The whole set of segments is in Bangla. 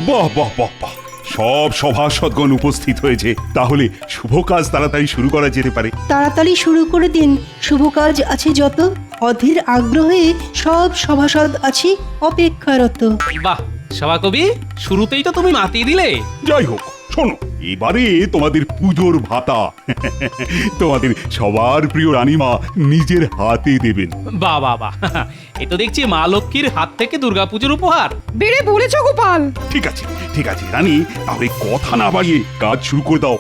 বাহ বাহ বাহ বাহ, সব সভাসদগণ উপস্থিত হয়েছে, তাহলে শুভ কাজ তাড়াতাড়ি শুরু করা যেতে পারে। তাড়াতাড়ি শুরু করে দিন, শুভ কাজ আছে যত। অধীর আগ্রহে সব সভাসদ আছি অপেক্ষারত। বাহ সভাকবি, শুরুতেই তো তুমি মাতিয়ে দিলে। যাই হোক, শোনো, এবারে তোমাদের পুজোর ভাতা তোমাদের সবার প্রিয় রানীমা নিজের হাতে দেবেন। বাহ বাহ বাহ, এ তো দেখছি মা লক্ষ্মীর হাত থেকে দুর্গাপুজোর উপহার। বেড়ে বলেছ গোপাল। ঠিক আছে ঠিক আছে রানী, তাহলে কথা না বাড়িয়ে কাজ শুরু করে দাও।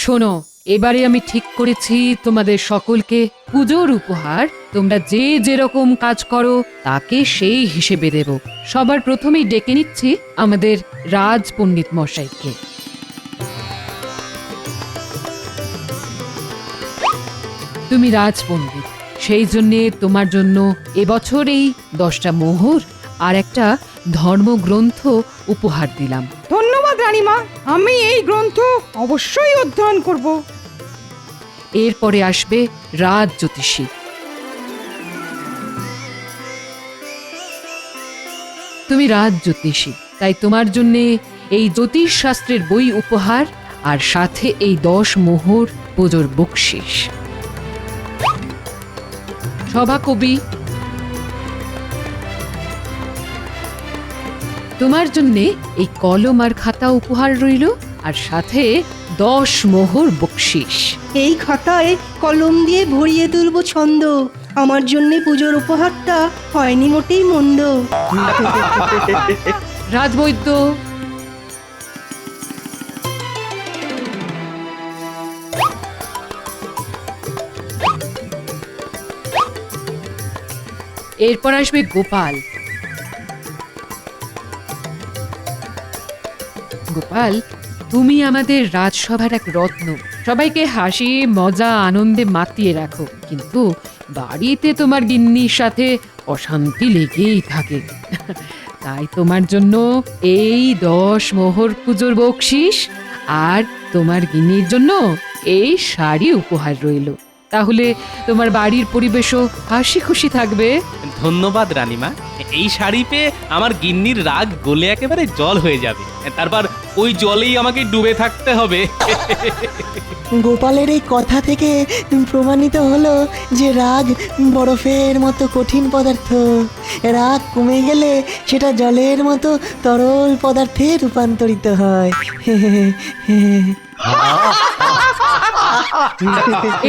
শোনো, এবারে আমি ঠিক করেছি তোমাদের সকলকে পুজোর উপহার তোমরা যে যেরকম কাজ করো তাকে সেই হিসেবে দেব। সবার প্রথমেই ডেকে নিচ্ছি আমাদের রাজ পণ্ডিত মশাইকে। তুমি রাজ পণ্ডিত, সেই জন্যে তোমার জন্য এবছর এই 10টা মোহর আর একটা ধর্মগ্রন্থ উপহার দিলাম। ধন্যবাদ রানীমা, আমি এই গ্রন্থ অবশ্যই অধ্যয়ন করব। এরপরে আসবে রাজ জ্যোতিষী। তুমি রাজ জ্যোতিষী, তাই তোমার জন্যে এই জ্যোতিষ শাস্ত্রের বই উপহার আর সাথে এই 10 মোহর পুজোর বকশিস। সভাকবি, তোমার জন্যে এই কলম আর খাতা উপহার রইল আর সাথে 10 মোহর বকশিস। এই খাতায় কলম দিয়ে ভরিয়ে তুলব ছন্দ। আমার জন্য পুজোর উপহারটা হয়নি মোটেই মন্দ। রাজবৈদ্য, এরপর আসবে গোপাল। গোপাল, তুমি আমাদের রাজসভার এক রত্ন, সবাইকে হাসি মজা আনন্দে মাতিয়ে রাখো, কিন্তু বাড়িতে তোমার গিন্নির সাথে অশান্তি লেগেই থাকে। তাই তোমার জন্য এই 10 মোহর পুজোর বকশিস আর তোমার গিন্নির জন্য এই শাড়ি উপহার রইল। তাহলে তোমার বাড়ির পরিবেশও হাসি খুশি থাকবে। ধন্যবাদ রানীমা, এই শাড়ি পেয়ে আমার গিন্নির রাগ গলে একেবারে জল হয়ে যাবে, তারপর ওই জলেই আমাকে ডুবে থাকতে হবে। গোপালের এই কথা থেকে প্রমাণিত হলো যে রাগ বরফের মতো কঠিন পদার্থ। রাগ কমে গেলে সেটা জলের মতো তরল পদার্থে রূপান্তরিত হয়।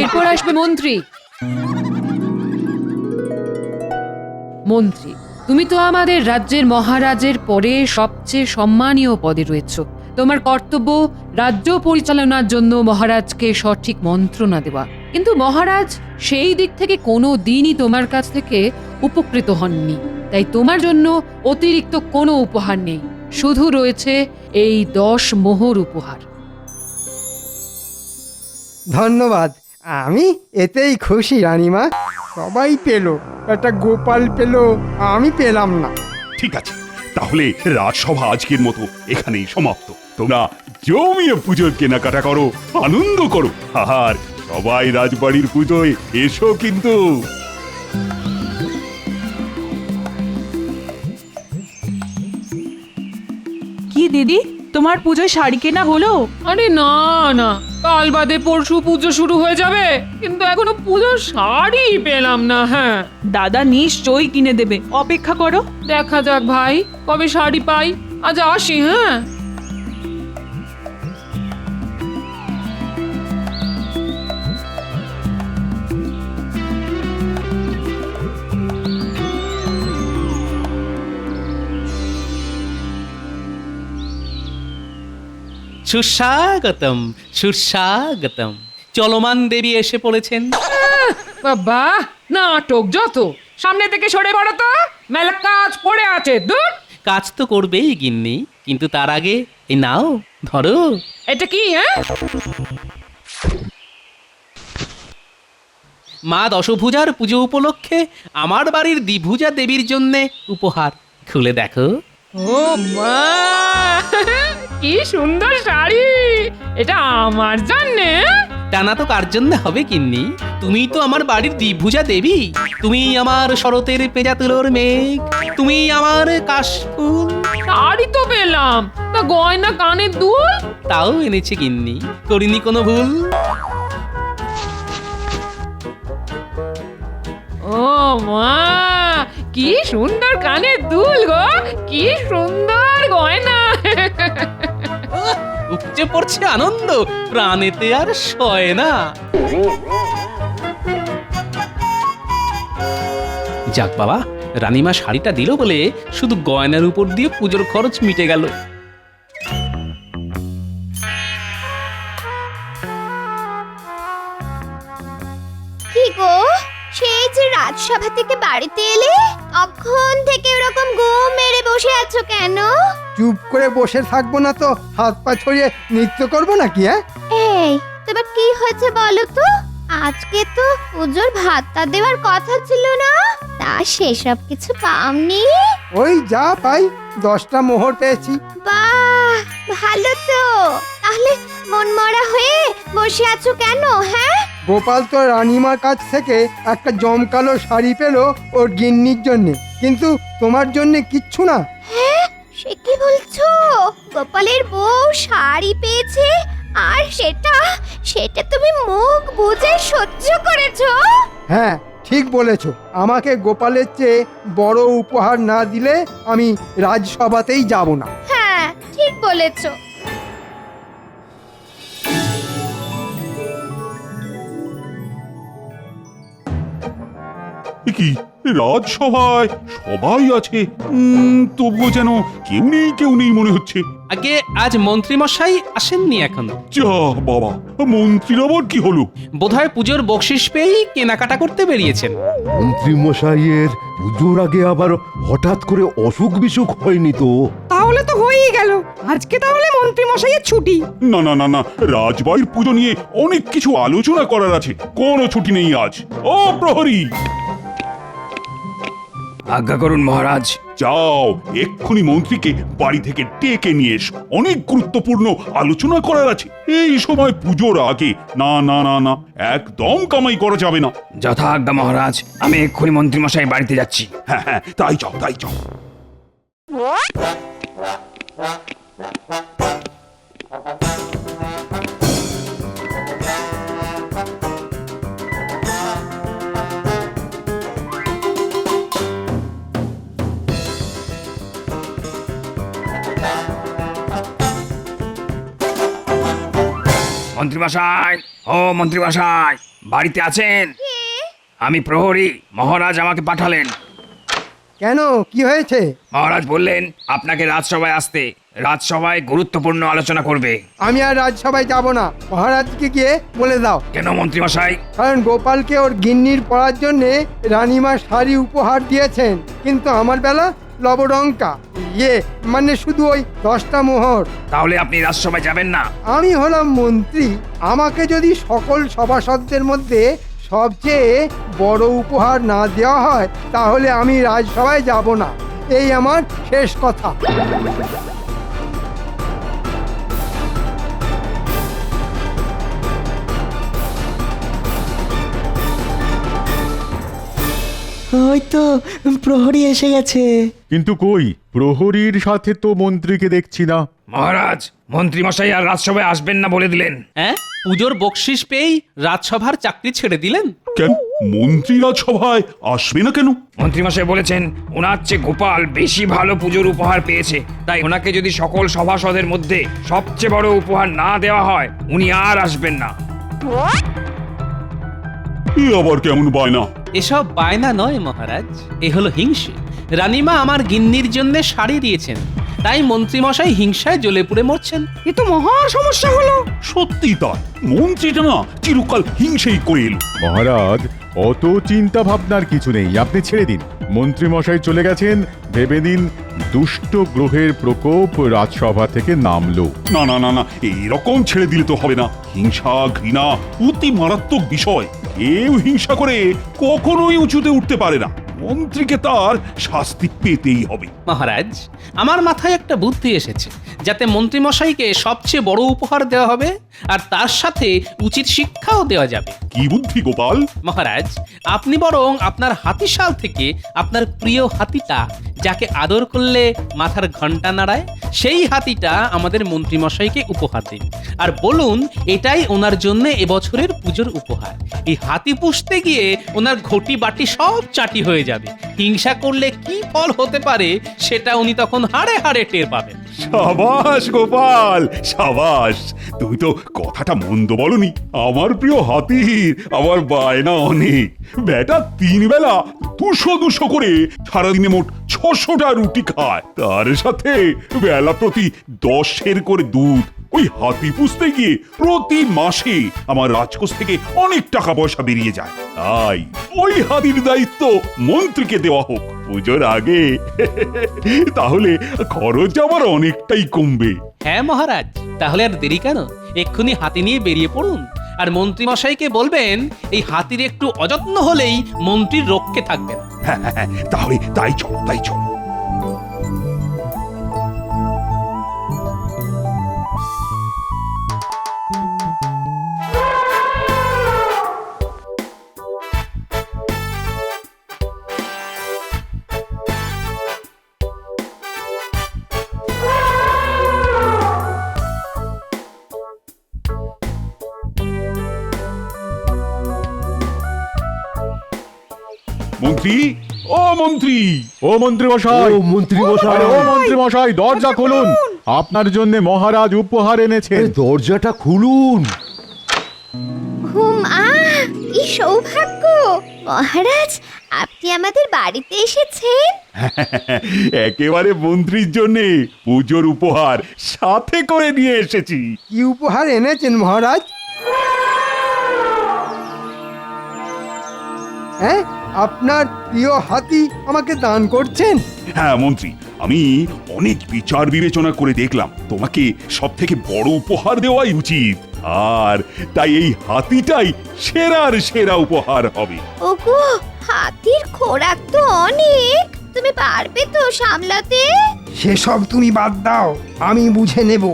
এরপর আসবে মন্ত্রী। মন্ত্রী, তুমি তো আমাদের রাজ্যের মহারাজের পরে সবচেয়ে সম্মানীয় পদে রয়েছো। তোমার কর্তব্য রাজ্য পরিচালনার জন্য মহারাজকে সঠিক মন্ত্রণা দেওয়া, কিন্তু মহারাজ সেই দিক থেকে কোনো দিনই তোমার কাছ থেকে উপকৃত হননি। তাই তোমার জন্য অতিরিক্ত কোনো উপহার নেই, শুধু রয়েছে এই 10 মোহর উপহার। ধন্যবাদ, আমি এতেই খুশি রানীমা। সবাই পেল, একটা গোপাল পেল, আমি পেলাম না। ঠিক আছে, তাহলে রাজসভা আজকের মতো এখানেই সমাপ্ত। তোমরা জমিয়ে পুজোর কেনাকাটা করো, আনন্দ করো, আর সবাই রাজবাড়ির পুজোয় এসো কিন্তু। কি দিদি, তোমার পুজোয় শাড়ি কেনা হলো? আরে না না, কাল বাদে পরশু পুজো শুরু হয়ে যাবে, কিন্তু এখনো পুজোর শাড়ি পেলাম না। হ্যাঁ, দাদা নিশ্চয়ই কিনে দেবে, অপেক্ষা করো। দেখা যাক ভাই, কবে শাড়ি পাই। আজ আসি। হ্যাঁ, সুস্বাগতম সুস্বাগতম, চলমান দেবী এসে পড়েছেন। বাবা, নাটক যত, সামনে থেকে সরে পড়ো তো, মেলা কাজ পড়ে আছে। দূর, কাজ তো করবেই গিন্নি, কিন্তু তার আগে এই নাও, ধরো। এটা কি? হ্যাঁ, মা দশভুজার পুজো উপলক্ষে আমার বাড়ির দ্বিভুজা দেবীর জন্য উপহার, খুলে দেখো। ও মা, কি সুন্দর শাড়ি! এটা আমার জন্যে? টানা তো কার জন্য হবে গিন্নি? তুমি তো আমার বাড়ির দ্বিভুজা দেবী, তুমি আমার শরতের পেঁজা তুলোর মেঘ, তুমি আমার কাশফুল, শাড়ি তো পেলাম, তা গয়না কানের দুল? তাও এনেছে গিন্নি, করিনি কোনো ভুল। ও মা, কি সুন্দর কানের দুল গো, কি সুন্দর গয়না। উপচে পড়ছে আনন্দ, প্রাণেতে আর সয় না। যাক বাবা, রানীমা শাড়িটা দিল বলে শুধু গয়নার উপর দিয়ে পুজোর খরচ মিটে গেল। কি গো, সেই যে রাজসভা থেকে বাড়িতে এলে তখন থেকে ওরকম ঘুম মেরে বসে আছো কেন? চুপ করে বসে থাকবো না তো হাত পা ছড়িয়ে নৃত্য করবো নাকি? এই তোমার কি হয়েছে বলো তো? আজকে তো পুজোর ভাতটা দেওয়ার কথা ছিল না, তা সেসব কিছু পাওনি? ওই যা পাই 10টা মোহর পেয়েছি। বাহ, ভালো তো। তাহলে মনমরা হয়ে বসে আছো কেন? হ্যাঁ, গোপাল তো রানীমার কাছ থেকে একটা জমকালো শাড়ি পেলো ওর গিন্নির জন্যে, কিন্তু তোমার জন্যে কিচ্ছু না। হ্যাঁ, সে কি বলছো? গোপালের বউ শাড়ি পেয়েছে আর সেটা তুমি মুখ বুজে সহ্য করেছো? হ্যাঁ, ঠিক বলেছো। আমাকে গোপালের চেয়ে বড় উপহার না দিলে আমি রাজসভাতেই যাব না। হ্যাঁ, ঠিক বলেছো। এ কি, রাজসভায় সবাই আছে, তবুও যেন কেউ নেই মনে হচ্ছে। আগে আজ মন্ত্রী মশাই আসেননি এখনো। যা বাবা, মন্ত্রীর আবার কি হলো? বোধহয় পুজোর বকশিস পেয়েই কেনাকাটা করতে বেরিয়েছেন। মন্ত্রী মশাইয়ের পুজোর আগে আবার হঠাৎ করে অসুখ বিসুখ হয়নি তো? তাহলে তো হয়েই গেল। আজকে তাহলে মন্ত্রী মশাইয়ের ছুটি। না না না না, রাজবাড়ির পুজো নিয়ে অনেক কিছু আলোচনা করার আছে, কোনো ছুটি নেই আজ। ও প্রহরী, আজ্ঞা করুন মহারাজ। যাও এক্ষুনি মন্ত্রীকে বাড়ি থেকে ডেকে নিয়ে এসো, অনেক গুরুত্বপূর্ণ আলোচনা করার আছে এই সময় পুজোর আগে। না না না না, একদম কামাই করা যাবে না। যথা আজ্ঞা মহারাজ, আমি এক্ষুনি মন্ত্রী মশাই বাড়িতে যাচ্ছি। হ্যাঁ হ্যাঁ, তাই যাও তাই যাও। মন্ত্রী মশাই, ও মন্ত্রী মশাই, বাড়িতে আছেন? আমি প্রহরী, মহারাজ আমাকে পাঠালেন। কেন, কি হয়েছে? মহারাজ বললেন আপনাকে রাজসভায় আসতে, রাজসভায় গুরুত্বপূর্ণ আলোচনা করবে। আমি আর রাজসভায় যাব না, মহারাজকে গিয়ে বলে দাও। কেন মন্ত্রী মশাই? কারণ গোপালকে ওর গিন্নির পরার জন্যে রানীমা শাড়ি উপহার দিয়েছেন, কিন্তু আমার বেলা লবডঙ্কা, মানে শুধু ওই 10টা মোহর। তাহলে আপনি রাজসভায় যাবেন না? আমি হলাম মন্ত্রী, আমাকে যদি সকল সভাসদদের মধ্যে সবচেয়ে বড় উপহার না দেওয়া হয় তাহলে আমি রাজসভায় যাব না, এই আমার শেষ কথা। ওই তো প্রহরী এসে গেছে। কিন্তু কই, প্রহরীর সাথে তো মন্ত্রীকে দেখছি না। মহারাজ, মন্ত্রী মশাই আর রাজসভায় আসবেন না বলে দিলেন। হ্যাঁ, পুজোর বকশিস পেয়েই রাজসভার চাকরি ছেড়ে দিলেন। কেন, মন্ত্রী রাজসভায় আসবে না কেন? মন্ত্রী মশাই বলেছেন ওনার চেয়ে গোপাল বেশি ভালো পুজোর উপহার পেয়েছে, তাই ওনাকে যদি সকল সভাসদের মধ্যে সবচেয়ে বড় উপহার না দেওয়া হয় উনি আর আসবেন না। এ আবার কেমন বায়না? এসব বায়না নয় মহারাজ, এ হলো হিংসে। রানীমা আমার গিন্নির জন্য শাড়ি দিয়েছেন, তাই মন্ত্রী মশাই হিংসায় জ্বলে পুড়ে মরছেন। এ তো মহা সমস্যা হলো। সত্যি তাই, মন্ত্রীটা না চিরকাল হিংসেই করে এলো। মহারাজ, অত চিন্তা ভাবনার কিছু নেই, আপনি ছেড়ে দিন। মন্ত্রী মশাই চলে গেছেন, ভেবে দিন দুষ্ট গ্রহের প্রকোপ রাজসভা থেকে নামলো। না না না না, এইরকম ছেড়ে দিলে তো হবে না। হিংসা ঘৃণা অতি মারাত্মক বিষয়, কেউ হিংসা করে কখনোই উঁচুতে উঠতে পারে না। মন্ত্রীকে তার শাস্তি পেতেই হবে। মহারাজ, আমার মাথায় একটা বুদ্ধি এসেছে, যাতে মন্ত্রী মশাইকে সবচেয়ে বড় উপহার দেওয়া হবে আর তার সাথে উচিত শিক্ষাও দেওয়া যাবে। কি বুদ্ধি গোপাল? মহারাজ, আপনি বরং আপনার হাতিশাল থেকে আপনার প্রিয় হাতিটা যাকে আদর করলে মাথার ঘন্টা নাড়ায়, সেই হাতিটা আমাদের মন্ত্রীমশাইকে উপহার দিন আর বলুন এটাই ওনার জন্য এবছরের পুজোর উপহার। এই হাতি পুষতে গিয়ে ওনার ঘটি বাটি সব চাটি হয়ে যাবে। হিংসা করলে কি ফল হতে পারে সেটা উনি তখন হাড়ে হাড়ে টের পাবেন। সাবাস গোপাল, সাবাস। তুমি তো কথাটা মন্দ বলনি। আমার প্রিয় হাতির আমার বায়না অনেক। বেটা 3 বেলা 200 করে সারাদিনে মোট 600টা রুটি খায়, তার সাথে বেলা প্রতি 10 করে দুধ। ওই হাতি পুষতে গিয়ে প্রতি মাসে আমার রাজকোষ থেকে অনেক টাকা পয়সা বেরিয়ে যায়। তাই ওই হাতির দায়িত্ব মন্ত্রীকে দেওয়া হোক পুজোর আগে। তাহলে খরচ আমার অনেকটাই কমবে। হ্যাঁ মহারাজ, তাহলে আর দেরি কেন? এক্ষুনি হাতি নিয়ে বেরিয়ে পড়ুন আর মন্ত্রীমশাইকে বলবেন এই হাতির একটু অযত্ন হলেই মন্ত্রীর রক্ষে থাকবেন। হ্যাঁ, তাহলে তাই চলো, তাই চলো। মন্ত্রী, ও মন্ত্রী, ও মন্ত্রী মশাই, ও মন্ত্রী মশাই, দরজা খুলুন। আপনার জন্য মহারাজ উপহার এনেছেন। দরজাটা খুলুন। কি সৌভাগ্য মহারাজ, আপনি আমাদের বাড়িতে এসেছেন। একেবারে মন্ত্রীর জন্য পুজোর উপহার সাথে করে নিয়ে এসেছি। কি উপহার এনেছেন মহারাজ? হ্যাঁ, আপনার প্রিয় হাতি আমাকে দান করছেন? হ্যাঁ মন্ত্রী, আমি অনেক বিচার বিবেচনা করে দেখলাম তোমাকে সব থেকে বড় উপহার দেওয়াই উচিত, আর তাই এই হাতিটাই সেরার সেরা উপহার হবে। ওগো, হাতির খোরাক তো অনেক, তুমি পারবে তো সামলাতে? সেসব তুমি বাদ দাও, আমি বুঝে নেব।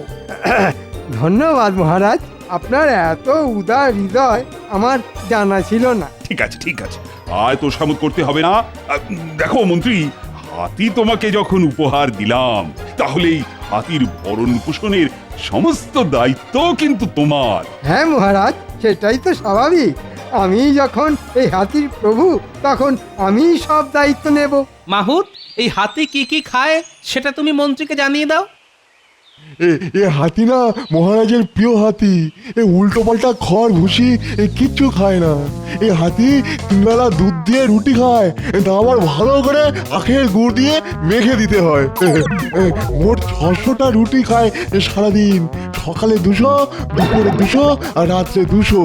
ধন্যবাদ মহারাজ, আপনার এত উদার হৃদয় আমার জানা ছিল না। ঠিক আছে, ঠিক আছে, আর তো সামুদ করতে হবে না। দেখো মন্ত্রী, হাতি তোমাকে যখন উপহার দিলাম, তাহলে এই হাতির ভরণ পোষণের সমস্ত দায়িত্ব কিন্তু তোমার। হ্যাঁ মহারাজ, সেটাই তো স্বাভাবিক। আমি যখন এই হাতির প্রভু, তখন আমি সব দায়িত্ব নেব। মাহুত, এই হাতি কি কি খায় সেটা তুমি মন্ত্রীকে জানিয়ে দাও। এ হাতি না মহারাজের প্রিয় হাতি। এ উল্টো পাল্টা খড় ভুসি কিচ্ছু খায় না। এই হাতি 3 বেলা দুধ দিয়ে রুটি খায়, তা আবার ভালো করে আখের গুড় দিয়ে মেখে দিতে হয়। মোট 600টা রুটি খায় সারাদিন। সকালে 200, দুপুরে 200 আর রাত্রে 200।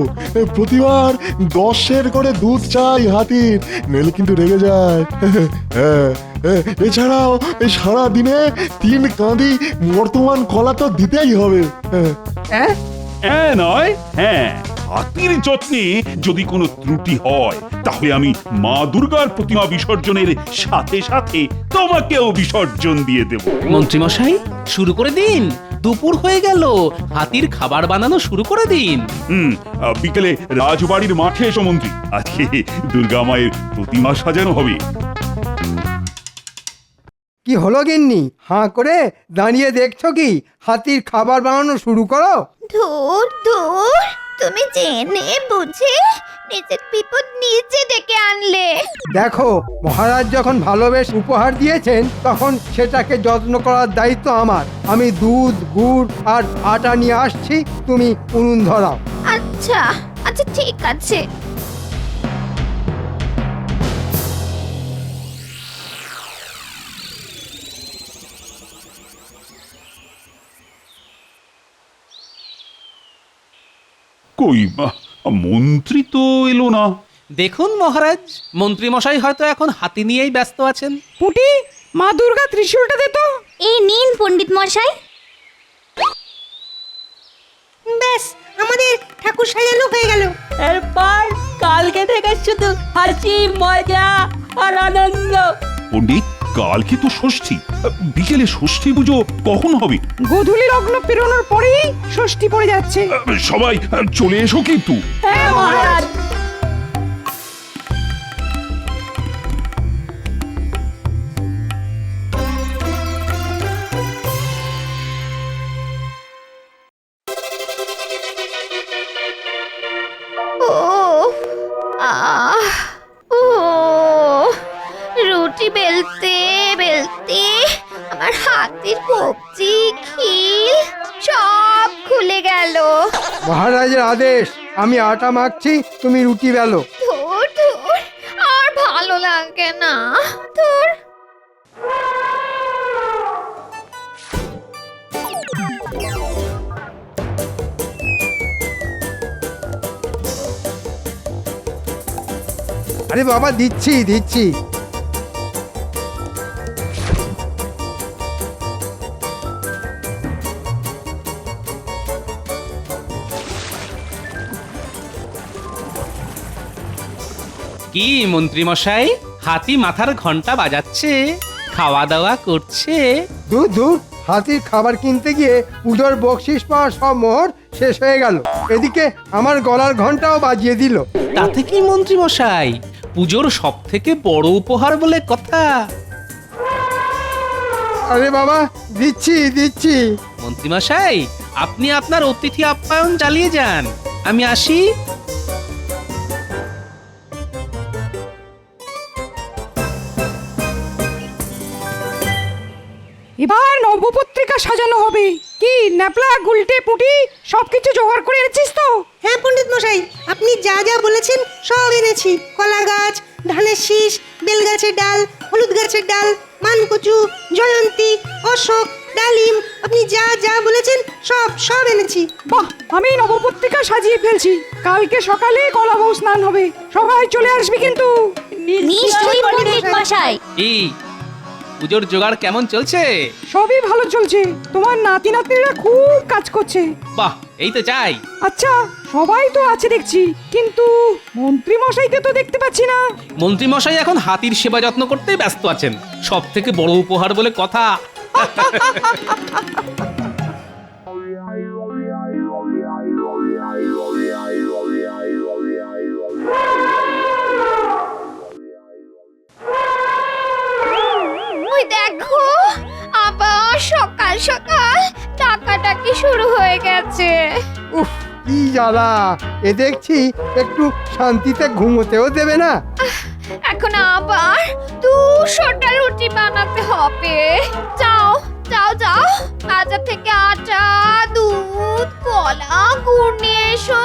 প্রতিবার 10 করে দুধ চাই হাতির, নইলে কিন্তু রেগে যায়। এছাড়াও সারা দিনে 3 কাঁদি বর্তমান কলা তো দিতেই হবে। হ্যাঁ নয়, হ্যাঁ, হাতির যত্নে যদি কোনো ত্রুটি হয়, তাহলে আমি মা দুর্গার প্রতিমা বিসর্জনের সাথে সাথে তোমাকেও বিসর্জন দিয়ে দেব। মন্ত্রীমশাই, শুরু করে দিন। দুপুর হয়ে গেল, হাতির খাবার বানানো শুরু করে দিন। বিকেলে রাজবাড়ির মাঠে এসো মন্ত্রী, আজকে দুর্গা মায়ের প্রতিমা সাজানো হবে। কি হলো গিন্নি, হাঁ করে দাঁড়িয়ে দেখছো কি? হাতির খাবার বানানো শুরু করো। ধুর ধুর, তুমি জেনে বুঝে নিজের বিপদ নিজে ডেকে আনলে। দেখো, মহারাজ যখন ভালোবেসে উপহার দিয়েছেন, তখন সেটাকে যত্ন করার দায়িত্ব আমার। আমি দুধ, গুড় আর আটা নিয়ে আসছি, তুমি উনুন ধরাও। আচ্ছা আচ্ছা, ঠিক আছে। কই মন্ত্রী তো এলো না। দেখুন মহারাজ, মন্ত্রীমশাই হয়তো এখন হাতি নিয়েই ব্যস্ত আছেন। পুটি, মা দুর্গা ত্রিশূলটা দে তো। এই নিন পণ্ডিত মশাই। ব্যাস, আমাদের ঠাকুর সাজানো হয়ে গেল। এরপর কালকে থেকে শুধু হাসি মজা আর আনন্দ। পণ্ডিত, কালকে তো ষষ্ঠী, বিকেলে ষষ্ঠী পুজো কখন হবে? গোধূলি লগ্ন পেরোনোর পরেই ষষ্ঠী পড়ে যাচ্ছে। সবাই চলে এসো কিন্তু। হ্যাঁ মহারাজ। ও রুটি বেলতে বেলতে আমার হাতের কবজি খিল সব খুলে গেল। মহারাজের আদেশ, আমি আটা মাখছি, তুমি রুটি বেলো। ধুর ধুর, আর ভালো লাগে না। ধুর। আরে বাবা, দিচ্ছি দিচ্ছি। কি মন্ত্রী মশাই, হাতি মাথার ঘন্টা বাজাচ্ছে, খাওয়া দাওয়া করছে? দূর দূর, হাতির খাবার কিনতে গিয়ে পুজোর বকশিস পাওয়ার সব মোহর শেষ হয়ে গেল। এদিকে আমার গলার ঘন্টাও বাজিয়ে দিল। তাতে কি মন্ত্রী মশাই, পুজোর সব থেকে বড় উপহার বলে কথা। আরে বাবা, দিচ্ছি দিচ্ছি। মন্ত্রী মশাই, আপনি আপনার অতিথি আপ্যায়ন চালিয়ে যান, আমি আসি। এবার নবপত্রিকা সাজানো হবে। কি ন্যাপলা গুলটে পুটি সবকিছু জোগাড় করে এনেছিস তো? হ্যাঁ পণ্ডিত মশাই, আপনি যা যা বলেছেন সব এনেছি। কলা গাছ, ধানের শীষ, বেল গাছের ডাল, হলুদ গাছের ডাল, মানকচু, জয়ন্তী, অশোক, ডালিম, আপনি যা যা বলেছেন সব সব এনেছি। বাহ, আমি নবপত্রিকা সাজিয়ে ফেলছি। কালকে সকালে কলা বউ স্নান হবে, সবাই চলে আসবি কিন্তু। নিশ্চয়ই পণ্ডিত মশাই। কি পুজোর জোগাড় কেমন চলছে? সবই ভালো চলছে, তোমার নাতি নাতনিরা খুব কাজ করছে। বাহ, এই তো চাই। আচ্ছা, সবাই তো আছে দেখছি, কিন্তু মন্ত্রী মশাইকে তো দেখতে পাচ্ছি না। মন্ত্রী মশাই এখন হাতির সেবা যত্ন করতে ব্যস্ত আছেন, সব থেকে বড় উপহার বলে কথা। ওই দেখো, আবার সকাল সকাল টাকাটাকি শুরু হয়ে গেছে। উফ, কি জ্বালা! এ দেখছি একটু শান্তিতে ঘুমোতেও দেবে না। এখন আবার 200টা রুটি বানাতে হবে। যাও যাও যাও, বাজার থেকে আটা, দুধ, কলা, গুড় নিয়ে এসো।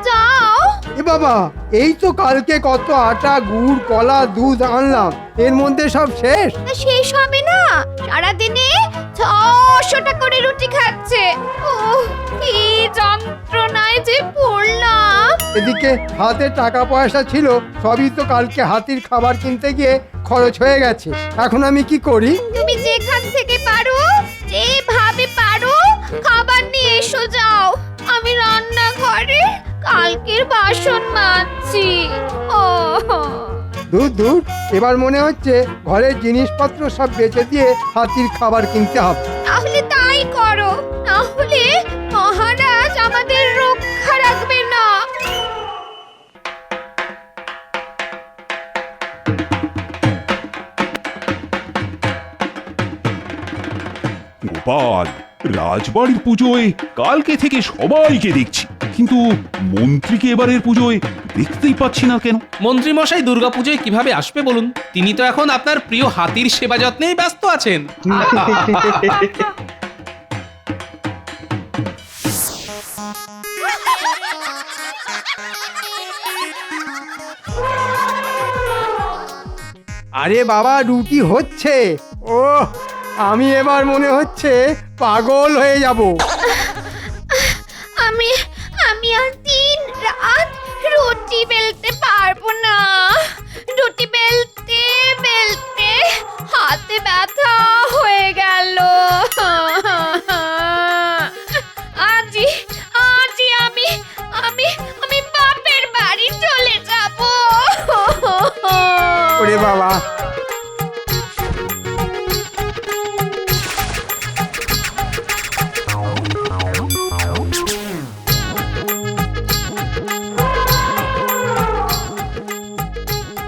যাও। এ বাবা, এই তো কালকে কত আটা, গুড়, কলা, দুধ আনলাম, এর মধ্যে সব শেষ। তা শেষ হবে না, সারাদিনে 600টা করে রুটি খাচ্ছে। ওহ, কি যন্ত্রণায় যে পড়লাম। এদিকে হাতে টাকা পয়সা ছিল, সবই তো কালকে হাতির খাবার কিনতে গিয়ে খরচ হয়ে গেছে। এখন আমি কি করি? তুমি যেখান থেকে পারো, যেভাবে পারো খাবার নিয়ে এসো। যাও, আমি রান্নাঘরে কালকের বাসন মাজছি। ও দূর দূর, এবার মনে হচ্ছে ঘরের জিনিসপত্র সব বেচে দিয়ে হাতির খাবার কিনতে হবে। তাহলে তাই করো, না হলে মহারাজ আমাদের রক্ষা রাখবে না। গোপাল, রাজবাড়ির পুজোয় কালকে থেকে সবাইকে দেখছি, কিন্তু মন্ত্রীকে এবারের পুজোয় দেখতেই পাচ্ছি না কেন? মন্ত্রী মশাই দুর্গাপুজোয় কিভাবে আসবে বলুন? তিনি তো এখন আপনার প্রিয় হাতির সেবা যত্নেই ব্যস্ত আছেন। আরে বাবা, রুটি হচ্ছে। ও, আমি এবার মনে হচ্ছে পাগল হয়ে যাব। আমি আমি আর দিন রাত রুটি বেলতে পারবো না। রুটি বেলতে বেলতে হাতে ব্যথা হয়ে গেল। আজই আজই আমি আমি আমি বাপের বাড়ি চলে যাব। ওরে বাবা,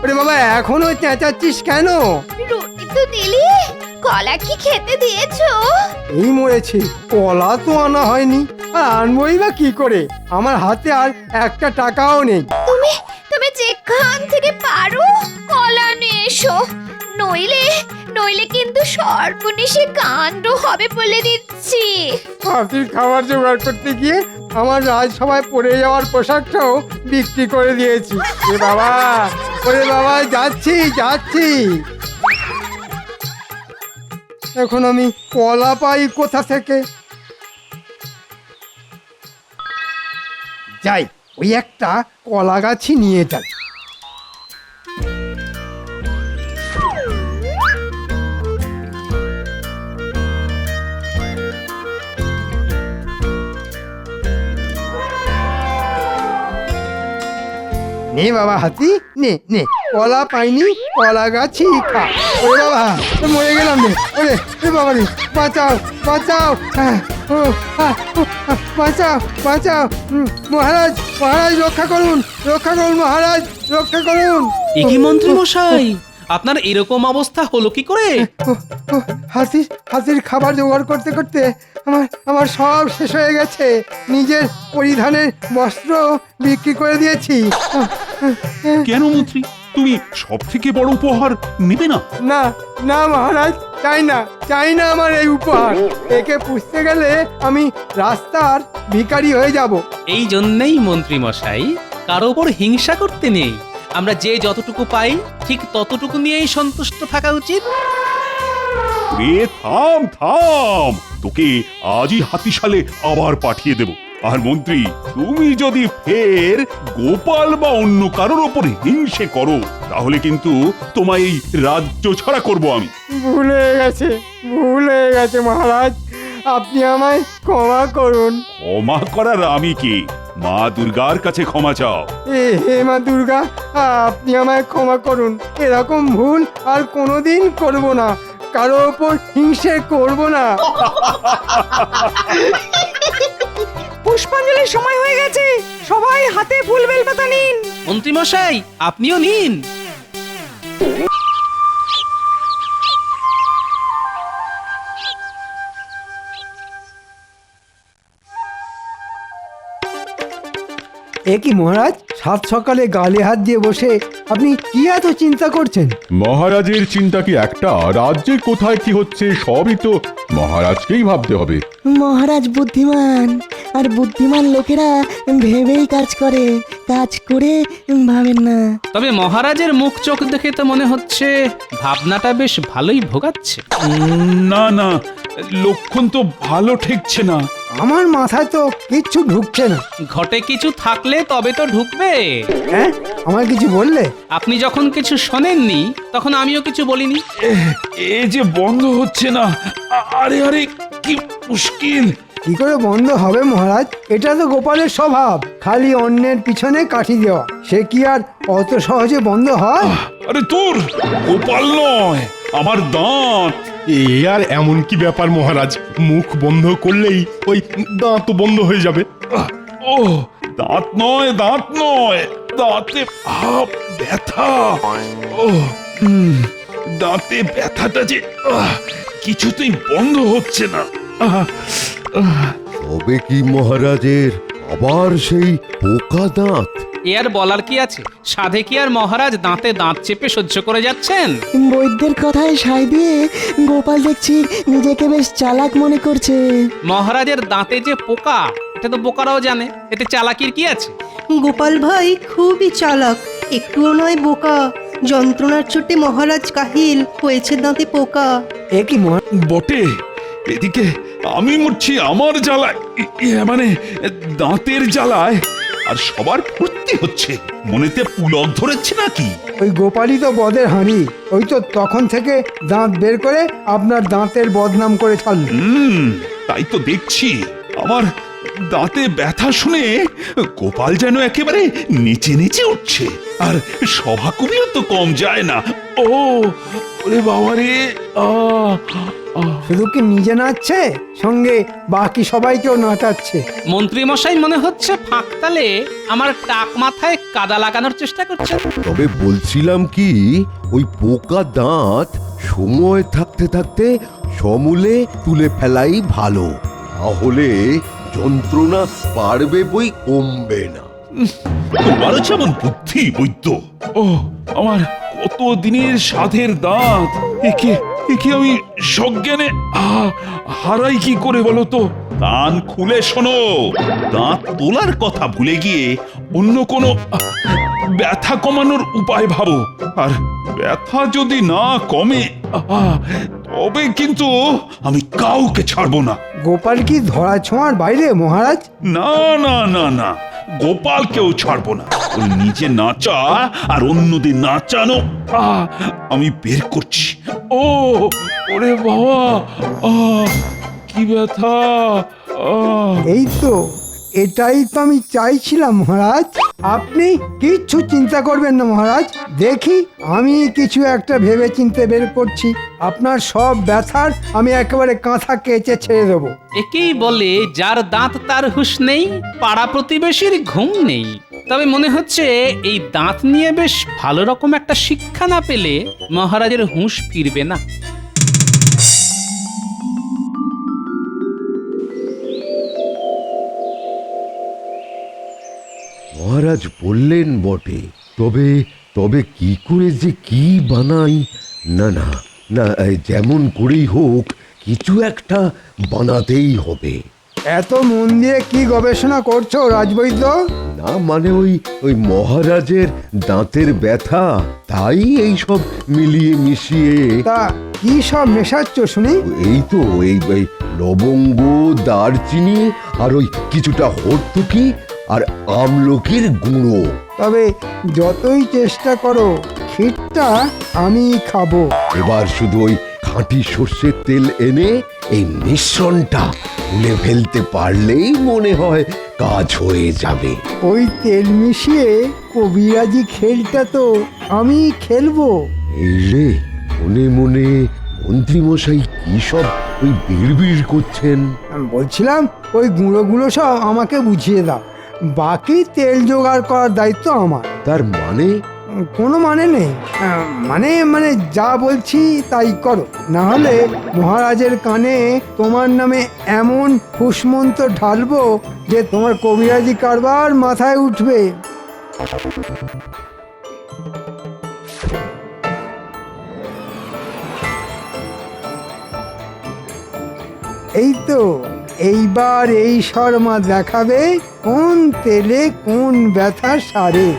ওরে বাবা, এখনো চেঁচাচ্ছিস কেন? রুটি তো দিলি, কলা কি খেতে দিয়েছো? এই মরেছি, কলা তো আনা হয়নি, আর আনবই বা কি করে? আমার হাতে আর একটা টাকাও নেই। তুমি তুমি যে যেখান থেকে পারো কলা নিয়ে এসো, নইলে নইলে কিন্তু সর্বনেশে কাণ্ড হবে বলে দিচ্ছি। হাতির খাবার জোগাড় করতে গিয়ে আমার রাজসভায় পড়ে যাওয়ার পোশাকটাও বিক্রি করে দিয়েছি। ওরে বাবা যাচ্ছি যাচ্ছি। এখন আমি কলা পাই কোথা থেকে? যাই, ওই একটা কলা গাছই নিয়ে যাই। নে বাবা হাতি, নে নে, কলা পাইনি, কলা গাছই খা। ওরে বাবা, মরে গেলাম রে। ওরে বাবা রে, বাঁচাও বাঁচাও, বাঁচাও বাঁচাও। মহারাজ মহারাজ রক্ষা করুন মহারাজ, রক্ষা করুন। এ কি মন্ত্রী মশাই, আপনার এরকম অবস্থা হলো কি করে? হাতির খাবার জোগাড় করতে করতে আমার সব শেষ হয়ে গেছে। নিজের পরিধানের বস্ত্র বিক্রি করে দিয়েছি। কেন মন্ত্রী, তুমি সব থেকে বড় উপহার নেবে না? না না মহারাজ, চাই না আমার এই উপহার। একে পুষতে গেলে আমি রাস্তার ভিখারি হয়ে যাব। এই জন্যই মন্ত্রী মশাই, কারো ওপর হিংসা করতে নেই। আমরা যে যতটুকু পাই ঠিক ততটুকু নিয়েই সন্তুষ্ট থাকা উচিত। থাম, তোকে আজই হাতিশালে আবার পাঠিয়ে দেব। আর মন্ত্রী, তুমি যদি ফের গোপাল বা অন্য কারোর ওপর হিংসে করো, তাহলে কিন্তু তোমায় এই রাজ্য ছাড়া করব আমি। ভুল হয়ে গেছে মহারাজ, আপনি আমায় ক্ষমা করুন। ক্ষমা করার আমি কি? মা দুর্গার কাছে ক্ষমা চাও। হে মা দুর্গা, আপনি আমায় ক্ষমা করুন। এরকম ভুল আর কোনোদিন করব না, কারো ওপর হিংসে করব না। পুষ্পাঞ্জলির সময় হয়ে গেছে, সবাই হাতে ফুল বেলপাতা নিন। মন্ত্রী মশাই, আপনিও নিন। এ কি মহারাজ, সাত সকালে গালে হাত দিয়ে বসে আপনি কি এত চিন্তা করছেন? মহারাজের চিন্তা কি একটা? রাজ্যে কোথায় কি হচ্ছে সবই তো মহারাজকেই ভাবতে হবে। মহারাজ বুদ্ধিমান, আর বুদ্ধিমান লোকেরা ভেবেই কাজ করে, কাজ করে ভাবেন না। তবে মহারাজের মুখ চোখ দেখে তো মনে হচ্ছে ভাবনাটা বেশ ভালোই ভোগাচ্ছে। না না, লক্ষণ তো ভালো ঠেকছে না। আমার মাথায় তো কিচ্ছু ঢুকছে না। ঘটে কিছু থাকলে তবে তো ঢুকবে। হ্যাঁ, আমার কিছু বললে? আপনি যখন কিছু শোনেননি তখন আমিও কিছু বলিনি। এ যে বন্ধ হচ্ছে না। আরে আরে, কি মুশকিল। কি করে বন্ধ হবে মহারাজ? এটা তো গোপালের স্বভাব, খালি অন্যের পিছনে কাঠি দেওয়া। সে কি আর অত সহজে বন্ধ হয়? আরে তোর গোপাল নয়, আমার দাঁত। এ আর এমন কি ব্যাপার মহারাজ, মুখ বন্ধ করলেই ওই দাঁত বন্ধ হয়ে যাবে। ও দাঁত নয়, দাঁতে ব্যথা। ও দাঁতে ব্যথাটা যে কিছুতেই বন্ধ হচ্ছে না। তবে কি মহারাজের আবার সেই পোকা দাঁত? এ আর বলার কি আছে? সাধে কি আর মহারাজ দাঁতে দাঁত চেপে সহ্য করে যাচ্ছেন? বৈদ্যের কথায় সায় দিয়ে গোপাল দেখছি নিজেকে বেশ চালাক মনে করছে। মহারাজের দাঁতে যে পোকা, এটা তো বোকারাও জানে, এতে চালাকির কি আছে? গোপাল ভাই খুবই চালাক, একটুও নয় বোকা। যন্ত্রণার চোটে মহারাজ কাহিল, হয়েছে দাঁতে পোকা। এ কি বটে, এদিকে আমি মরছি আমার জ্বালায়, মানে দাঁতের জ্বালায়। আর সবার ফুর্তি হচ্ছে, মনেতে পুলক ধরেছে নাকি? ওই গোপালই তো বদের হাঁড়ি, ওই তো তখন থেকে দাঁত বের করে আপনার দাঁতের বদনাম করে ছাড়ল। তাই তো দেখছি। আমার দাঁতে ব্যথা শুনে গোপাল যেন একেবারে নিচে নিচে উঠছে। আর সভা কবিও তো কম যায় না। ওরে বাবারে, শুধু কি নিজে নাচছে, সঙ্গে বাকি সবাইকেও নাচাচ্ছে। মন্ত্রী মশাই মনে হচ্ছে ফাঁকতালে আমার টাক মাথায় কাদা লাগানোর চেষ্টা করছে। তবে বলছিলাম কি, ওই পোকা দাঁত সময় থাকতে থাকতে সমূলে তুলে ফেলাই ভালো, তাহলে যন্ত্রণা পারবে বই কমবে না। তোমারও যেমন বুদ্ধি বৈদ্য। ও আমার কত দিনের সাধের দাঁত, একে একে আমি সজ্ঞানে হারাই কি করে বলো তো? কান খুলে শোনো, দাঁত তোলার কথা ভুলে গিয়ে অন্য কোনো ব্যথা কমানোর উপায় ভাবো। আর ব্যথা যদি না কমে তবে কিন্তু আমি কাউকে ছাড়বো না। গোপাল কি ধরা ছোঁয়ার বাইরে মহারাজ? না না না না, গোপালকেও ছাড়বো না। ওই নিজে নাচা আর অন্যদের নাচানো আমি বের করছি। ও ওরে বাবা, কি ব্যথা! এই তো, এটাই তো আমি চাইছিলাম মহারাজ। আপনি কিচ্ছু চিন্তা করবেন না মহারাজ, দেখি আমি কিছু একটা ভেবে চিন্তে বের করছি। আপনার সব ব্যথার আমি একেবারে কাঁথা কেচে ছেড়ে দেবো। একেই বলে যার দাঁত তার হুঁশ নেই, পাড়া প্রতিবেশীর ঘুম নেই। তবে মনে হচ্ছে এই দাঁত নিয়ে বেশ ভালো রকম একটা শিক্ষা না পেলে মহারাজের হুঁশ ফিরবে না। মহারাজ বললেন বটে, তবে তবে কি করে যে কি বানাই? না না না, যেমন করেই হোক কিছু একটা বানাতেই হবে। এত মন দিয়ে কি গবেষণা করছো রাজবৈদ্য? না মানে ওই মহারাজের দাঁতের ব্যথা, তাই এই সব মিলিয়ে মিশিয়ে। তা কি সব মেশাচ্ছ শুনি? এই তো এই লবঙ্গ, দারচিনি আর ওই কিছুটা হর্তুকি আর আমলকির গুঁড়ো। তবে যতই চেষ্টা করো ক্ষীরটা আমি খাবো। এবার শুধু ওই খাঁটি সর্ষের তেল এনে এই মিশ্রণটা তুলে ফেলতে পারলেই মনে হয় কাজ হয়ে যাবে। ওই তেল মিশিয়ে কবিরাজি খেলটা তো আমি খেলবো। এই রে, মনে মনে মন্ত্রীমশাই কি সব ওই বিড়বিড় করছেন। বলছিলাম ওই গুঁড়োগুলো সব আমাকে বুঝিয়ে দাও, বাকি তেল জোগাড় করার দায়িত্ব আমার। তার মানে? কোনো মানে নেই, মানে মানে যা বলছি তাই করো, না হলে মহারাজের কানে তোমার নামে এমন ফুসমন্ত্র ঢালবো যে তোমার কবিরাজি কারবার মাথায় উঠবে। এই তো, এইবার এই শর্মা দেখাবে কোন তেলে কোন ব্যথা সারে।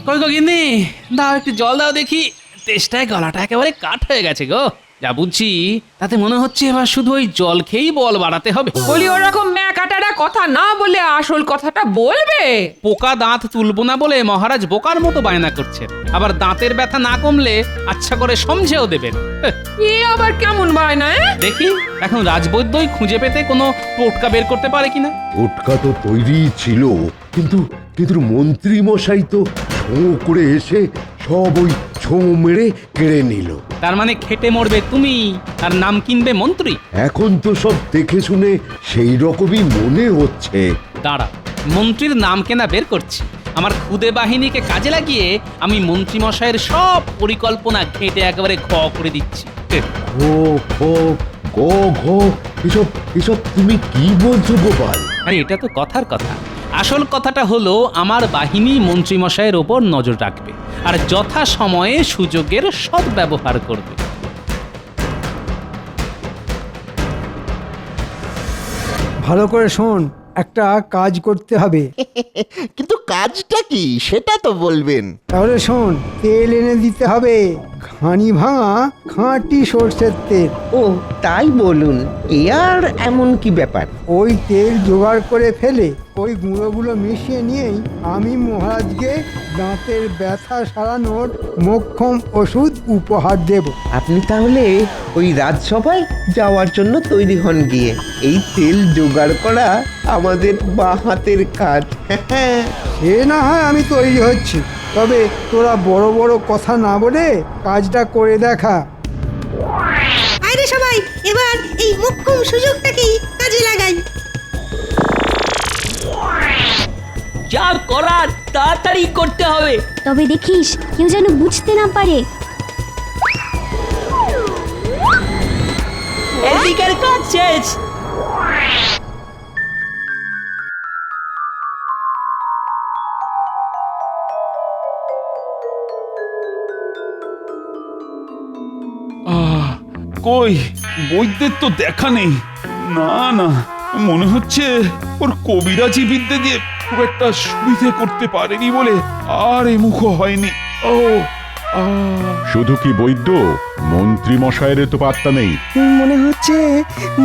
কই গো গিন্নি, দাও একটু জল দাও দেখি। তেষ্টায় গলাটা একেবারে কাঠ হয়ে গেছে গো। যা বুঝছি তাতে মনে হচ্ছে এবার শুধু ওই জল খেয়েই বল বাড়াতে হবে। বলি ওরকম ম্যাকাটারা কথা না বলে আসল কথাটা বলবে। পোকা দাঁত তুলবো না বলে মহারাজ বোকার মতো বায়না করছেন, আবার দাঁতের ব্যথা না কমলে আচ্ছা করে সমঝেও দেবেন। এ আবার কেমন বায়না? দেখি এখন রাজবৈদ্যই খুঁজে পেতে কোনো টোটকা বের করতে পারে কিনা। টোটকা তো তৈরি ছিল, কিন্তু কিন্তু মন্ত্রী মশাই তো ছোঁ করে এসে সব ওই ছোঁ মেরে কেড়ে নিল। তার মানে খেটে মরবে তুমি আর নাম কিনবে মন্ত্রী। এখন তো সব দেখে শুনে সেই রকমই মনে হচ্ছে। দাঁড়া, মন্ত্রীর নাম কেনা বের করছি। আমার খুদে বাহিনীকে কাজে লাগিয়ে আমি মন্ত্রী মশাইয়ের সব পরিকল্পনা ঘেঁটে একেবারে ঘ করে দিচ্ছি। ঘো ঘো গো ঘো, এসব এসব তুমি কি বলছো গোপাল? আরে এটা তো কথার কথা। আসল কথাটা হলো আমার বাহিনী মন্ত্রী মশাইয়ের ওপর নজর রাখবে আর যথা সময়ে সুযোগের সদ্ব্যবহার করবে। ভালো করে শোন, একটা কাজ করতে হবে। কিন্তু কাজটা কি সেটা তো বলবেন। তাহলে শোন, তেল এনে দিতে হবে, ঘানি ভাঙা খাঁটি সর্ষের তেল। ও তাই বলুন, এ আর এমন কি ব্যাপার? ওই তেল জোগাড় করে ফেলে ওই গুঁড়োগুলো মিশিয়ে নিয়েই আমি মহারাজকে দাঁতের ব্যথা সারানোর মোক্ষম ওষুধ উপহার দেব। আপনি তাহলে ওই রাজসভায় যাওয়ার জন্য তৈরি হন গিয়ে। এই তেল জোগাড় করা আমাদের বাঁ হাতের কাজ। সে না হয় আমি তৈরি হচ্ছি, তবে তোরা বড় বড় কথা না বলে কাজটা করে দেখা। আরে সবাই এবার এই মোক্ষম সুযোগটাকেই কাজে লাগাই। যা করার তাড়াতাড়ি করতে হবে। তবে দেখিস কেউ যেন বুঝতে না পারে। এদিকের কাজ শেষ। কই বৈদ্যের তো দেখা নেই। না না, মনে হচ্ছে ওর কবিরাজি বিদ্যে দিয়ে খুব একটা সুবিধে করতে পারেনি বলে আর এমুখো হয়নি। ও শুধু কি বৈদ্য, মন্ত্রী মশাইয়ের তো পাত্তা নেই। মনে হচ্ছে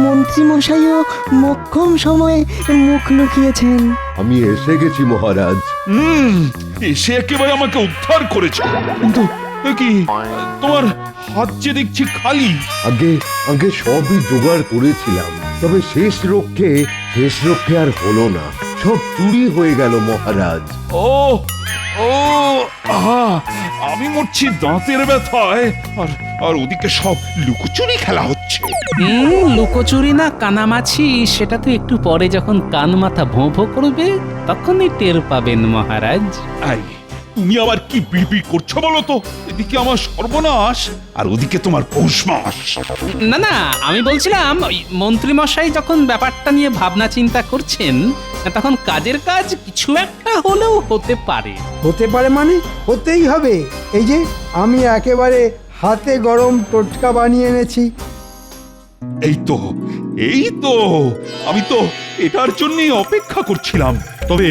মন্ত্রী মশাইও মোক্ষম সময়ে মুখ লুকিয়েছেন। আমি এসে গেছি মহারাজ। এসে একেবারে আমাকে উদ্ধার করেছে। কিন্তু এ কি, তোমার হাত যে দেখছি খালি। আগে আগে সবই জোগাড় করেছিলাম, তবে শেষ রক্ষে আর হলো না। সব চুরি হয়ে গেল মহারাজ। ও ও আহা, আমি মরছি দাঁতের ব্যথায়, আর আর ওদিকে সব লুকোচুরি খেলা হচ্ছে। লুকোচুরি না কানামাছি সেটা তো একটু পরে যখন কান মাথা ভোঁ ভোঁ করবে তখনই টের পাবেন মহারাজ। আই, তুমি আবার কি বিড়বিড় করছো বলো তো? এদিকে আমার সর্বনাশ আর ওদিকে তোমার পৌষ মাস। না না, আমি বলছিলাম ওই মন্ত্রী মশাই যখন ব্যাপারটা নিয়ে ভাবনা চিন্তা করছেন তখন কাজের কাজ কিছু একটা হলেও হতে পারে। হতে পারে মানে হতেই হবে। এই যে আমি একেবারে হাতে গরম টোটকা বানিয়ে এনেছি। এই তো আমি তো এটার জন্যই অপেক্ষা করছিলাম। তবে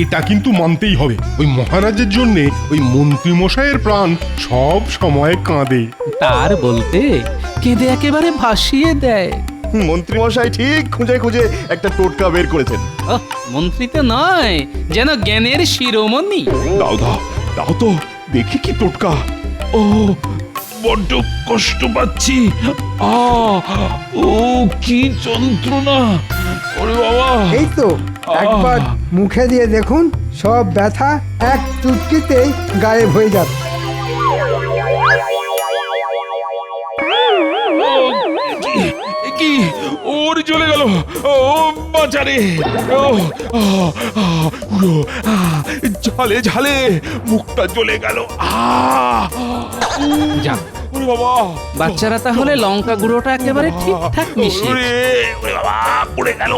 এটা কিন্তু মানতেই হবে, ওই মহারাজের জন্য ওই মন্ত্রী মশাইয়ের প্রাণ সব সময় কাঁদে। তার বলতে কেঁদে একেবারে ভাসিয়ে দেয়। মন্ত্রী মশাই ঠিক খুঁজে খুঁজে একটা টোটকা বের করেছেন। মন্ত্রী তো নয়, যেন জ্ঞানের শিরোমণি। দাও দাও দাও তো দেখি কি টোটকা। ও বড্ড কষ্ট পাচ্ছি। ও কি যন্ত্রণা! ওরে বাবা! এই তো একবার মুখে দিয়ে দেখুন, সব ব্যথা এক চুটকিতেই গায়েব হয়ে যাবে। কি ওর চলে গেল! ও বাঁচারে! ও ঝালে ঝালে মুখটা জ্বলে গেল। যাক, ওরে বাবা! বাচ্চারা তাহলে লঙ্কা গুঁড়োটা একেবারে ঠিকঠাক মিশিয়ে। ওরে বাবা পড়ে গেল।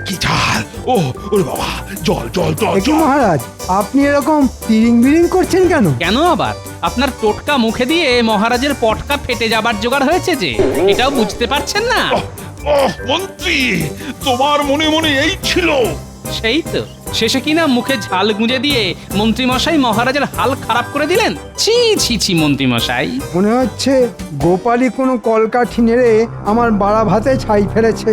কি ঝাল! ও ওরে বাবা, জল জল জল! কি মহারাজ, আপনি এরকম তিরিং বিরিং করছেন কেন? কেন আবার? আপনার টোটকা মুখে দিয়ে মহারাজের পটকা ফেটে যাবার জোগাড় হয়েছে যে, এটাও বুঝতে পারছেন না? মন্ত্রী, তোমার মনে মনে এই ছিল? সেই তো, শেষে কিনা মুখে ঝাল গুঁজে দিয়ে মন্ত্রী মশাই মহারাজের হাল খারাপ করে দিলেন। ছি ছি ছি মন্ত্রী মশাই! মনে হচ্ছে গোপালী কোনো কলকাঠি নেড়ে আমার বাড়া ভাতে ছাই ফেলেছে।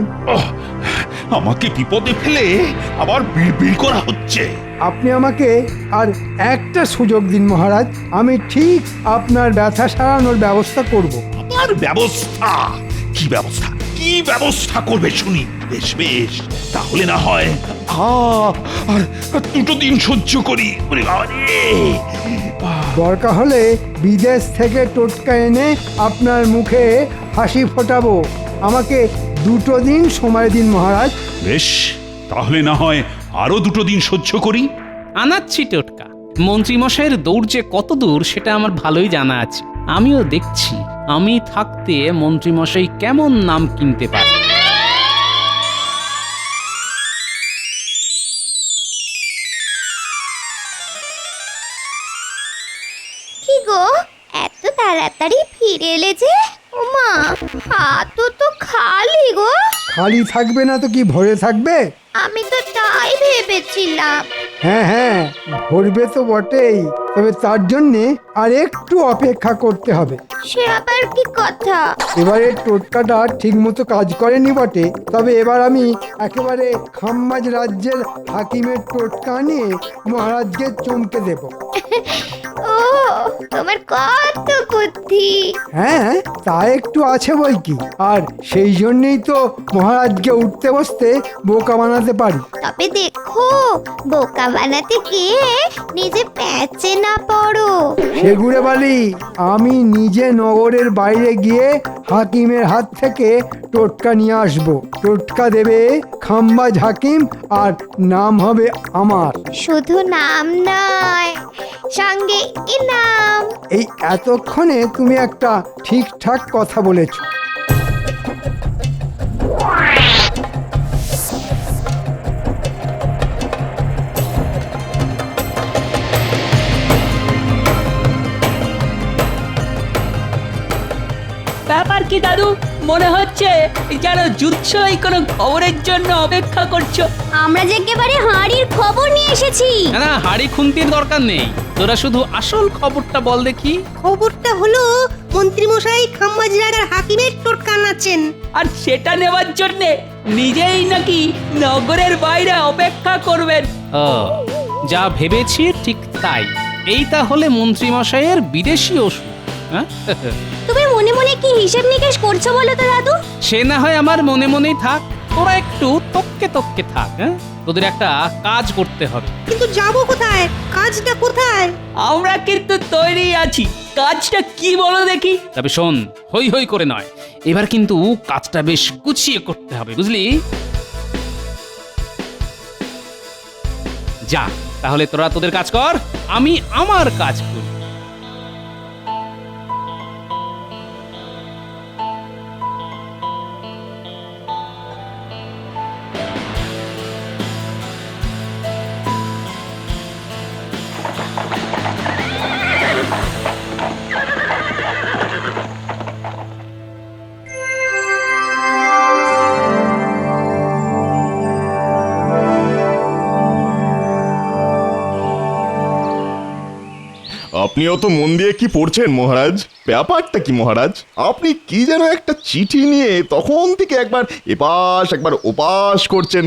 আমাকে বিপদে ফেলে আবার বিড়বিড় করা হচ্ছে। আপনি আমাকে আর একটা সুযোগ দিন মহারাজ, আমি ঠিক আপনার ব্যথা সারানোর ব্যবস্থা করব। আমার ব্যবস্থা? কি ব্যবস্থা? কি ব্যবস্থা করবে শুনি? বেশ বেশ, তাহলে না হয় আর দুটো দিন সহ্য করি। দরকার হলে বিদেশ থেকে টোটকা এনে আপনার মুখে হাসি ফোটাবো। আমাকে দুটো দিন সময় দিন মহারাজ। বেশ, তাহলে না হয় আরো দুটো দিন সহ্য করি। আনাচ্ছি টোটকা। মন্ত্রী মশাইয়ের দৌড় যে কত দূর সেটা আমার ভালোই জানা আছে। আমিও দেখছি আমি থাকতে মন্ত্রী মশাই কেমন নাম কিনতে পারে। কি গো, এত তাড়াতাড়ি ফিরে এলে যে? ওমা, হাত তো খালি গো। খালি থাকবে না তো কি ভরে থাকবে? আমি তো তাই ভেবেছিলাম। হ্যাঁ হ্যাঁ, ভরবে তো বটেই, তবে তার জন্যে আর একটু অপেক্ষা করতে হবে। সে আবার কি কথা? এবারে টোটকাটা ঠিক মতো কাজ করেনি বটে, তবে এবার আমি একেবারে খাম্মাজ রাজ্যের হাকিমের টোটকা নিয়ে মহারাজকে চমকে দেব। ও, তোমার কত বুদ্ধি! হ্যাঁ, তা একটু আছে বই কি, আর সেই জন্যই তো মহারাজকে উঠতে বসতে বোকা বানাতে পারি। তবে দেখো, বোকা বানাতে গিয়ে নিজে প্যাচে না পড়ো। সেগুড়ে বালি, আমি নিজে নগরের বাইরে গিয়ে হাকিমের হাত থেকে টোটকা নিয়ে আসবো। টোটকা দেবে খাম্বাজ হাকিম, আর নাম হবে আমার। শুধু নাম নয়, সঙ্গে ইনাম। এই এতক্ষণে তুমি একটা ঠিকঠাক কথা বলেছো। ব্যাপার কি দাদু? মনে হচ্ছে যেন যুদ্ধই কোনো খবরের জন্য অপেক্ষা করছো। আমরা যে একেবারে হাঁড়ির খবর নিয়ে এসেছি। না না, হাড়ি খুন্তির দরকার নেই, তোরা শুধু আসল খবরটা বল দেখি। খবরটা হলো মন্ত্রীমশাই খাম্বাজরাগার হাকিমের টোটকা নাচেন। আর সেটা নেওয়ার জন্য নিজেই নাকি নগরের বাইরে অপেক্ষা করবেন। ও, যা ভেবেছি ঠিক তাই। এই তাহলে মন্ত্রীমশাইয়ের বিদেশি ওষুধ। হ্যাঁ, তুমি মনে মনে কি হিসেব নিকেশ করছো বলো তো দাদু? সে না হয় আমার মনে মনেই থাক, তোরা একটু তককে তককে থাক। হ্যাঁ, তোদের একটা কাজ করতে হবে। কিন্তু যাবো কোথায়? কাজটা কোথায়? আমরা কিন্তু তৈরি আছি। কাজটা কি বলো দেখি? তবে শোন, হই হই করে নয়, এবার কিন্তু কাজটা বেশ গুছিয়ে করতে হবে, বুঝলি? যা, তাহলে তোরা তোদের কাজ কর, আমি আমার কাজ করি। আপনিও তো মন দিয়ে কি পড়ছেন মহারাজ? ব্যাপারটা কি মহারাজ? আপনি কি যেন একটা চিঠি নিয়ে তখন থেকে একবার এপাশ একবার ওপাশ করছেন।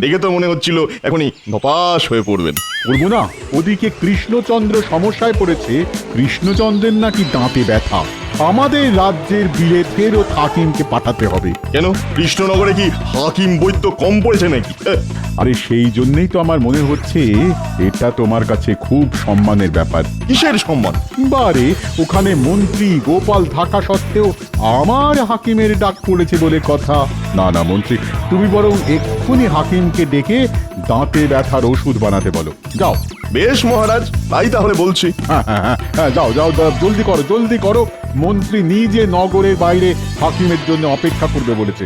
দেখে তো মনে হচ্ছিল এখনই ধপাস হয়ে পড়বেন। বলবো না, ওদিকে কৃষ্ণচন্দ্র সমস্যায় পড়েছে। কৃষ্ণচন্দ্রের নাকি দাঁতে ব্যথা। আমাদের রাজ্যের বিলে ফেরত হাকিমকে পাঠাতে হবে। কেন, কৃষ্ণনগরে কি হাকিম বৈদ্য কম পড়েছে নাকি? আরে সেই জন্যই তো আমার মনে হচ্ছে এটা তোমার কাছে খুব সম্মানের ব্যাপার। কিসের সম্মান? বারে, ওখানে মন্ত্রী গোপাল থাকা সত্ত্বেও আমার হাকিমের ডাক পড়েছে বলে কথা। না না মন্ত্রী, তুমি বরং এক্ষুনি হাকিমকে ডেকে দাঁতে ব্যথার ওষুধ বানাতে বলো। যাও। বেশ মহারাজ, তাই তাহলে বলছি। হ্যাঁ, যাও যাও, জলদি করো জলদি করো। মন্ত্রী নিজে নগরের বাইরে হাকিমের জন্য অপেক্ষা করবে বলেছে।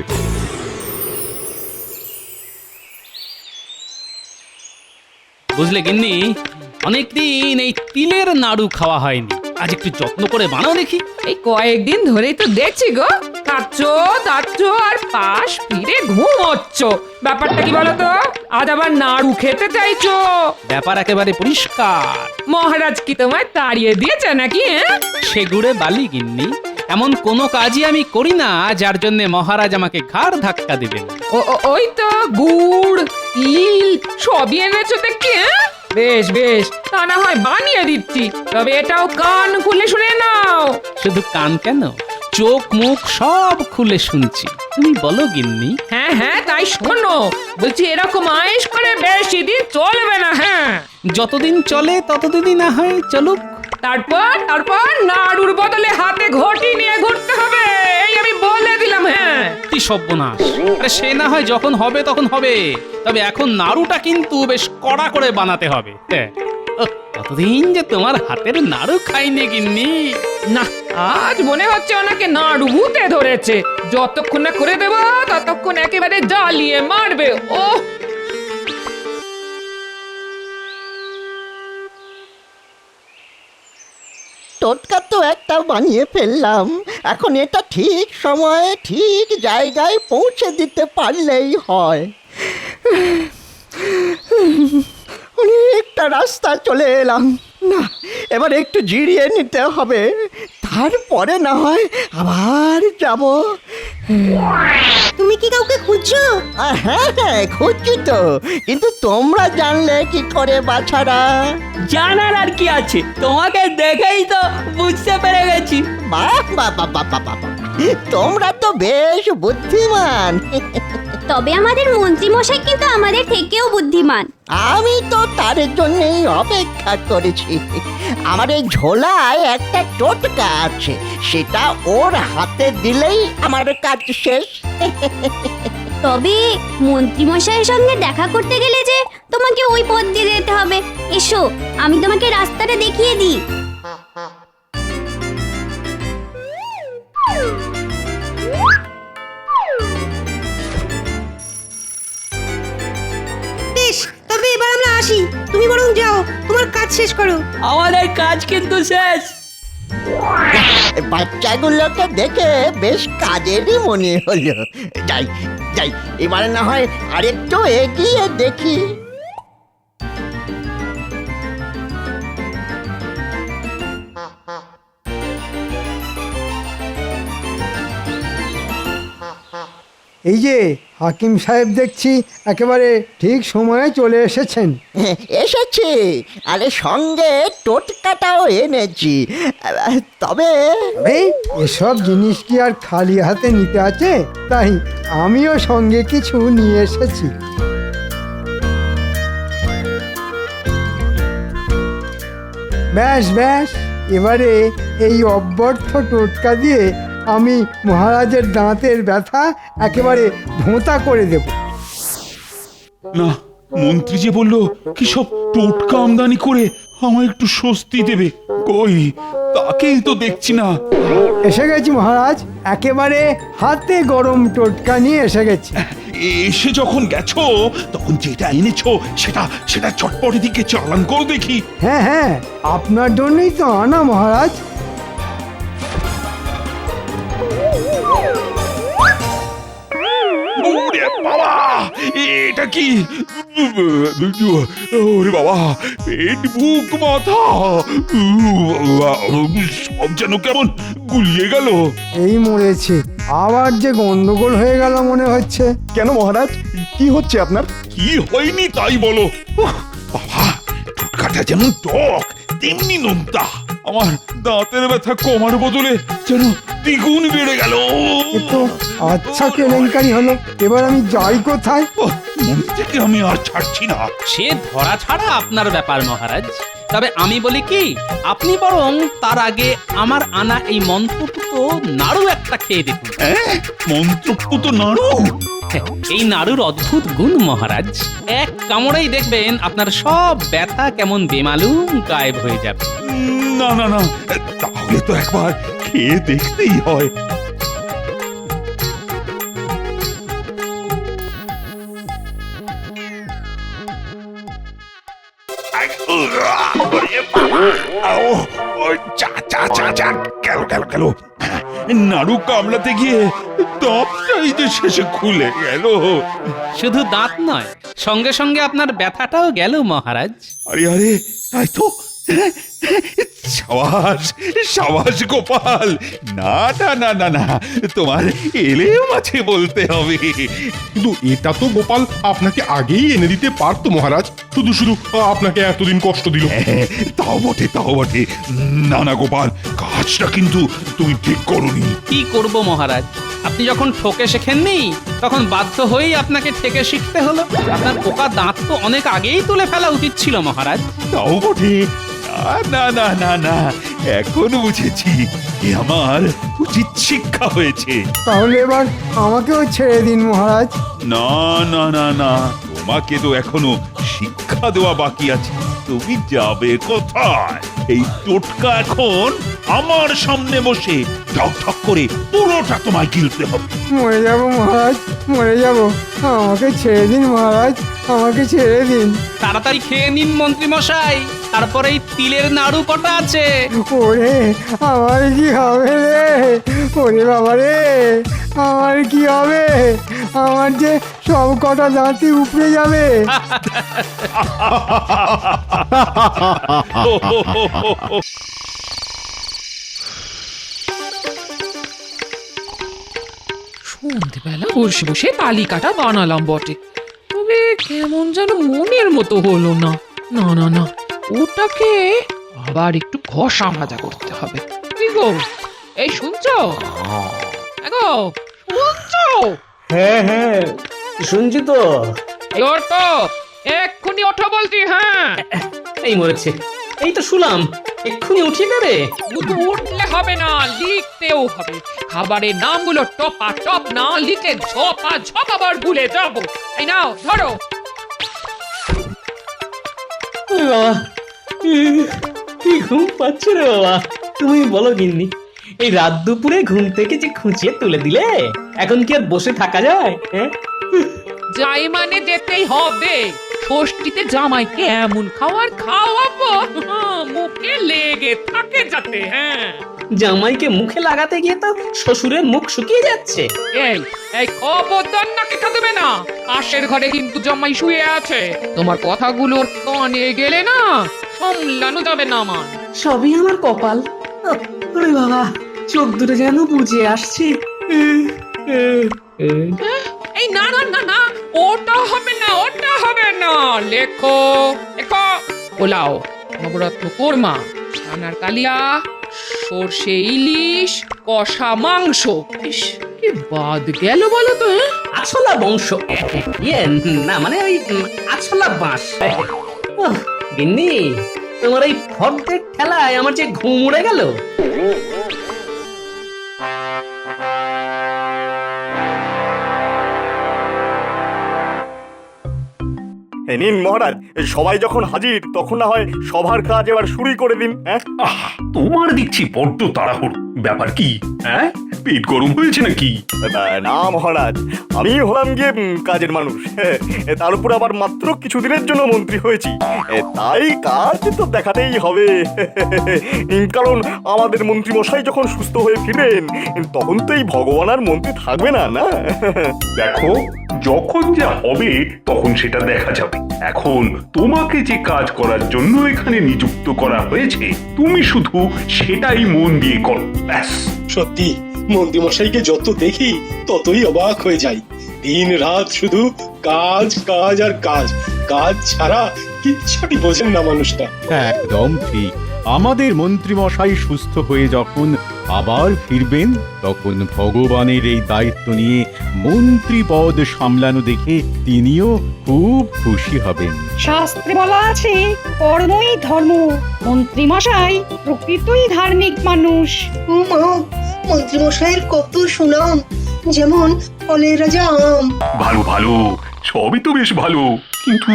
বুঝলে গিন্নি, অনেকদিন এই তিলের নাড়ু খাওয়া হয়নি, আজ একটু যত্ন করে বানাও দেখি। এই কয়েকদিন ধরেই তো দেখছি গো, খাচ্ছ দাচ্ছ আর পাশ ফিরে ঘুমোচ্ছ। ব্যাপারটা কি বলো তো? আজ আবার নাড়ু খেতে চাইছো? ব্যাপার একেবারে পরিষ্কার। মহারাজ কি তোমায় তাড়িয়ে দিয়েছে নাকি? সেগুড়ে বালি গিন্নি, এমন কোনো কাজই আমি করি না যার জন্য মহারাজ আমাকে ঘাড় ধাক্কা দেবেন। ওই তো গুড় তিল সবই এনেছো দেখছি। বেশ বেশ, তা না হয় বানিয়ে দিচ্ছি, তবে এটাও কান খুলে শুনে নাও। শুধু কান কেন, চোখ মুখ সব খুলে শুনছি। তুমি বলো গিন্নি। হ্যাঁ হ্যাঁ, তাই শোনো। বলছি এরকম আয়েশ করে বেশি দিন চলবে না। হ্যাঁ, যতদিন চলে ততদিনই না হয় চলুক। তারপর নাড়ুর বদলে হাতে ঘটি নিয়ে ঘুরতে হবে, এই আমি বলে দিলাম। হ্যাঁ, কি সর্বনাশ! আরে সে না হয় যখন হবে তখন হবে, তবে এখন নাড়ুটা কিন্তু বেশ কড়া করে বানাতে হবে। কতদিন যে তোমার হাতের নাড়ু খাইনি গিন্নি। না, আজ মনে হচ্ছে ওনাকে নাড়ু ভূতে ধরেছে। যতক্ষণ না করে দেবো ততক্ষণ একেবারে জ্বালিয়ে মারবে। ও টোটকা তো একটা বানিয়ে ফেললাম, এখন এটা ঠিক সময়ে ঠিক জায়গায় পৌঁছে দিতে পারলেই হয়। অনেকটা রাস্তা চলে এলাম, না এবার একটু জিরিয়ে নিতে হবে, তারপরে না হয় আবার যাব। তুমি কি কাউকে খুঁজছো? হ্যাঁ হ্যাঁ, খুঁজছি তো, কিন্তু তোমরা জানলে কি করে বাছারা? জানার আর কি আছে, তোমাকে দেখেই তো বুঝতে পেরে গেছি। বাহ বাহ বাহ বাহ বাহ বাহ, তোমরা তো বেশ বুদ্ধিমান। তবে আমাদের মন্ত্রী মশাই কিন্তু আমাদের থেকেও বুদ্ধিমান। আমি তো তার জন্যই অপেক্ষা করেছি। আমার এই ঝোলায় একটা টোটকা আছে, সেটা ওর হাতে দিলেই আমার কাজ শেষ। তবে মন্ত্রী মশাইয়ের সঙ্গে দেখা করতে গেলে যে তোমাকে ওই পথ দিয়ে যেতে হবে। এসো, আমি তোমাকে রাস্তাটা দেখিয়ে দিই। বেশ, তবে এবার আমরা আসি, তুমি বরং যাও, তোমার কাজ শেষ করো। আমাদের কাজ কিন্তু শেষ। বাচ্চাগুলোকে দেখে বেশ কাজেরই মনে হলো। যাই যাই, এবারে না হয় আরেকটু এগিয়ে দেখি। এই যে হাকিম সাহেব দেখছি একেবারে ঠিক সময়ে চলে এসেছেন। এসেছি, আরে সঙ্গে টোটকাটাও এনেছি। তবে এসব জিনিস কি আর খালি হাতে নিতে আছে? তাই আমিও সঙ্গে কিছু নিয়ে এসেছি। ব্যাস ব্যাস, এবারে এই অব্যর্থ টোটকা দিয়ে আমি মহারাজের দাঁতের ব্যথা একেবারে ভোঁতা করে দেব। না, মন্ত্রী যে বললো কি সব টোটকা আমদানি করে আমায় একটু স্বস্তি দেবে, কই তাকেই তো দেখছি না। এসে গেছি মহারাজ, একেবারে হাতে গরম টোটকা নিয়ে এসে গেছি। এসে যখন গেছো তখন যেটা এনেছো সেটা সেটা চটপটে দিকে চালান করো দেখি। হ্যাঁ হ্যাঁ, আপনার জন্যই তো আনা মহারাজ। ওরে বাবা, এটা কি? ওরে বাবা, পেট বুক মাথা সব যেন কেমন গুলিয়ে গেল। এই মরেছে, আবার যে গন্ডগোল হয়ে গেল মনে হচ্ছে। কেন মহারাজ, কি হচ্ছে আপনার? কি হয়নি তাই বলো। বাবা, টোটকাটা যেমন টক তেমনি নোনতা। আমার দাঁতের ব্যথা কমার বদলে যেন দ্বিগুণ বেড়ে গেল। তো আচ্ছা কেলেঙ্কারি হলো, এবার আমি যাই কোথায়? মন থেকে আমি আর ছাড়ছি না। সে ধরা ছাড়া আপনার ব্যাপার মহারাজ। তবে আমি বলি কি, আপনি বরং তার আগে আমার আনা এই মন্ত্রপুত নাড়ু একটা খেয়ে দেখুন। মন্ত্রপুত নাড়ু? এই নাড়ুর অদ্ভুত গুণ মহারাজ, এক কামড়েই দেখবেন আপনার সব ব্যথা কেমন বেমালুম গায়েব হয়ে যাবে। না না না, তাহলে তো একবার খেয়ে দেখতেই হয়। গেল নাড়ু কামড়াতে গিয়ে দাঁতটাই যে শেষে খুলে গেল। শুধু দাঁত নয়, সঙ্গে সঙ্গে আপনার ব্যথাটাও গেল মহারাজ। আরে আরে, তাই তো। সাবাস সাবাস গোপাল, না না না না না, তোমার এলেও মাঝে বলতে হবে। কিন্তু এটা তো গোপাল আপনাকে আগেই এনে দিতে পারতো মহারাজ, শুধু শুধু আপনাকে এতদিন কষ্ট দিল। তাও বটে তাও বটে। না না গোপাল, কাজটা কিন্তু তুমি ঠিক করোনি। কি করব মহারাজ, আপনি যখন ঠকে শেখেননি তখন বাধ্য হয়েই আপনাকে ঠেকে শিখতে হলো। আপনার পোকা দাঁত তো অনেক আগেই তুলে ফেলা উচিত ছিল মহারাজ। তাও বটে। না না না না, এখন বুঝেছি এ আমার উচিত শিক্ষা হয়েছে। তাহলে এবার আমাকেও ছেড়ে দিন মহারাজ। না না না না, তোমাকে তো এখনো শিক্ষা দেওয়া বাকি আছে। তুমি যাবে কোথায়? এই টোটকা এখন আমার সামনে বসে ঠক ঠক করে পুরোটা তোমায় গিলতে হবে। মরে যাব মহারাজ, মরে যাব। আমাকে ছেড়ে দিন মহারাজ, আমাকে ছেড়ে দিন। তাড়াতাড়ি খেয়ে নিন মন্ত্রী মশাই, তারপরে এই তিলের নাড়ু কটা আছে। ওরে আমার কি হবে রে? ওরে বাবা রে, আমার কি হবে? আমার যে সব কটা দাঁতই উপড়ে যাবে। সন্ধ্যেবেলা বসে বসে তালিকাটা বানালাম বটে, তবে কেমন যেন মনের মতো হলো না। না না না, ওটাকে আবার একটু ঘষা মাজা করতে হবে। কি গো, এই শুনছো? গো, শুনছো? হ্যাঁ হ্যাঁ, শুনছি তো। তো এক্ষুনি ওঠো বলছি। হ্যাঁ, এই মরেছে, এই তো শুনলাম, এক্ষুনি উঠিয়ে দেবে। শুধু উঠলে হবে না, লিখতেও হবে। খাবারের নামগুলো টপা টপ না লিখে ঝপা ঝপ আবার ভুলে যাবো। এই নাও ধরো। বাবা, কি ঘুম পাচ্ছে রে বাবা। তুমি বলো গিন্নি, এই রাত দুপুরে ঘুম থেকে যে খুঁচিয়ে তুলে দিলে, এখন কি আর বসে থাকা যায়? যাই মানে যেতেই হবে। ষষ্ঠীতে জামাইকে এমন খাওয়ার খাওয়াবো, মুখে লেগে থাকে যাতে। হ্যাঁ, জামাইকে মুখে লাগাতে গিয়ে তো শ্বশুরের মুখ শুকিয়ে যাচ্ছে। এই এই খবরদার নাকি দেবে না, পাশের ঘরে কিন্তু জামাই শুয়ে আছে। তোমার কথাগুলো কানে গেলে না সামলানো যাবে না আমার। সবই আমার কপাল। ওরে বাবা, চোখ দুটো যেন বুঝে আসছে। এই না না না না, ওটা হবে না, ওটা হবে না। লেখো লেখো, পোলাও, নবরত্ন কোরমা, ছানার কালিয়া, সর্ষে ইলিশ, কষা মাংস। ইস, কি বাদ গেল বলো তো। আছলা বংশ, ইয়ে না মানে ওই আছলা বাঁশ। গিন্নি, তোমার এই ফর্দের ঠেলায় আমার যে ঘুম উড়ে গেল। নিন মহারাজ, সবাই যখন হাজির তখন না হয় সভার কাজ এবার শুরুই করে দিন। হ্যাঁ, তোমার দেখছি বড্ড তাড়াহুড়ো। ব্যাপার কি? হ্যাঁ, পেট গরম হয়েছে নাকি? না মহারাজ, আমি হলাম গিয়ে কাজের মানুষ, তার উপর আবার মাত্র কিছুদিনের জন্য মন্ত্রী হয়েছি, তাই কাজ তো দেখাতেই হবে। কারণ আমাদের মন্ত্রী মশাই যখন সুস্থ হয়ে ফিরবেন তখন তো এই ভগবান আর মন্ত্রী থাকবে না। না দেখো, যখন যা হবে তখন সেটা দেখা যাবে। এখন তোমাকে যে কাজ করার জন্য এখানে নিযুক্ত করা হয়েছে, তুমি শুধু সেটাই মন দিয়ে করো, ব্যাস। সত্যি মন্ত্রীমশাইকে যত দেখি ততই অবাক হয়ে যাই। দিন রাত শুধু কাজ কাজ আর কাজ, কাজ ছাড়া কিচ্ছুটি বোঝেন না মানুষটা। একদম ঠিক। আমাদের মন্ত্রীমশাই সুস্থ হয়ে যখন আবার ফিরবেন তখন ভগবানের এই দায়িত্ব নিয়ে মন্ত্রী পদ সামলানো দেখে তিনিও খুব খুশি হবেন। শাস্ত্রে বলা আছে কর্মই ধর্ম। মন্ত্রী মশাই প্রকৃতই ধার্মিক মানুষ। মন্ত্রী মশাইয়ের কত সুনাম, যেমন ফলের রাজা আম। ভালো ভালো, সবই তো বেশ ভালো, কিন্তু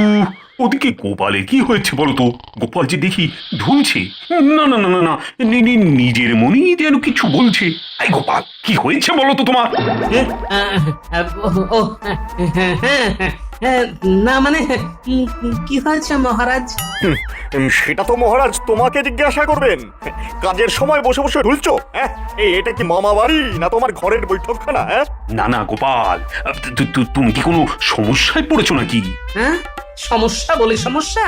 ওদিকে গোপালের কি হয়েছে বলো তো? গোপাল যে দেখি ধুনছে। না না না না না, নিজের মনেই যেন কিছু বলছে। এই গোপাল, কি হয়েছে বলো তো তোমার? না মানে কি হয়েছে মহারাজ? সেটা তো মহারাজ তোমাকে জিজ্ঞাসা করবেন। কাজের সময় বসে বসে ঢুলছো? হ্যাঁ, এটা কি মামা বাড়ি না তোমার ঘরের বৈঠকখানা? হ্যাঁ, না না গোপাল, তুমি কি কোনো সমস্যায় পড়েছো নাকি? হ্যাঁ, সমস্যা বলে সমস্যা?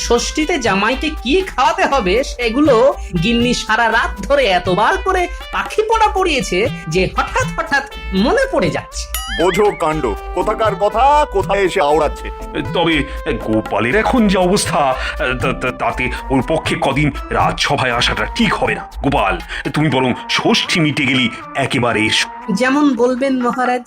ষষ্ঠীতে জামাইকে কি খাওয়াতে হবে সেগুলো গিন্নি সারা রাত ধরে এতবার করে পাখি পড়া পড়িয়েছে যে হঠাৎ হঠাৎ মনে পড়ে যাচ্ছে। বোঝো কাণ্ড, কোথাকার কথা কোথায় এসে আওড়াচ্ছে। তবে গোপালের এখন যে অবস্থা, তাতে ওর পক্ষে কদিন রাজসভায় আসাটা ঠিক হবে না। গোপাল, তুমি বরং ষষ্ঠী মিটে গেলি একেবারে এসো। যেমন বলবেন মহারাজ,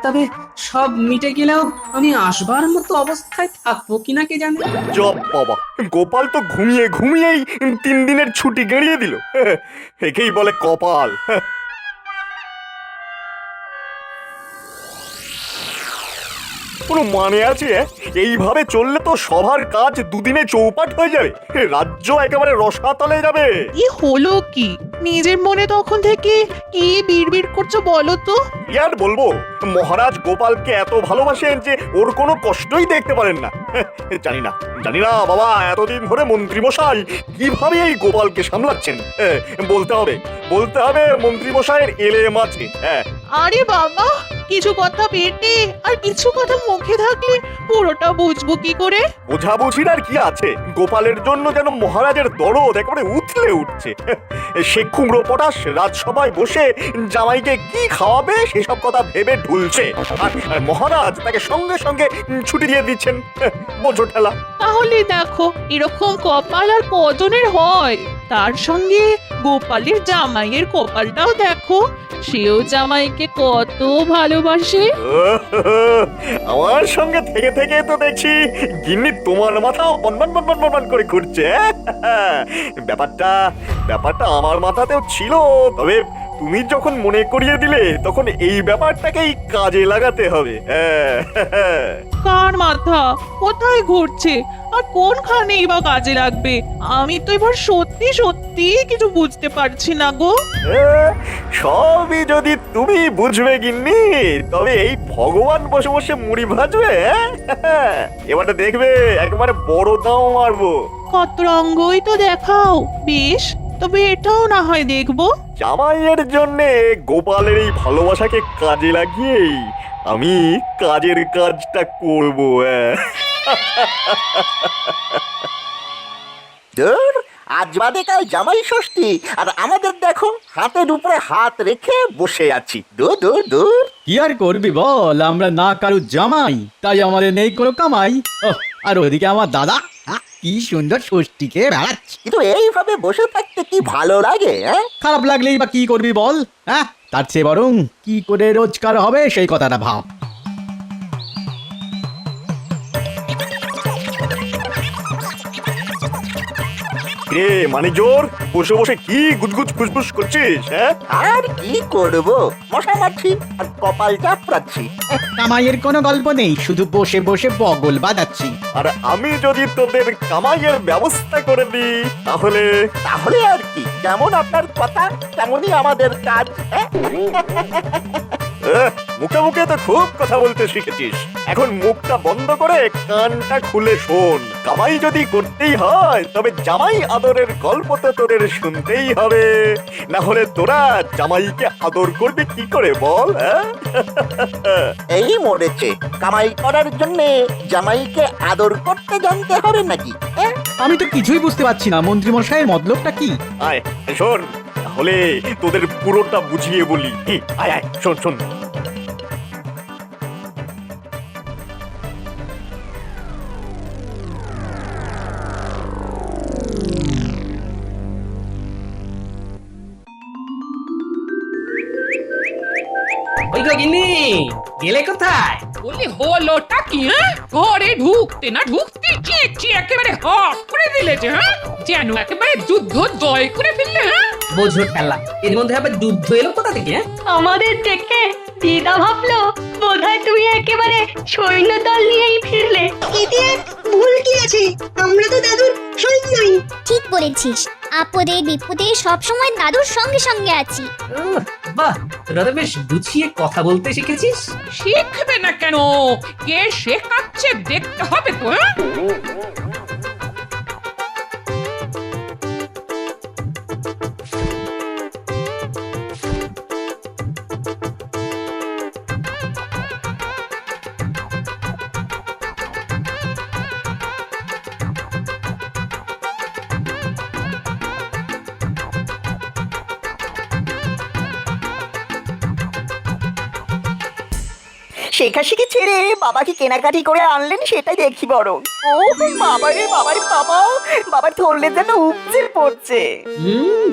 তবে সব মিটে গেলেও আমি আসবার মতো অবস্থায় থাকবো কিনা কে জানে। জব বাবা, গোপাল তো ঘুমিয়ে ঘুমিয়েই 3 দিনের ছুটি গড়িয়ে দিল। একেই বলে কপাল। কোনো মানে আছে? এইভাবে চললে তো সবার কাজ 2 দিনে চৌপাট হয়ে যাবে, রাজ্য একেবারে রসাতলে যাবে। কি হলো কি? নিজের মনে তখন থেকে কি বিড়বিড় করছো বলো তো? আর বলবো, মহারাজ গোপালকে এত ভালোবাসেন যে ওর কোনো কষ্টই দেখতে পারেন না। জানি না বাবা, এতদিন ধরে মন্ত্রী মশাই কিভাবে এই গোপালকে সামলাচ্ছেন। বলতে হবে মন্ত্রী মশাইয়ের এলেম আছে। আরে বাবা, কিছু কথা পেটে আর কিছু কথা মুখে থাকলে পুরোটা বুঝবো কি করে? বোঝাবুঝির আর কি আছে? গোপালের জন্য যেন মহারাজের দরদ একেবারে উথলে উঠছে। সে কুমড়ো পটাশ রাজসভায় বসে জামাইকে কি খাওয়াবে সেসব কথা ভেবে ঢুলছে, আর মহারাজ তাকে সঙ্গে সঙ্গে ছুটি দিয়ে দিচ্ছেন। বোঝো ঠেলা। তাহলে দেখো, এরকম কপাল আর কজনের হয়? তার সঙ্গে গোপালের জামাইয়ের কপালটাও দেখো, সেও জামাইকে কত ভালোবাসে। আমার সঙ্গে থেকে থেকে তো দেখছি গিন্নি তোমার মাথাও বনবন করে ঘুরছে। ব্যাপারটা আমার মাথাতেও ছিল, তবে তুমি যখন মনে করিয়ে দিলে তখন এই ব্যাপারটাকেই কাজে লাগাতে হবে। কার মাথা কোথায় ঘুরছে আর কোনখানেই বা কাজে লাগবে? আমি তো এবার সত্যি সত্যি কিছু বুঝতে পারছি না গো। সবই যদি তুমি বুঝবে গিন্নি, তবে এই ভগবান বসে বসে মুড়ি ভাজবে। এবারটা দেখবে একেবারে বড় দাও মারবো। কত রঙ্গই তো দেখাও, বেশ তবে এটাও না হয় দেখবো। জামাইয়ের জন্যে গোপালের এই ভালোবাসাকে কাজে লাগিয়েই আমি কাজের কাজটা করবো। ধুর, আজ বাদে কাল জামাই ষষ্ঠী আর আমাদের দেখো হাতের উপরে হাত রেখে বসে আছি। দূর দূর দূর। কি আর করবি বল, আমরা না কারু জামাই, তাই আমাদের নেই কোনো কামাই। আর ওদিকে আমার দাদা কি সুন্দর ষষ্ঠীকে বেড়াচ্ছে। কিন্তু এইভাবে বসে থাকতে কি ভালো লাগে? খারাপ লাগলেই বা কি করবি বল? হ্যাঁ, তার চেয়ে বরং কি করে রোজগার হবে সেই কথাটা ভাব। রে মানে জোর, বসে বসে কি গুজগুজ ফুসফুস করছিস? আর কি করব, মশা মারছি আর কপাল চাপড়াচ্ছি। কামাইয়ের কোনো গল্প নেই, শুধু বসে বসে বগল বাজাচ্ছি। আর আমি যদি তোদের কামাইয়ের ব্যবস্থা করে দিই তাহলে? তাহলে আর কি, যেমন আপনার কথা তেমনই আমাদের কাজ। মুখে মুখে তো খুব কথা বলতে শিখেছিস, এখন মুখটা বন্ধ করে কানটা খুলে শোন। কামাই যদি করতেই হয় তবে জামাই আদরের গল্প তো তোদের শুনতেই হবে, না হলে তোরা জামাইকে আদর করবি কি করে বল? এই মরেছে, কামাই করার জন্য জামাইকে আদর করতে জানতে হবে নাকি? আমি তো কিছুই বুঝতে পারছি না মন্ত্রী মশাইয়ের মতলবটা কি। আয় শোন, তাহলে তোদের পুরোটা বুঝিয়ে বলি। আয় আয় শোন শোন। ওই গো গিন্নি, গেলে কোথায়? বলি হলোটা কি? ঘরে ঢুকতে না ঢুকতে চেঁচিয়ে একেবারে হক করে দিলে যে, যেন একেবারে যুদ্ধ জয় করে ফেললে। বোঝো ঠেলা, এর মধ্যে আবার যুদ্ধ এলো কোথা থেকে? আমাদের দেখে দিদা ভাবলো বোধহয় তুমি একেবারে সৈন্যদল নিয়েই ফিরলে। এতে আর ভুল কি আছে? আমরা তো দাদুর সৈন্যই। ঠিক বলেছিস, আপদে বিপদে সবসময় দাদুর সঙ্গে সঙ্গে আছি। বাহ, তোরা তো বেশ গুছিয়ে কথা বলতে শিখেছিস। শিখবে না কেন, কে শেখাচ্ছে দেখতে হবে তো। শেখাশেখি ছেড়ে বাবাকে কেনাকাটি করে আনলেন সেটাই দেখি বরং। ও বাবারে বাবারে বাবা, বাবার ধরলে যেন উপচে পড়ছে।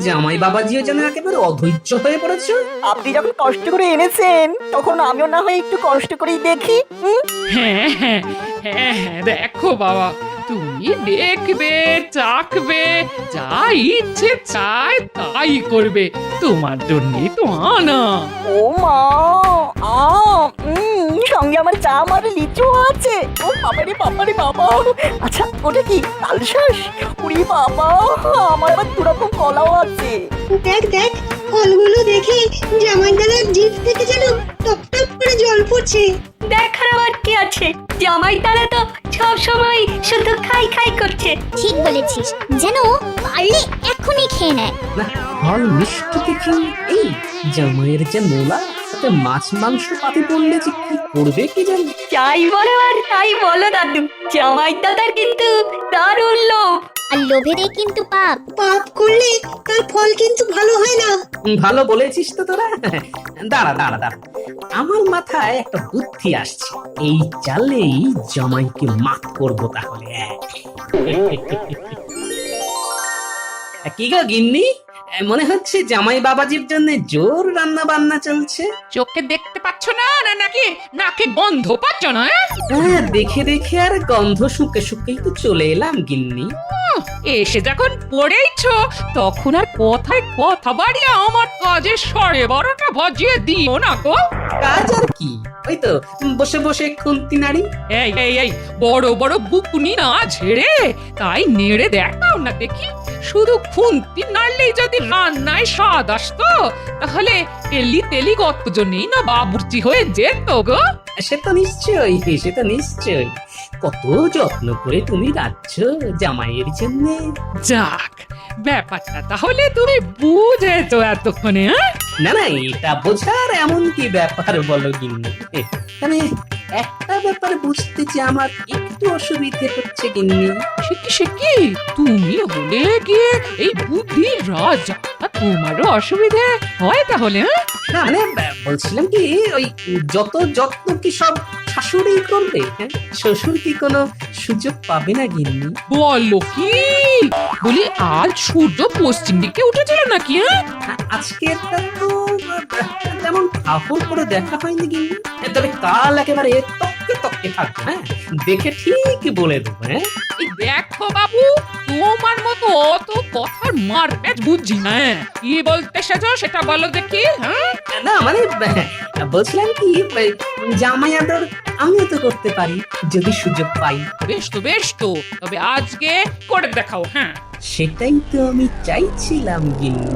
জামাই বাবাজিও যেন একেবারে অধৈর্য হয়ে পড়েছে। আপনি যখন কষ্ট করে এনেছেন তখন আমিও না হয় একটু কষ্ট করেই দেখি। হ্যাঁ হ্যাঁ হ্যাঁ হ্যাঁ, দেখো বাবা, তুমি দেখবে চাকবে, যা ইচ্ছে চায় তাই করবে, তোমার জন্যই তো আনা। ও মা, সঙ্গে আমার জাম আর লিচু আছে। ও বাবারে বাবারে বাবা, আচ্ছা ওটা কি তালশাঁস? ওরে বাবা, আমার আবার দুরকম কলাও আছে। দেখ দেখ, ফলগুলো দেখে জামাই দাদার জিভ থেকে যেন টপ টপ করে জল পড়ছে। দেখার আবার কি আছে, জামাই তারা তো সব সময় শুধু খাই খাই করছে। ঠিক বলেছিস, যেন পারলে এখনই খেয়ে নেয়। না, ফল মিষ্টি দেখি এই জামাইয়ের যে নোলা, তাতে মাছ মাংস পাতে পড়লে যে কি করবে কি জানি। যাই বলো আর তাই বলো দাদু, জামাই দাদার কিন্তু দারুণ লোভ। আর লোভেরই কিন্তু পাপ। পাপ করলে তার ফল কিন্তু ভালো হয় না। ভালো বলেছিস তো তোরা। দাঁড়া দাঁড়া দাঁড়া, আমার মাথায় একটা বুদ্ধি আসছে। এই চালেই জামাইকে মাত করবো তাহলে। কি গো গিন্নি, মনে হচ্ছে জামাই বাবাজির জন্য জোর রান্না বান্না চলছে। চোখে দেখতে পাচ্ছ না, না নাকি নাকি গন্ধ পাচ্ছ না? হ্যাঁ, দেখে দেখে আর গন্ধ শুকে শুকেই তো চলে এলাম গিন্নি। এসে যখন পড়েইছ তখন আর কথায় কথা বাড়িয়ে আমার কাজে 12:30 বাজিয়ে দিও না গো। কাজ আর কি, ওই তো বসে বসে খুন্তি নাড়ি। এই এই এই বড় বড় বুকুনি না ঝেড়ে তাই নেড়ে দেখাও না দেখি। শুধু খুন্তি নাড়লেই যদি রান্নায় স্বাদ আসতো তাহলে তেলি তেলি কতজনেই না বাবুর্চি হয়ে যেত গো। সে তো নিশ্চয়ই, সে তো নিশ্চয়ই। কত যত্ন করে তুমি রাখছ জামাইয়ের জন্য। যাক, ব্যাপারটা তাহলে তুমি বুঝেছো এতক্ষণে। না না, এটা বোঝার এমন কি ব্যাপার বলো গিন্নি? তবে একটা ব্যাপার বুঝতে যে আমার একটু অসুবিধে হচ্ছে গিন্নি। সে কি তুমি হলে গিয়ে এই বুদ্ধির রাজা, তোমারও অসুবিধে হয় তাহলে? না মানে বলছিলাম কি, ওই যত যত্ন কি সব শাশুড়ি করবে? শ্বশুর কি কোনো সুযোগ পাবে না গিন্নি? বলো কি? বলি আজ সূর্য পশ্চিম দিকে উঠেছিল নাকি? আজকে তো তেমন কাপড় করে দেখা হয়নি গিন্নি, তবে কাল একেবারে তককে তককে থাকবে। হ্যাঁ, দেখে ঠিক বলে দেবো। হ্যাঁ, দেখো বাবু, তোমার মতো অত কথার মারপ্যাচ বুঝছি না। কি বলতে এসেছো সেটা বলো দেখি। না মানে বলছিলাম কি, জামাই আদর আমিও তো করতে পারি যদি সুযোগ পাই। বেশ তো বেশ তো, তবে আজকে করে দেখাও। হ্যাঁ, সেটাই তো আমি চাইছিলাম গিন্নি।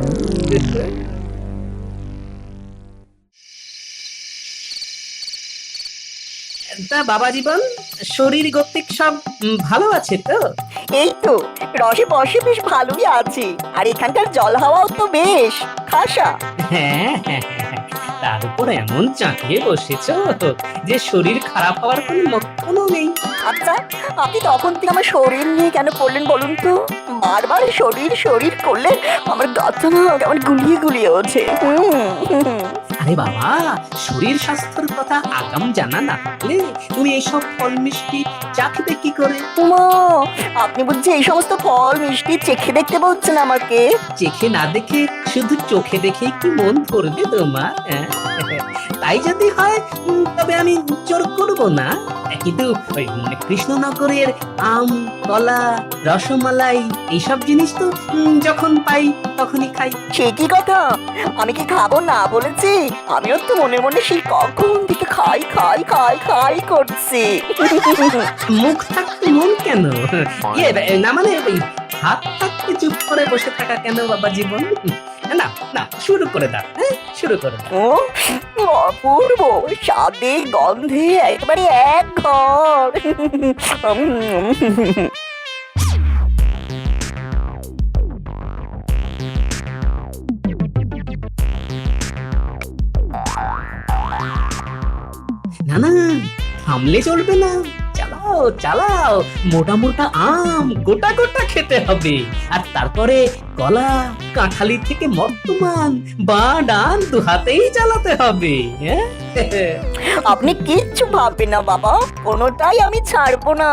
তা বাবা জীবন, শরীর গতিক সব ভালো আছে তো? এই তো রসে বসে বেশ ভালোই আছে, আর এখানকার জল হাওয়াও তো বেশ খাসা। হ্যাঁ হ্যাঁ, তার উপর এমন চাকিয়ে বসেছ যে শরীর খারাপ হওয়ার কোনো লক্ষণও নেই। আচ্ছা, আপনি তখন থেকে আমার শরীর নিয়ে কেন পড়লেন বলুন তো? বারবার শরীর শরীর করলে আমার গাছটা না কেমন গুলিয়ে গুলিয়ে ওঠে। আরে বাবা, শরীর স্বাস্থ্যের কথা আগাম জানা না থাকলে তুমি এইসব ফল মিষ্টি চাখবে কি করে? আপনি বুঝছি এই সমস্ত ফল মিষ্টি চেখে দেখতে বলছেন আমাকে? চেখে না দেখে শুধু চোখে দেখেই কি মন ধরবে তোমার? তাই যদি হয় তবে আমি জোর করব না, কিন্তু ওই কৃষ্ণনগরের আম, কলা, রসমালাই এইসব জিনিস তো যখন পাই তখনই খাই। সে কি কথা? আমি কি খাবো না বলেছি? আমিও তো মনে মনে সেই কখন থেকে খাই খাই খাই খাই করছি। মুখ থাকতে মন কেন? না মানে ওই হাত থাকতে চুপ করে বসে থাকা কেন বাবা জীবন? না না, শুরু করে দাও। হ্যাঁ, শুরু করে দাও। অপূর্ব স্বাদে গন্ধে একেবারে এক ঘর। না না, থামলে চলবে না, চালাও চালাও। মোটা মোটা আম গোটা গোটা খেতে হবে, আর তারপরে কলা, কাঁঠালি থেকে মর্তমান বা ডান দু হাতেই চালাতে হবে। আপনি কিচ্ছু ভাববেন না বাবা, কোনোটাই আমি ছাড়বো না।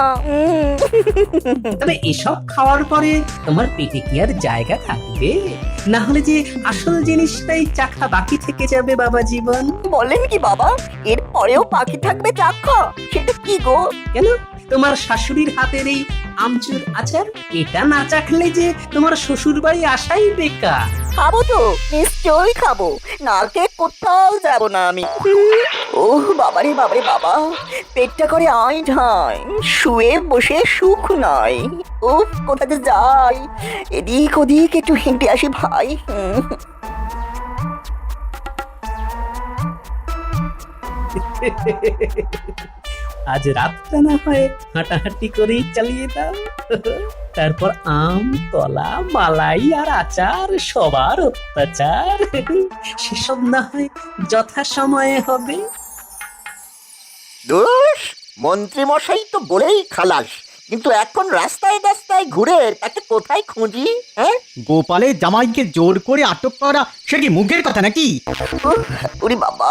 তবে এসব খাওয়ার পরে তোমার পেটে কি আর জায়গা থাকবে? না হলে যে আসল জিনিসটাই চাখা বাকি থেকে যাবে বাবা জীবন। বলেন কি বাবা, এর পরেও বাকি থাকবে চাখা? সেটা কি গো? কেন, তোমার শাশুড়ির হাতের এই আমচুর আচার, এটা না চাখলে যে তোমার শ্বশুর বাড়ি আসাই বেকার। খাবো তো, নিশ্চয়ই খাবো, না খেয়ে কোথাও যাবো না আমি। ওহ বাবারে বাবারে বাবা, পেটটা করে আই ঢাই, শুয়ে বসে সুখ নয়। উফ, কোথাতে যাই, এদিক ওদিক একটু হেঁটে আসি ভাই। আজ রাতটা না হয় হাঁটাহাঁটি করেই চালিয়ে দাও। তারপর আম, কলা, মালাই আর আচার সবার অত্যাচার সেসব না হয় যথা সময়ে হবে। দোষ মন্ত্রী মশাই তো বলেই খালাস, কিন্তু এখন রাস্তায় রাস্তায় ঘুরে তাকে কোথায় খুঁজি? হ্যাঁ, গোপালের জামাইকে জোর করে আটক করা সে কি মুখের কথা নাকি? ওরে বাবা,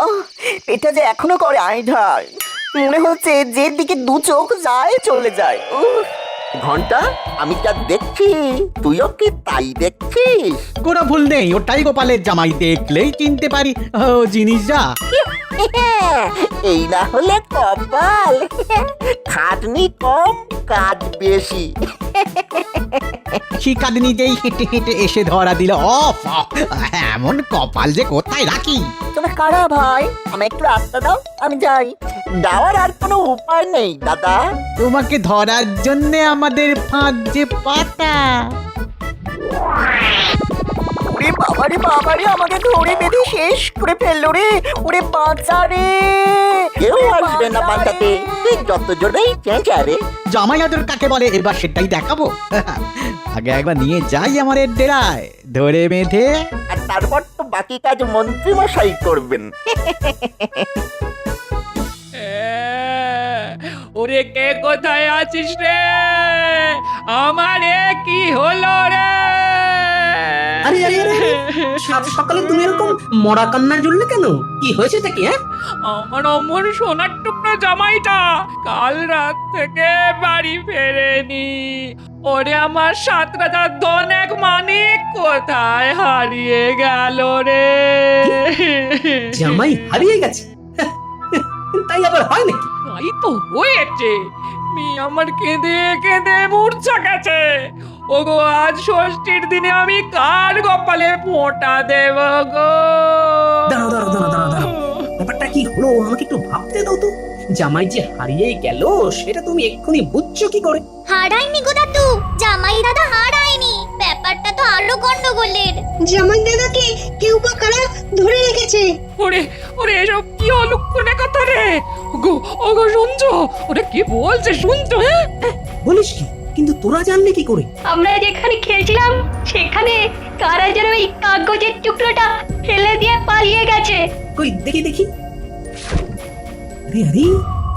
পেটটা যে এখনো করে আইঢাল, মনে হচ্ছে যে দিকে দু চোখ যায় চলে যায়। ঘন্টা, আমি যা দেখছি তুইও কি তাই দেখছিস? কোনো ভুল নেই, ওটাই গোপালের জামাই, দেখলেই চিনতে পারি ও জিনিস যা। এই না হলে কপাল, খাটনি কম কাজ বেশি। শিকাদিনীতেই হেঁটে হেঁটে এসে ধরা দিল অফ এমন কপাল যে কোথায় রাখি। তুমি কারা ভাই? আমি একটু রাস্তা দাও, আমি যাই। যাওয়ার আর কোনো উপায় নেই দাদা। তোমাকে ধরার জন্য আমাদের ফাঁদ যে পাতা। ওরে বাবারে বাবারে, আমাকে ধরে বেঁধে শেষ করে ফেললো রে। ওরে বাঁচা রে, কেউ আসবে না বাঁচাতে, তুই যত জোরেই চেঁচা রে। জামাই আদর কাকে বলে এবার সেটাই দেখাবো। আগে একবার নিয়ে যাই আমাদের ডেরায়, ধরে বেঁধে। আর তারপর তো বাকি কাজ মন্ত্রী মশাই করবেন। ওরে কে কোথায় আছিস রে? আমারে কি হলো রে? আরে আরে আরে, সাত সকালে তুমি এরকম মরা কান্না জ্বললে কেন? কি হয়েছে তা কি? আমার অমর সোনার টুকরো জামাইটা কাল রাত থেকে বাড়ি ফেরেনি। ওরে আমার 7 রাজার ধন এক মানিক কোথায় হারিয়ে গেল রে? জামাই হারিয়ে গেছে? তাই আবার হয় নাকি? তাই তো হয়েছে। মেয়ে আমার কেঁদে কেঁদে মূর্ছা গেছে। ওগো, আজ ষষ্ঠীর দিনে আমি কার কপালে ফোঁটা দেব গো? দাঁড়াও দাঁড়াও দাঁড়াও দাঁড়াও দাঁড়াও, ব্যাপারটা কি হলো আমাকে একটু ভাবতে দাও তো। জামাই যে হারিয়ে গেল সেটা তুমি এক্ষুনি বুঝছো কি করে? হারায়নি গো দাদু, জামাই দাদা হারায়নি। ব্যাপারটা তো আরো গন্ডগোলের। জামাই দাদাকে কেউ বা কারা ধরে রেখেছে। ওরে ওরে, এসব কি অলক্ষণে কথা রে? ওগো ওগো, শুনছো? ওরে কি বলছে শুনছো? হ্যাঁ, বলিস কি? কিন্তু তোরা জানলে কি করে? আমরা যেখানে খেলছিলাম সেখানে কারা যেন এই কাগজের টুকরোটা ফেলে দিয়ে পালিয়ে গেছে। কই দেখি দেখি। আরে আরে,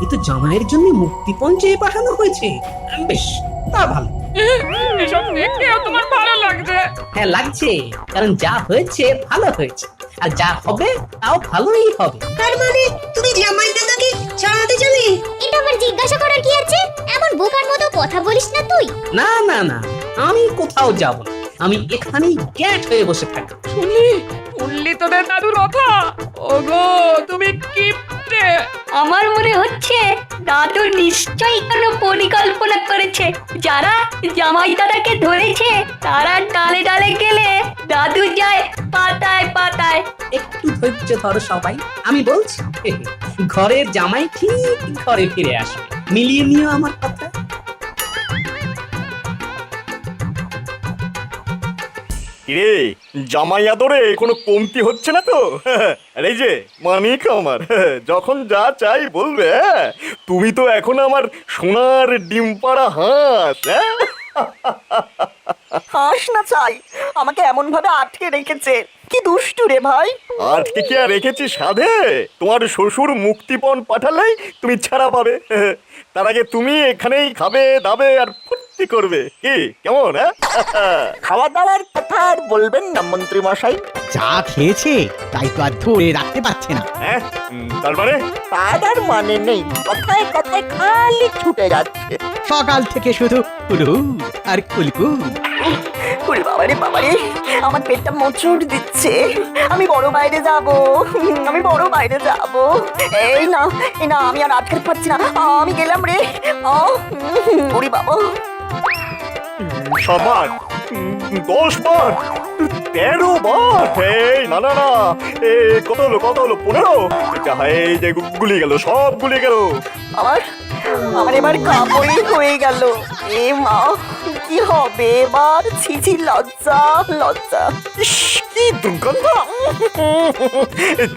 এই তো জামাইয়ের জন্য মুক্তিপণ চেয়ে পাঠানো হয়েছে। বেশ, তা ভালো। এসব দেখেও তোমার ভালো লাগছে? হ্যাঁ লাগছে, কারণ যা হয়েছে ভালো হয়েছে, আর যা হবে তাও ভালোই হবে। তার মানে তুমি জামাই দাদাকে ছাড়াতে যাবে? এটা আবার জিজ্ঞাসা করার কি আছে? এমন বোকার মতো কথা বলিস না তুই। না না না, আমি কোথাও যাব না, আমি এখানেই গ্যাট হয়ে বসে থাকি। শুনলি তোদের দাদুর কথা? ওগো, তুমি কিপটে। আমার মনে হচ্ছে দাদু নিশ্চয়ই কোনো পরিকল্পনা করেছে। যারা জামাই দাদাকে ধরেছে তারা ডালে ডালে গেলে দাদু যায় পাতায় পাতায়। একটু ধৈর্য ধরো সবাই, আমি বলছি। ঘরের জামাই ঠিক ঘরে ফিরে আসবে, মিলিয়ে নিও আমার কথা। কিরে, জামাই আদরে কোনো কমতি হচ্ছে না তো? আর এই যে মানিক আমার, যখন যা চাই বলবে। তুমি তো এখন আমার সোনার ডিম পাড়া হাঁস। হাস না চাই, আমাকে এমন ভাবে আটকে রেখেছে। কি দুষ্টু রে ভাই। আজকে কি আর রেখেছি সাধে? তোমার শ্বশুর মুক্তিপণ পাঠালেই তুমি ছাড়া পাবে। তার আগে তুমি এখানেই খাবে দাবে আর ফুর্তি করবে। কি কেমন? খাওয়া দাওয়ার কথা আর বলবেন না মন্ত্রী মশাই। যা খেয়েছে তাই তো আর ধরে রাখতে পারছে না। হ্যাঁ, তার মানে? তার আর মানে নেই, কথায় কথায় খালি ছুটে যাচ্ছে। সকাল থেকে শুধু কুলু আর কুলকুল। ওরে বাবারে বাবারে, আমার পেটটা মোচড় দিচ্ছে। আমি বড় বাইরে যাব, আমি বড় বাইরে যাব। এই না এই না, আমি আর আটকাতে পারছি না, আমি গেলাম রে। ওরে বাবা, 7 বার, 10 বার, 13 বার। এই না না না, কত হলো 15? এই যে গুলি গেল, সব গুলি গেল। আমার এবার কাপড়ই হয়ে গেল। এ মা, কি হবে এবার? ছিছি, লজ্জা লজ্জা। কি দুর্গন্ধ!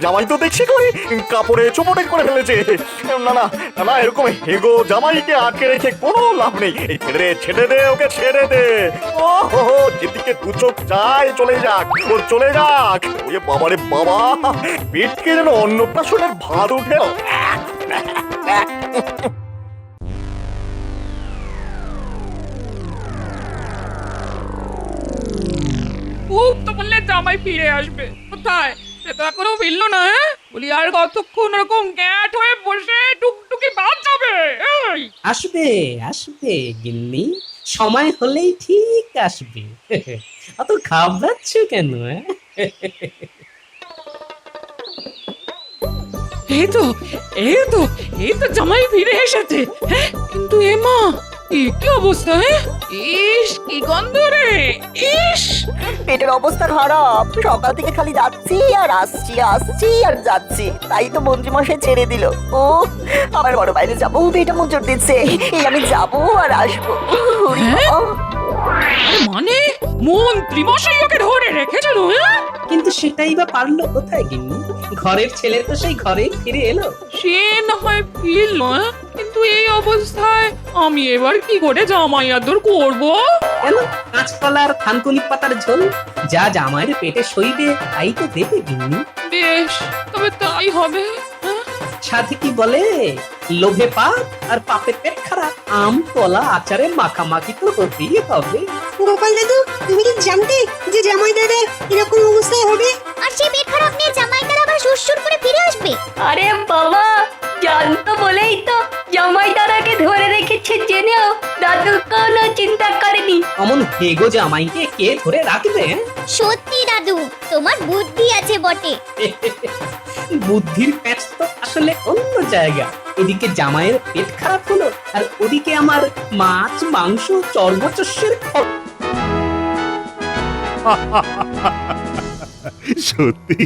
জামাই তো দেখছি করে কাপড়ে চোপটে করে ফেলেছে। না না না, এরকম হেগো জামাইকে আটকে রেখে কোনো লাভ নেই। এই ছেড়ে দে ওকে, ছেড়ে দে। ও হো, যেদিকে দু চোখ যায় চলে যাক, ওর চলে যাক। ওরে বাবারে বাবা, পেটকে যেন অন্নপ্রাশনের ভাত উঠে। খুব তো বললে জামাই ফিরে আসবে, কোথায়? সে তো এখনো ফিরলো না। বলি আর কতক্ষণ এরকম গ্যাট হয়ে বসে টুকটুকি বাদ যাবে? আসবে আসবে গিন্নি, সময় হলেই ঠিক আসবে। অত ঘাবড়াচ্ছ কেন? এই তো জামাই ফিরে এসেছে। কিন্তু এ মা, কি অবস্থা? ইস কি গন্ধ রে! ইস পেটের অবস্থা খারাপ, সকাল থেকে খালি যাচ্ছি আর আসছি, আসছি আর যাচ্ছি, তাই তো মন্ত্রীমশাই ছেড়ে দিল। ও আমার বড় বাইরে যাবো, পেটটা মোচড় দিচ্ছে, এই আমি যাবো আর আসবো। ওরে বাবা। মানে মন্ত্রী মশাই ওকে ধরে রেখেছিল? কিন্তু সেটাই বা পারলো কোথায় গিন্নি? ঘরের ছেলে তো সেই ঘরেই ফিরে এলো। সে না হয় ফিরল, কিন্তু এই অবস্থায় আমি এবার কি করে জামাই আদর করবো? কেন কাঁচকলা আর থানকুনি পাতার ঝোল যা জামাইয়ের পেটে সইবে তাই তো দেবে গিন্নি। বেশ, তবে তাই হবে। সাথে কি বলে, লোভে পাপ আর পাপে পেট খারাপ, আম কলা আচারে মাখামাখি তো হতেই হবে। গোপাল দাদু, তুমি কি জানতে যে জামাই দাদা এরকম অবস্থায় হবে? আর সেই পেট খারাপ নিয়ে জামাইদার আবার সুরসুর করে ফিরে আসবে? আরে বাবা, জানতো বলেই তো জামাই দাদাকে ধরে রেখেছে জেনেও দাদু কোনো চিন্তা করেনি। অমন হেগো জামাইকে কে ধরে রাখবে? সত্যি দাদু, তোমার বুদ্ধি আছে বটে। বুদ্ধির প্যাচ তো আসলে অন্য জায়গা। এদিকে জামাইয়ের পেট খারাপ হলো আর ওদিকে আমার মাছ মাংস চর্বচস্যের সত্যি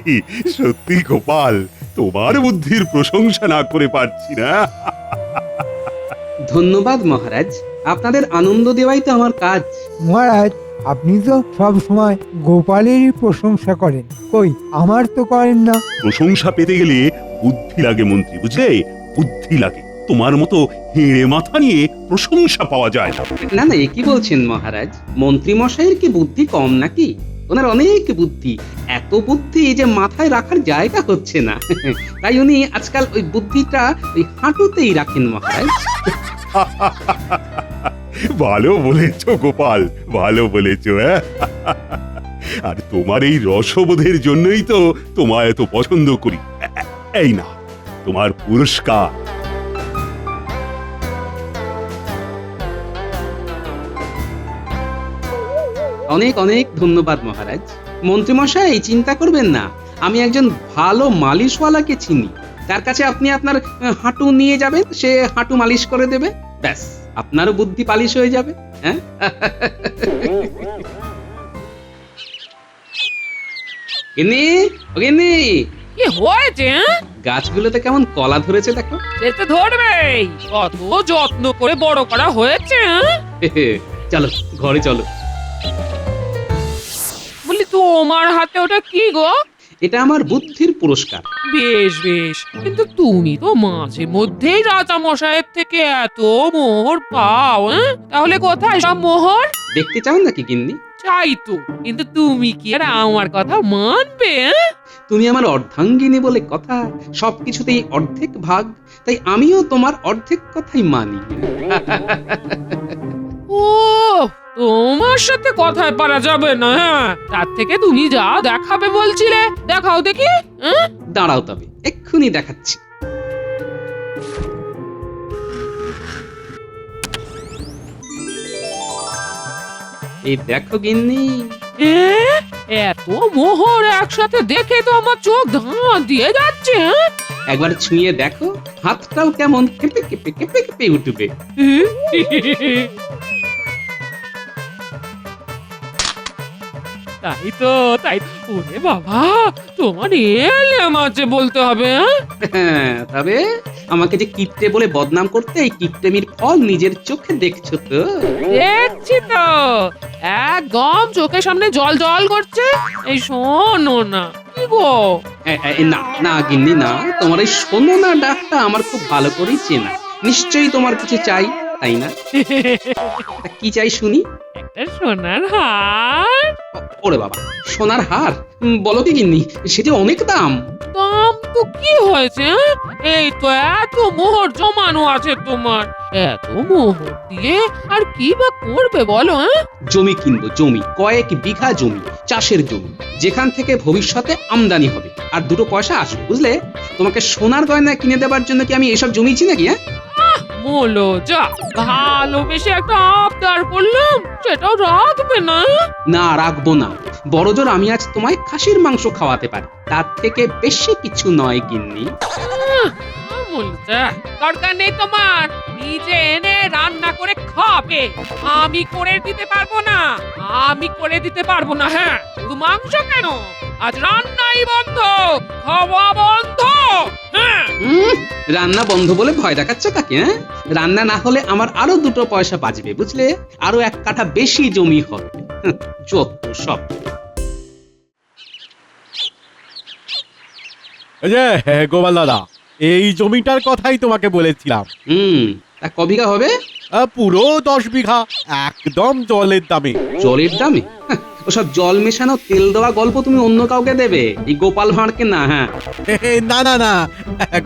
সত্যি গোপাল, তোমার বুদ্ধির প্রশংসা না করে পারছি না। ধন্যবাদ মহারাজ, আপনাদের আনন্দ দেওয়াই তো আমার কাজ। মহারাজ, আপনি তো সব সময় গোপালেরই প্রশংসা করেন, কই আমার তো করেন না। প্রশংসা পেতে গেলে বুদ্ধি লাগে মন্ত্রী, বুঝলে? বুদ্ধি লাগে। তোমার মতো হেড়ে মাথা নিয়ে প্রশংসা পাওয়া যায় না। না না, কি বলছেন মহারাজ? মন্ত্রী মশাইয়ের কি বুদ্ধি কম নাকি? ওনার অনেক বুদ্ধি, এত বুদ্ধি যে মাথায় রাখার জায়গা হচ্ছে না। তাই উনি আজকাল ওই বুদ্ধিটা ওই হাঁটুতেই রাখেন মহারাজ। ভালো বলেছ গোপাল, ভালো বলেছ। আর তোমার এই রসবোধের জন্যই তো তোমায় এত পছন্দ করি। এই না তোমার পুরস্কার। অনেক অনেক ধন্যবাদ মহারাজ। মন্ত্রীমশাই চিন্তা করবেন না, আমি একজন ভালো মালিশওয়ালাকে চিনি। তার কাছে আপনি আপনার হাঁটু নিয়ে যাবেন, সে হাঁটু মালিশ করে দেবে, ব্যাস আপনারও বুদ্ধি পালিশ হয়ে যাবে। হ্যাঁ গিন্নি, ও গিন্নি, কি হয়েছে? গাছগুলোতে কেমন কলা ধরেছে দেখো। সে তো ধরবেই, কত যত্ন করে বড় করা হয়েছে। চলো ঘরে চলো। বলি তোমার হাতে ওটা কি গো? এটা আমার বুদ্ধির পুরস্কার। বেশ বেশ, কিন্তু তুমি তো মাঝে মধ্যেই রাজা মশাইয়ের থেকে এত মোহর পাও, তাহলে কোথায় সব মোহর? দেখতে চাও নাকি গিন্নি? চাই তো, কিন্তু তুমি কি আর আমার কথা মানবে? তুমি আমার অর্ধাঙ্গিনী বলে কথা, সবকিছুতেই অর্ধেক ভাগ, তাই আমিও তোমার অর্ধেক কথাই মানি। ও, তোমার সাথে কথায় পারা যাবে না। তার থেকে তুমি যা দেখাবে বলছিলে দেখাও দেখি। দাঁড়াও তবে, এক্ষুনি দেখাচ্ছি। এই দেখো গিন্নি। এত মোহর একসাথে দেখে তো আমার চোখ ধাঁ দিয়ে যাচ্ছে। একবার ছুঁয়ে দেখো, হাতটাও কেমন কেঁপে কেঁপে কেঁপে কেঁপে উঠবে। তাই তো, তাই তো। ওরে বাবা, তোমার এলেম আছে বলতে হবে। হ্যাঁ, তবে আমাকে যে কিপ্টে বলে বদনাম করতে, এই কিপ্টেমির ফল নিজের চোখে দেখছো তো? দেখছি তো, একদম চোখের সামনে জল জল করছে। এই শোনো না, কি গো? না না গিন্নি না, তোমার এই শোনো না ডাকটা আমার খুব ভালো করেই চেনা। নিশ্চয়ই তোমার কিছু চাই, তাই না? কি চাই শুনি? একটা সোনার হার। ওরে বাবা, সোনার হার? বলো কি গিন্নি, সেটা অনেক দাম। দাম তো কি হয়েছে? এই তো এত মোহর জমানো আছে তোমার, এত মোহর দিয়ে আর কি বা করবে বলো? জমি কিনবো, জমি, কয়েক বিঘা জমি, চাষের জমি, যেখান থেকে ভবিষ্যতে আমদানি হবে আর দুটো পয়সা আসবে, বুঝলে? তোমাকে সোনার গয়না কিনে দেবার জন্য কি আমি এসব জমিছি নাকি? মোলো যা, ভালোবেসে একটা আবদার করলাম, সেটাও রাখবে না? না, রাখবো না। বড় জোর আমি আজ তোমায় খাসির মাংস খাওয়াতে পারি, তার থেকে বেশি কিছু নয় গিন্নি। দরকার নেই তোমার, নিজে এনে রান্না করে খাবে। আমি করে দিতে পারবো না, আমি করে দিতে পারবো না। হ্যাঁ, শুধু মাংস কেন, আজ রান্নাই বন্ধ, খাওয়া বন্ধ। হ্যাঁ, রান্না বন্ধ বলে ভয় দেখাচ্ছ কাকে? হ্যাঁ, রান্না না হলে আমার আরো 2 পয়সা বাঁচবে, বুঝলে? আরো 1 কাঠা বেশি জমি হবে। যত সব। গোপাল দাদা, এই জমিটার কথাই তোমাকে বলেছিলাম। তা ক বিঘা হবে? পুরো 10 বিঘা, একদম জলের দামে। জলের দামে? ওসব জল মেশানো তেল দেওয়া গল্প তুমি অন্য কাউকে দেবে, এই গোপাল ভাঁড়কে না। হ্যাঁ, না না না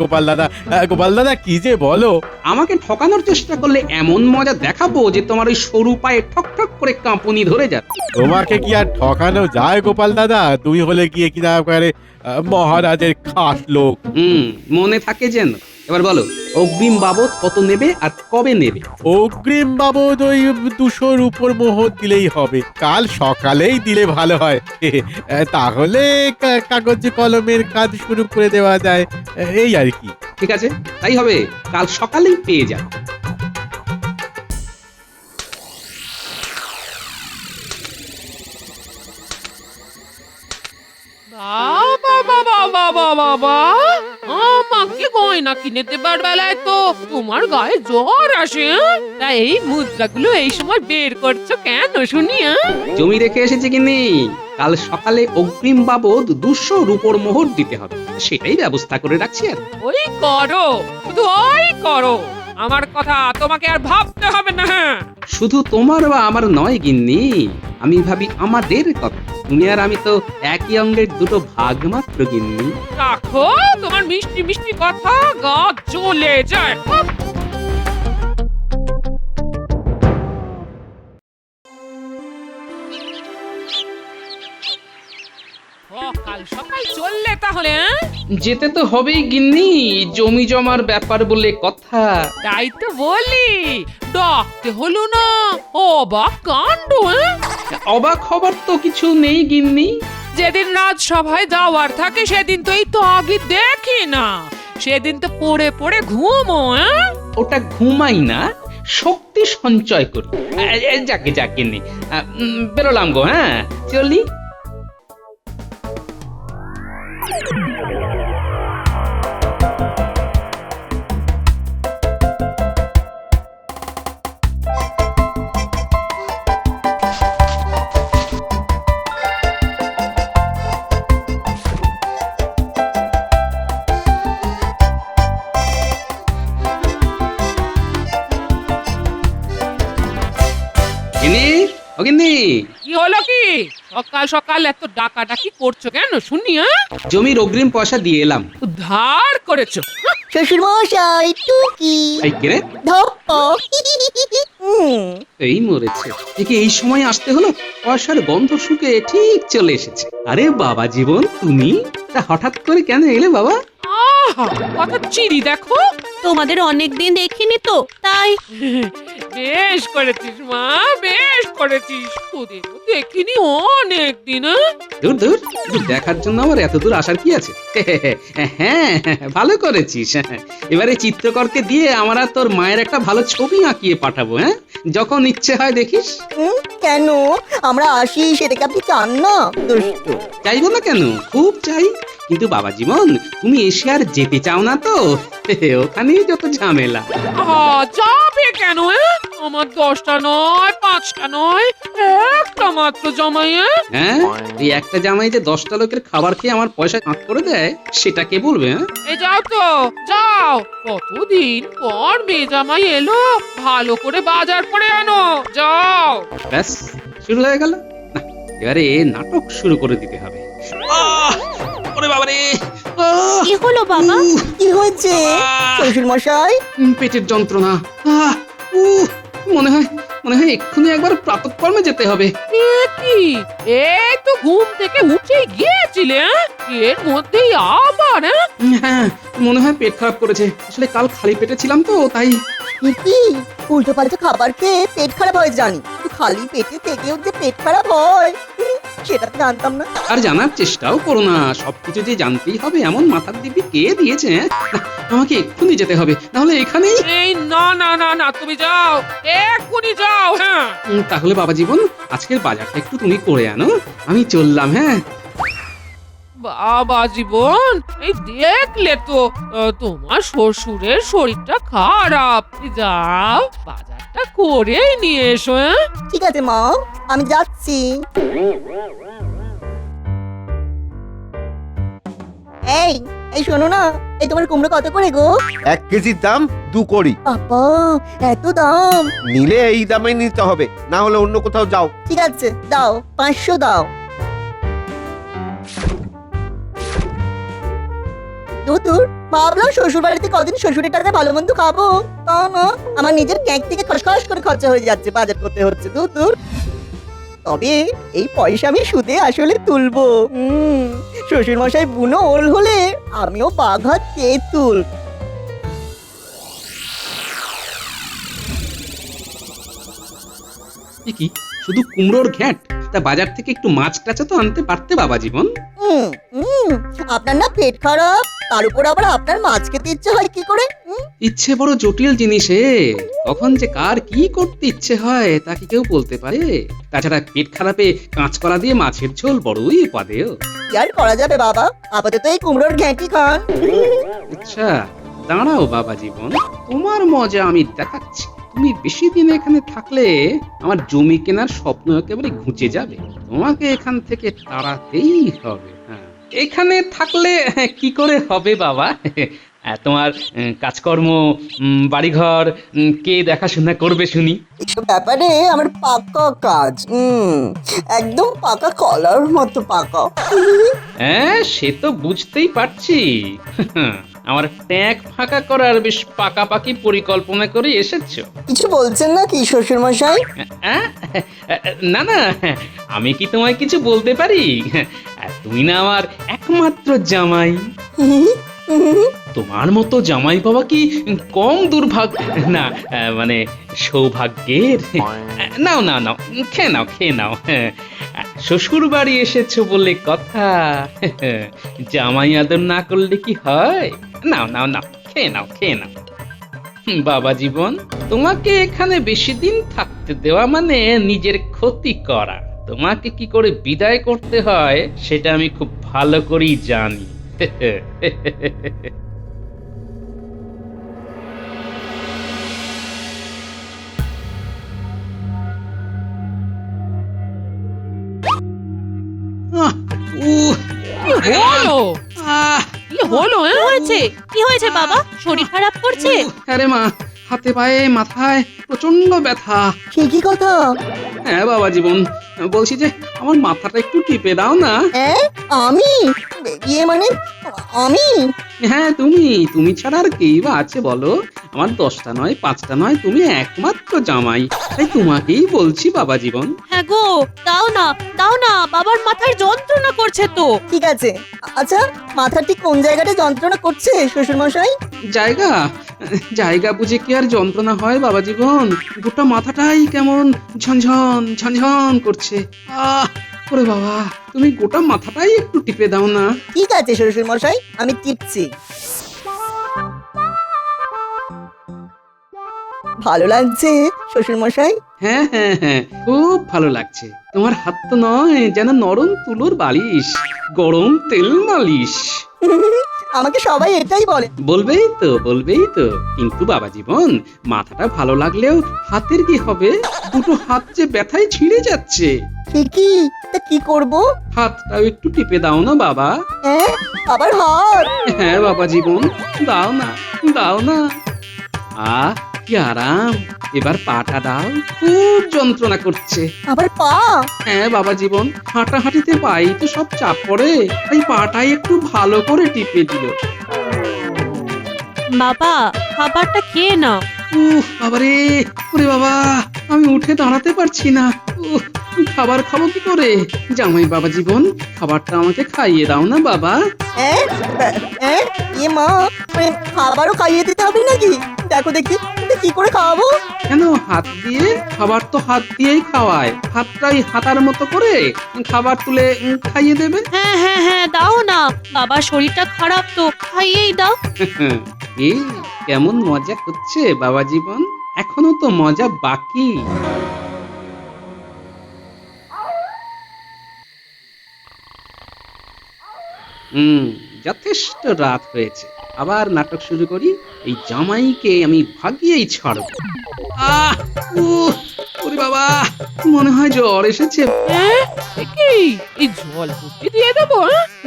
গোপাল দাদা কি যে বলো। আমাকে ঠকানোর চেষ্টা করলে এমন মজা দেখাবো যে তোমার ওই সরু পায়ে ঠক ঠক করে কাঁপুনি ধরে যাবে। তোমাকে কি আর ঠকানো যায় গোপাল দাদা? তুমি হলে গিয়ে কিনা করে মহারাজের খাস লোক। মনে থাকে যেন। এবার বলো, অগ্রিম বাবদ কত নেবে আর কবে নেবে? অগ্রিম বাবদ ওই 200-র উপর মোহর দিলেই হবে। কাল সকালেই দিলে ভালো হয়, তাহলে কাগজ কলমের কাজ শুরু করে দেওয়া যায়, এই আর কি। ঠিক আছে, তাই হবে, কাল সকালেই পেয়ে যাবে। বাবা, আমাকে গয়না কিনে দেবার বেলায় তো তোমার গায়ে জ্বর আসে। তা এই মুদ্রাগুলো এই সময় বের করছো কেন শুনি? জমি রেখে এসেছি কিনি, কাল সকালে অগ্রিম বাবদ 200-র উপর মোহর দিতে হবে, সেটাই ব্যবস্থা করে রাখছি। আর ওই করো, শুধু ওই করো, আমার কথা তোমাকে আর ভাবতে হবে না। শুধু তোমার বা আমার নয় গিন্নি, আমি ভাবি আমাদের কথা। তুমি আর আমি তো একই অঙ্গের 2 ভাগ মাত্র গিন্নি। রাখো তোমার মিষ্টি মিষ্টি কথা, গা জ্বলে যায়। সকাল সকাল চললে তাহলে? যেতে তো হবেই গিন্নি, জমি জমার ব্যাপার বলে কথা। তাই তো বলি, ডাকতে হলো না। অবাক কাণ্ড। অবাক হবার তো কিছু নেই গিন্নি। যেদিন রাজসভায় যাওয়ার থাকে সেদিন তো এই তো আগে দেখি না, সেদিন তো পড়ে পড়ে ঘুমো। ওটা ঘুমাই না, শক্তি সঞ্চয় করি। যাকে গিন্নি, বেরোলাম গো। হ্যাঁ, চলি। কি হলো কি? সকাল সকাল এত ডাকাডাকি করছো কেন শুনি? জমির অগ্রিম পয়সা দিয়ে এলাম। ধার করেছো? শ্বশুর মশাই টুকি এই মরেছে, দেখি এই সময় আসতে হলো। পয়সার গন্ধ শুকে ঠিক চলে এসেছে। আরে বাবা জীবন, তুমি তা হঠাৎ করে কেন এলে বাবা? কথা চিড়ি দেখো, তোমাদের অনেকদিন দেখিনি তো তাই। বেশ করেছিস মা, বেশ করেছিস, তোদের দেখিনি অনেকদিন। দূর দূর, দেখার জন্য আমার এত দূর আসার কি আছে? হ্যাঁ, ভালো করেছিস। এবারে চিত্রকরকে দিয়ে আমরা তোর মায়ের একটা ভালো ছবি আঁকিয়ে পাঠাবো। হ্যাঁ, যখন ইচ্ছে হয় দেখিস। কেন আমরা আসি সেটাকে আপনি চান না? চাইবো না কেন, খুব চাই। কিন্তু বাবা জীবন, তুমি এসে আর যেতে চাও না তো? ওখানেই যত ঝামেলা। যাবে কেন? আমার 10টা নয়, 5টা নয়, একটা মাত্র জামাই। হ্যাঁ, এই একটা জামাই যে 10টা লোকের খাবার খেয়ে আমার পয়সা কাট করে দেয়, সেটা কে বলবে? এই যাও তো, যাও। কতদিন পর মেয়ে জামাই এলো, ভালো করে বাজার করে আনো, যাও। ব্যাস, শুরু হয়ে গেল। এবারে নাটক শুরু করে দিতে হবে। ওরে বাবা রে, কি হলো বাবা? কি হয়েছে শ্বশুর মশাই? পেটের যন্ত্রণা। মনে হয় এক্ষুনি একবার প্রাতঃকর্মে যেতে হবে। এই তো ঘুম থেকে উঠে গিয়েছিলে, এর মধ্যেই আবার? হ্যাঁ, মনে হয় পেট খারাপ করেছে। আসলে কাল খালি পেটে ছিলাম তো, তাই। কি উল্টো পাল্টা খাবার খেয়ে পেট খারাপ হয় জানি, খালি পেটে থেকেও যে পেট খারাপ হয়। সেটা তো জানতাম না। আর জানার চেষ্টাও করো না, সবকিছু যে জানতেই হবে এমন মাথার দিব্যি কে দিয়েছে? হ্যাঁ? না, আমাকে এক্ষুনি যেতে হবে, নাহলে এখানেই। এই না না না না, তুমি যাও, এক্ষুনি যাও। হ্যাঁ তাহলে বাবা জীবন, আজকের বাজারটা একটু তুমি করে আনো, আমি চললাম। হ্যাঁ বাবা জীবন, এই দেখলে তো তোমার শ্বশুরের শরীরটা খারাপ। যাও, বাজারটা করে নিয়ে এসো। হ্যাঁ ঠিক আছে মা, আমি যাচ্ছি। এই এই শোনো না, এই তোমার কুমড়ো কত করে গো? 1 কেজির দাম 2 কড়ি। বাবা, এত দাম! নিলে এই দামে নিতে হবে, না হলে অন্য কোথাও যাও। ঠিক আছে, দাও, 500 দাও। দূর, ভাবলাম শ্বশুর বাড়িতে কদিন শ্বশুরের টাকা ভালো মন্দ খাবো, তা না, আমার নিজের ক্যাক থেকে খসখস করে খরচা হয়ে যাচ্ছে, বাজার করতে হচ্ছে। দূর। তবে এই পয়সা আমি সুদে আসলে তুলবো। শ্বশুর মশাই বুনো ওল হলে আমিও বাঘা তেঁতুল। কি শুধু কুমড়োর ঘ্যাট? তা বাজার থেকে একটু মাছ টাচা তো আনতে পারতে বাবা জীবন। আপনার না পেট খারাপ, তার উপর আবার আপনার মাছ খেতে ইচ্ছে হয় কি করে? ইচ্ছে বড় জটিল জিনিসে, কখন যে কার কি করতে ইচ্ছে হয় তা কি কেউ বলতে পারে? তাছাড়া পেট খারাপে কাঁচকলা দিয়ে মাছের ঝোল বড়ই উপাদেয়। কি আর করা যাবে বাবা, আপাতত এই কুমড়োর ঘ্যাঁটি খান। আচ্ছা দাঁড়াও বাবা জীবন, তোমার মজা আমি দেখাচ্ছি। তুমি বেশি দিন এখানে থাকলে আমার জমি কেনার স্বপ্ন একেবারে ঘুচে যাবে। তোমাকে এখান থেকে তাড়াতেই হবে। হ্যাঁ, এখানে থাকলে কি করে হবে বাবা? তোমার কাজকর্ম, বাড়িঘর কে দেখাশোনা করবে শুনি? এসব ব্যাপারে আমার পাকা কাজ, একদম পাকা কলার মতো পাকা। হ্যাঁ, সে তো বুঝতেই পারছি। আমার ট্যাঙ্ক ফাঁকা করার বেশ পাকাপাকি পরিকল্পনা করে এসেছো। কিছু বলছেন না কি শ্বশুর মশাই? না না, আমি কি তোমায় কিছু বলতে পারি? তুমি না আমার একমাত্র জামাই। তোমার মতো জামাই পাওয়া কি কম দুর্ভাগ্য না, মানে সৌভাগ্যের। নাও নাও নাও, খেয়ে নাও। শ্বশুর বাড়ি এসেছো বলে কথা, জামাই আদর না করলে কি হয়? নাও নাও নাও, খেয়ে নাও। বাবা জীবন, তোমাকে এখানে বেশি দিন থাকতে দেওয়া মানে নিজের ক্ষতি করা। তোমাকে কি করে বিদায় করতে হয় সেটা আমি খুব ভালো করেই জানি। কি হয়েছে বাবা, শরীর খারাপ করছে? আরে মা, হাতে পায়ে মাথায় প্রচন্ড ব্যথা। সে কি কথা? হ্যাঁ বাবা জীবন, বলছি যে আমার মাথাটা একটু টিপে দাও না। আমি? মানে আমি? হ্যাঁ তুমি ছাড়া আর কেই বা আছে বলো? আমার 10টা নয় 5টা নয়, তুমি একমাত্র জামাই, তাই তোমাকেই বলছি বাবা জীবন। হ্যাঁ গো, দাও না, বাবার মাথায় যন্ত্রণা করছে তো। ঠিক আছে, আচ্ছা মাথা ঠিক কোন জায়গাটা যন্ত্রণা করছে শ্বশুর মশাই? জায়গা বুঝে কি আর যন্ত্রণা হয় বাবা জীবন? গোটা মাথাটাই কেমন ঝনঝন করছে। ওরে বাবা, তুমি গোটা মাথাটাই একটু টিপে দাও না। ঠিক আছে শ্বশুর মশাই, আমি টিপছি। ভালো লাগছে শ্বশুর মশাই? হ্যাঁ, খুব ভালো লাগছে। তোমার হাত তো নয়, যেন নরম তুলোর বালিশ, গরম তেল মালিশ। আমাকে সবাই এটাই বলে। বলবেই তো, কিন্তু বাবা জীবন, মাথাটা ভালো লাগলেও হাতের কি হবে? দুটো হাত যে ব্যথায় ছিঁড়ে যাচ্ছে। কি করব? হাতটাও একটু টিপে দাও না বাবা। আবার হাত? হ্যাঁ বাবা জীবন, দাও না। কি আরাম। এবার পাটা দাও, খুব যন্ত্রণা করছে। আবার পা? হ্যাঁ বাবা জীবন, হাঁটাহাঁটিতে পাই তো সব চাপ পড়ে, তাই পাটাই একটু ভালো করে টিপে দিল। বাবা, খাবারটা খেয়ে নাও। বাবারে, ওরে বাবা, আমি উঠে দাঁড়াতে পারছি না। খাবার খাবো কি করে? জামাই বাবা জীবন, খাবারটা আমাকে খাইয়ে দাও না বাবা। এ মা, খাবারও খাইয়ে দিতে হবে নাকি? দেখো দেখি কি করে খাওয়াবো। কেন হাত দিয়ে? খাবার তো হাত দিয়েই খাওয়ায়। হাতটাই হাতার মতো করে খাবার তুলে খাইয়ে দেবে। হ্যাঁ হ্যাঁ হ্যাঁ, দাও না, বাবার শরীরটা খারাপ তো, খাইয়েই দাও। এই কেমন মজা হচ্ছে বাবা জীবন, এখনো তো মজা বাকি। যথেষ্ট রাত হয়েছে, আবার নাটক শুরু করি। এই জামাইকে আমি ভাগিয়েই ছাড়ব। ওরে বাবা, মনে হয় জ্বর এসেছে। কি এই জল পুষ্টি দিয়ে দেবো?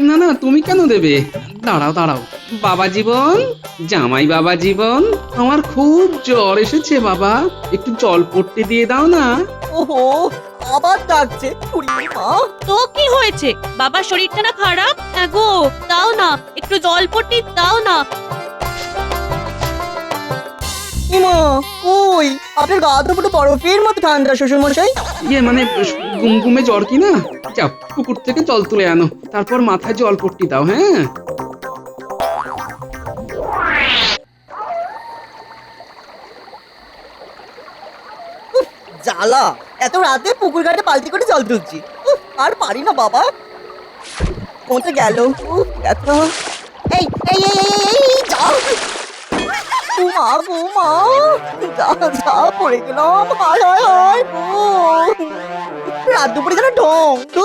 না না, তুমি কেন দেবে? দাঁড়াও দাঁড়াও, বাবা জীবন, জামাই বাবা জীবন, আমার খুব জ্বর এসেছে বাবা, একটু জল পড়তে দিয়ে দাও না। ওহো, আবার ডাকছে মা। তো কি হয়েছে? বাবার শরীরটা না খারাপ? হ্যাঁ গো, দাও না, একটু জলপট্টি দাও না। ইমা, কই আপনার গা তো পুরো বরফের মতো ঠান্ডা শ্বশুর মশাই। মানে গুমগুমে জ্বর কি না? যাও পুকুর থেকে জল তুলে আনো, তারপর মাথায় জল পট্টি দাও। হ্যাঁ, জ্বালা, এত রাতে পুকুর ঘাটে বালতি করে জল তুলছি। আর পারি না বাবা, কোথায় গেল? এত এই এই এই যাও মা গো মা, যা পড়ে গেলাম। হায় হায় হায় গো, রাত দুপুরে যেন ঢং। তু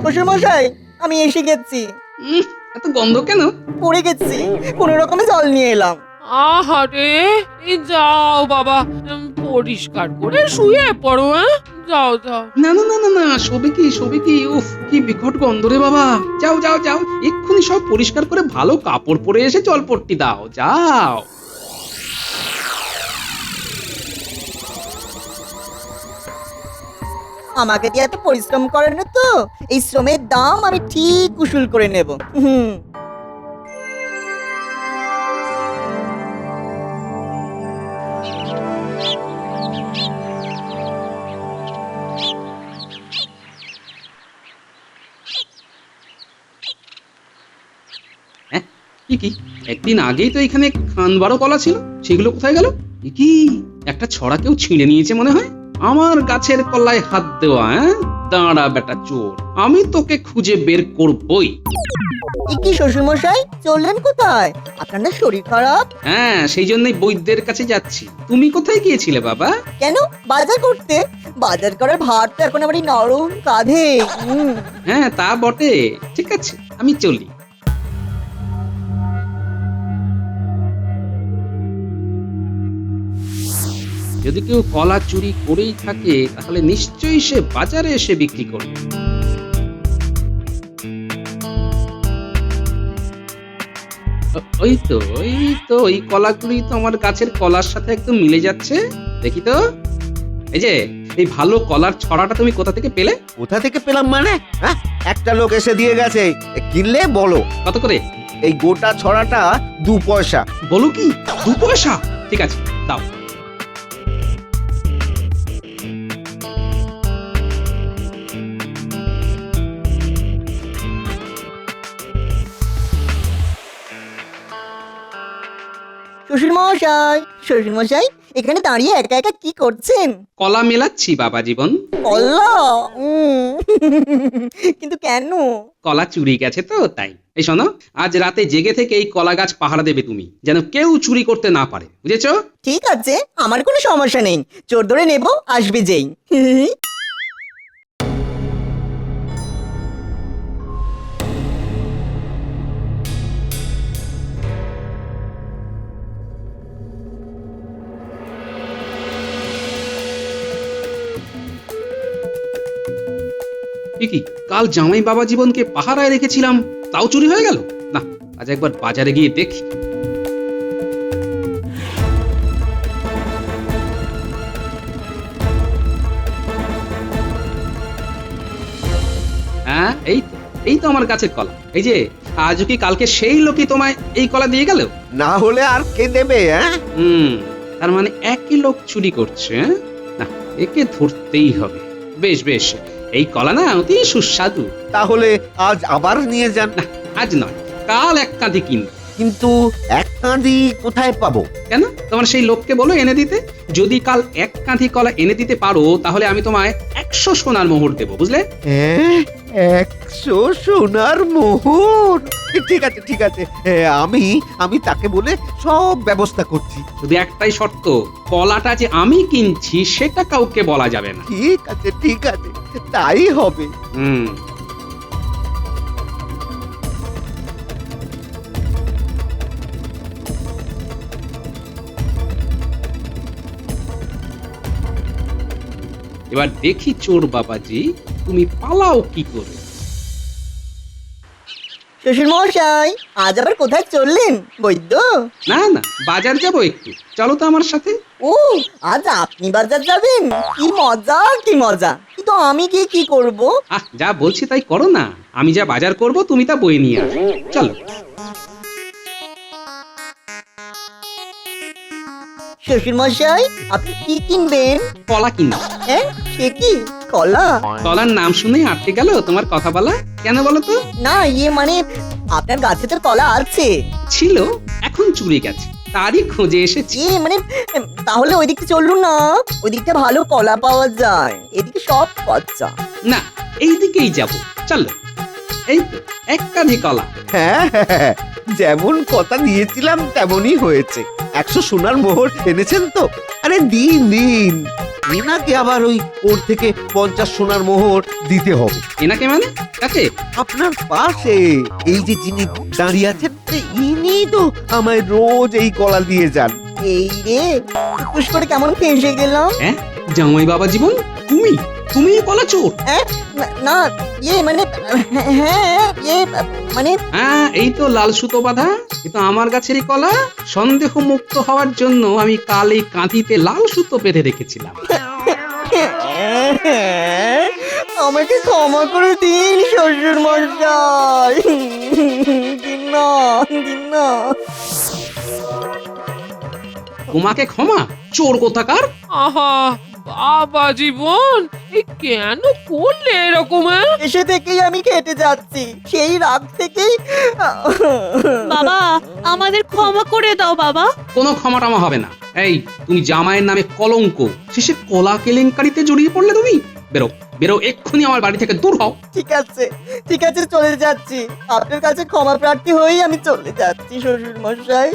শ্বশুর মশাই, আমি এসে গেছি। এত গন্ধ কেন? পড়ে গেছি, কোনো রকমে জল নিয়ে এলাম। আহারে, এই যাও বাবা, পরিষ্কার করে শুয়ে পড়ো। হ্যাঁ, যাও যাও। না না না না না, শোবে কি? উফ, কি বিকট গন্ধ রে বাবা। যাও যাও যাও, এক্ষুনি সব পরিষ্কার করে ভালো কাপড় পরে এসে জল পট্টি দাও, যাও। আমাকে দিয়ে এত পরিশ্রম করেন তো, এই শ্রমের দাম আমি ঠিক উসুল করে নেব। কি একদিন আগেই তো এখানে খানবারও কলা ছিল, সেগুলো কোথায় গেল? কি একটা ছড়া কেউ ছিঁড়ে নিয়েছে মনে হয়। আমার গাছের কলায় হাত দেওয়া? দাঁড়া বেটা চোর, আমি তোকে খুঁজে বের করবই। কি শ্বশুর মশাই, চললেন কোথায়? আপনার না শরীর খারাপ? হ্যাঁ, সেই জন্যই বৈদ্যের কাছে যাচ্ছি। তুমি কোথায় গিয়েছিলে বাবা? কেন, বাজার করতে? বাজার করার ভার তো এখন আমার এই নরম কাঁধে। হ্যাঁ তা বটে, ঠিক আছে আমি চলি। যদি কেউ কলা চুরি করেই থাকে, তাহলে নিশ্চয়ই সে বাজারে এসে বিক্রি করবে। ওই তো ওই কলাগুলি তো আমার গাছের কলার সাথে একদম মিলে যাচ্ছে। দেখি তো, এই যে এই ভালো কলার ছড়াটা তুমি কোথা থেকে পেলে? কোথা থেকে পেলাম মানে? হ্যাঁ, একটা লোক এসে দিয়ে গেছে, কিনলে বলো। কত করে? এই গোটা ছড়াটা 2 পয়সা। বলো কি, 2 পয়সা? ঠিক আছে, দাও। শ্বশুর মশাই, এখানে দাঁড়িয়ে একা একা কি করছেন? কলা মেলাচ্ছি বাবা জীবন। কলা? কিন্তু কেন? কলা চুরি গেছে তো তাই। এই শোনো, আজ রাতে জেগে থেকে এই কলা গাছ পাহারা দেবে তুমি, যেন কেউ চুরি করতে না পারে, বুঝেছো? ঠিক আছে, আমার কোনো সমস্যা নেই, চোর ধরে নেব, আসবে যেই। কি কাল জামাই বাবা জীবনকে পাহারায় রেখেছিলাম, তাও চুরি হয়ে গেল? না, আজ একবার বাজারে গিয়ে দেখি। হ্যাঁ, এই তো আমার গাছের কলা। এই যে আজও কি কালকে সেই লোকই তোমায় এই কলা দিয়ে গেল? না হলে আর কে দেবে? হ্যাঁ, তার মানে একই লোক চুরি করছে। না, একে ধরতেই হবে। বেশ বেশ, এই কলা না অতি সুস্বাদু। তাহলে আজ আবার নিয়ে যান। না, আজ নয়, কাল এক কাঁধি কিন। কিন্তু এক কাঁধি কোথায় পাবো? কেন, তোমার সেই লোককে বলো এনে দিতে। যদি কাল এক কাঁধি কলা এনে দিতে পারো তাহলে আমি তোমায় 100 সোনার মোহর দেবো, বুঝলে? 100 সোনার মোহর? ঠিক আছে ঠিক আছে, আমি তাকে বলে সব ব্যবস্থা করছি। শুধু একটাই শর্ত, কলাটা যে আমি কিনছি সেটা কাউকে বলা যাবে না। ঠিক আছে ঠিক আছে, তাই হবে। এবার দেখি চোর বাবাজি তুমি পালাও কি করে। শ্বশুর মশাই, আজ আবার কোথায় চললেন বৈদ্য? না না, বাজার যাবো একটু, চলো তো আমার সাথে। ও, আজ আপনি বাজার যাবেন? কি মজা কি মজা! কিন্তু আমি গিয়ে কি করব? যা বলছি তাই করো না। আমি যা বাজার করব তুমি তা বয়ে নিয়ে আসো, চলো। শ্বশুর মশাই, আপনি কি কিনবেন? কলা কিনবো। হ্যাঁ, সে কি কলা? কলার নাম শুনে আটকে গেল তোমার কথা বলা? কেন বলো তো? না, মানে আপনার গাছে তো কলা আছে। ছিল, এখন চুরি গেছে, তারই খোঁজে এসেছি। মানে তাহলে ওই দিকটা চলুন না, ওই দিকটা ভালো কলা পাওয়া যায়, এদিকে সব পচা। না, এই দিকেই যাব, চলো। এই তো এক কাঁধি কলা। হ্যাঁ, যেমন কথা দিয়েছিলাম তেমনই হয়েছে। 100 সোনার মোহর এনেছেন তো? আরে দিন দিন, এনাকে আবার ওর থেকে 50 সোনার মোহর দিতে হবে। এনাকে মানে? কাকে? আপনার পাশে এই যে যিনি দাঁড়িয়ে আছেন, ইনি তো আমায় রোজ এই কলা দিয়ে যান। এই রে, টুকুস করে কেমন ফেঁসে গেলাম। হ্যাঁ, জামাই বাবা জীবন, তুমি কলা চোর? না, মানে মানে হ্যাঁ, এই তো লাল সুতো বাঁধা, কিন্তু আমার গাছেরই কলা। সন্দেহ মুক্ত হওয়ার জন্য আমি কাল এই কাঁধিতে লাল সুতো বেঁধে রেখেছিলাম। আমাকে ক্ষমা করে দিন শ্বশুর মশাই, দিন না দিন না। তোমাকে ক্ষমা? চোর কোথাকার! আহা বাবা জীবন, এই কেন করলে এরকম? এসে থেকেই আমি খেটে যাচ্ছি, সেই রাগ থেকেই। বাবা, আমাদের ক্ষমা করে দাও বাবা। কোনো ক্ষমা টমা হবে না। এই, তুমি জামাইয়ের নামে কলঙ্ক, শেষে কলা কেলেঙ্কারিতে জড়িয়ে পড়লে তুমি। বেরো বেরো, এক্ষুনি আমার বাড়ি থেকে দূর হও। ঠিক আছে ঠিক আছে, চলে যাচ্ছি। আপনার কাছে ক্ষমা প্রার্থী হয়েই আমি চলে যাচ্ছি শ্বশুর মশাই,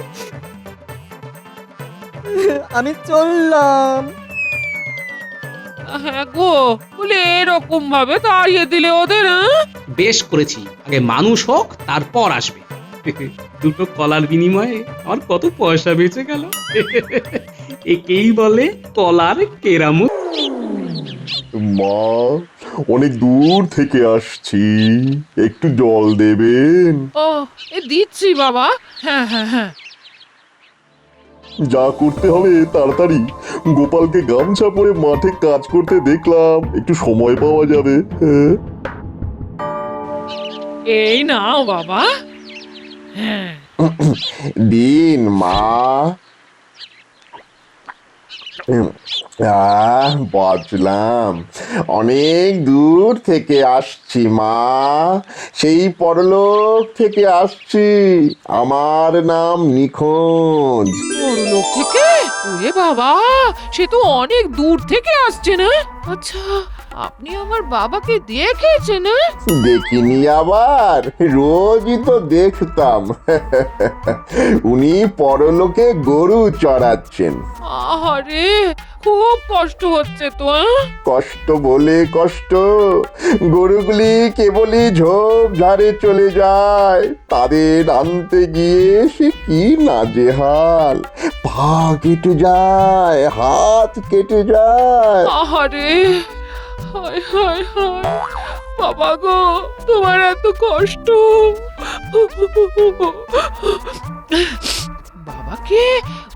আমি চললাম। হ্যাঁ গো, বলে এরকম ভাবে তাড়িয়ে দিলে ওদের? বেশ করেছি, আগে মানুষ হোক তারপর আসবে। দুটো কলার বিনিময়ে আমার কত পয়সা বেঁচে গেল। একেই বলে কলার কেরামত। মা, অনেক দূর থেকে আসছি, একটু জল দেবেন? ও, দিচ্ছি বাবা। হ্যাঁ হ্যাঁ হ্যাঁ, যা করতে হবে তাড়াতাড়ি। গোপালকে গামছা পরে মাঠে কাজ করতে দেখলাম, একটু সময় পাওয়া যাবে। এই নাও বাবা। হ্যাঁ, দিন মা। বাঁচলাম, অনেক দূর থেকে আসছি মা, সেই পরলোক থেকে আসছি। আমার নাম নিখোঁজ। পরলোক থেকে? ওরে বাবা, সে তো অনেক দূর থেকে আসছে না? আচ্ছা, আপনি আমার বাবাকে দেখেছেন? দেখিনি আবার, রোজই তো দেখতাম। উনি পরলোকে গরু চড়াচ্ছেন। আরে, খুব কষ্ট হচ্ছে তো। কষ্ট বলে কষ্ট, গরুগুলি কেবলই ঝোপ ঝাড়ে চলে যায়, তাদের আনতে গিয়ে সে কি নাজেহাল। পা কেটে যায়, হাত কেটে যায়। আরে, হায় হায় হায়, বাবা গো, তোমার এত কষ্ট। বাবাকে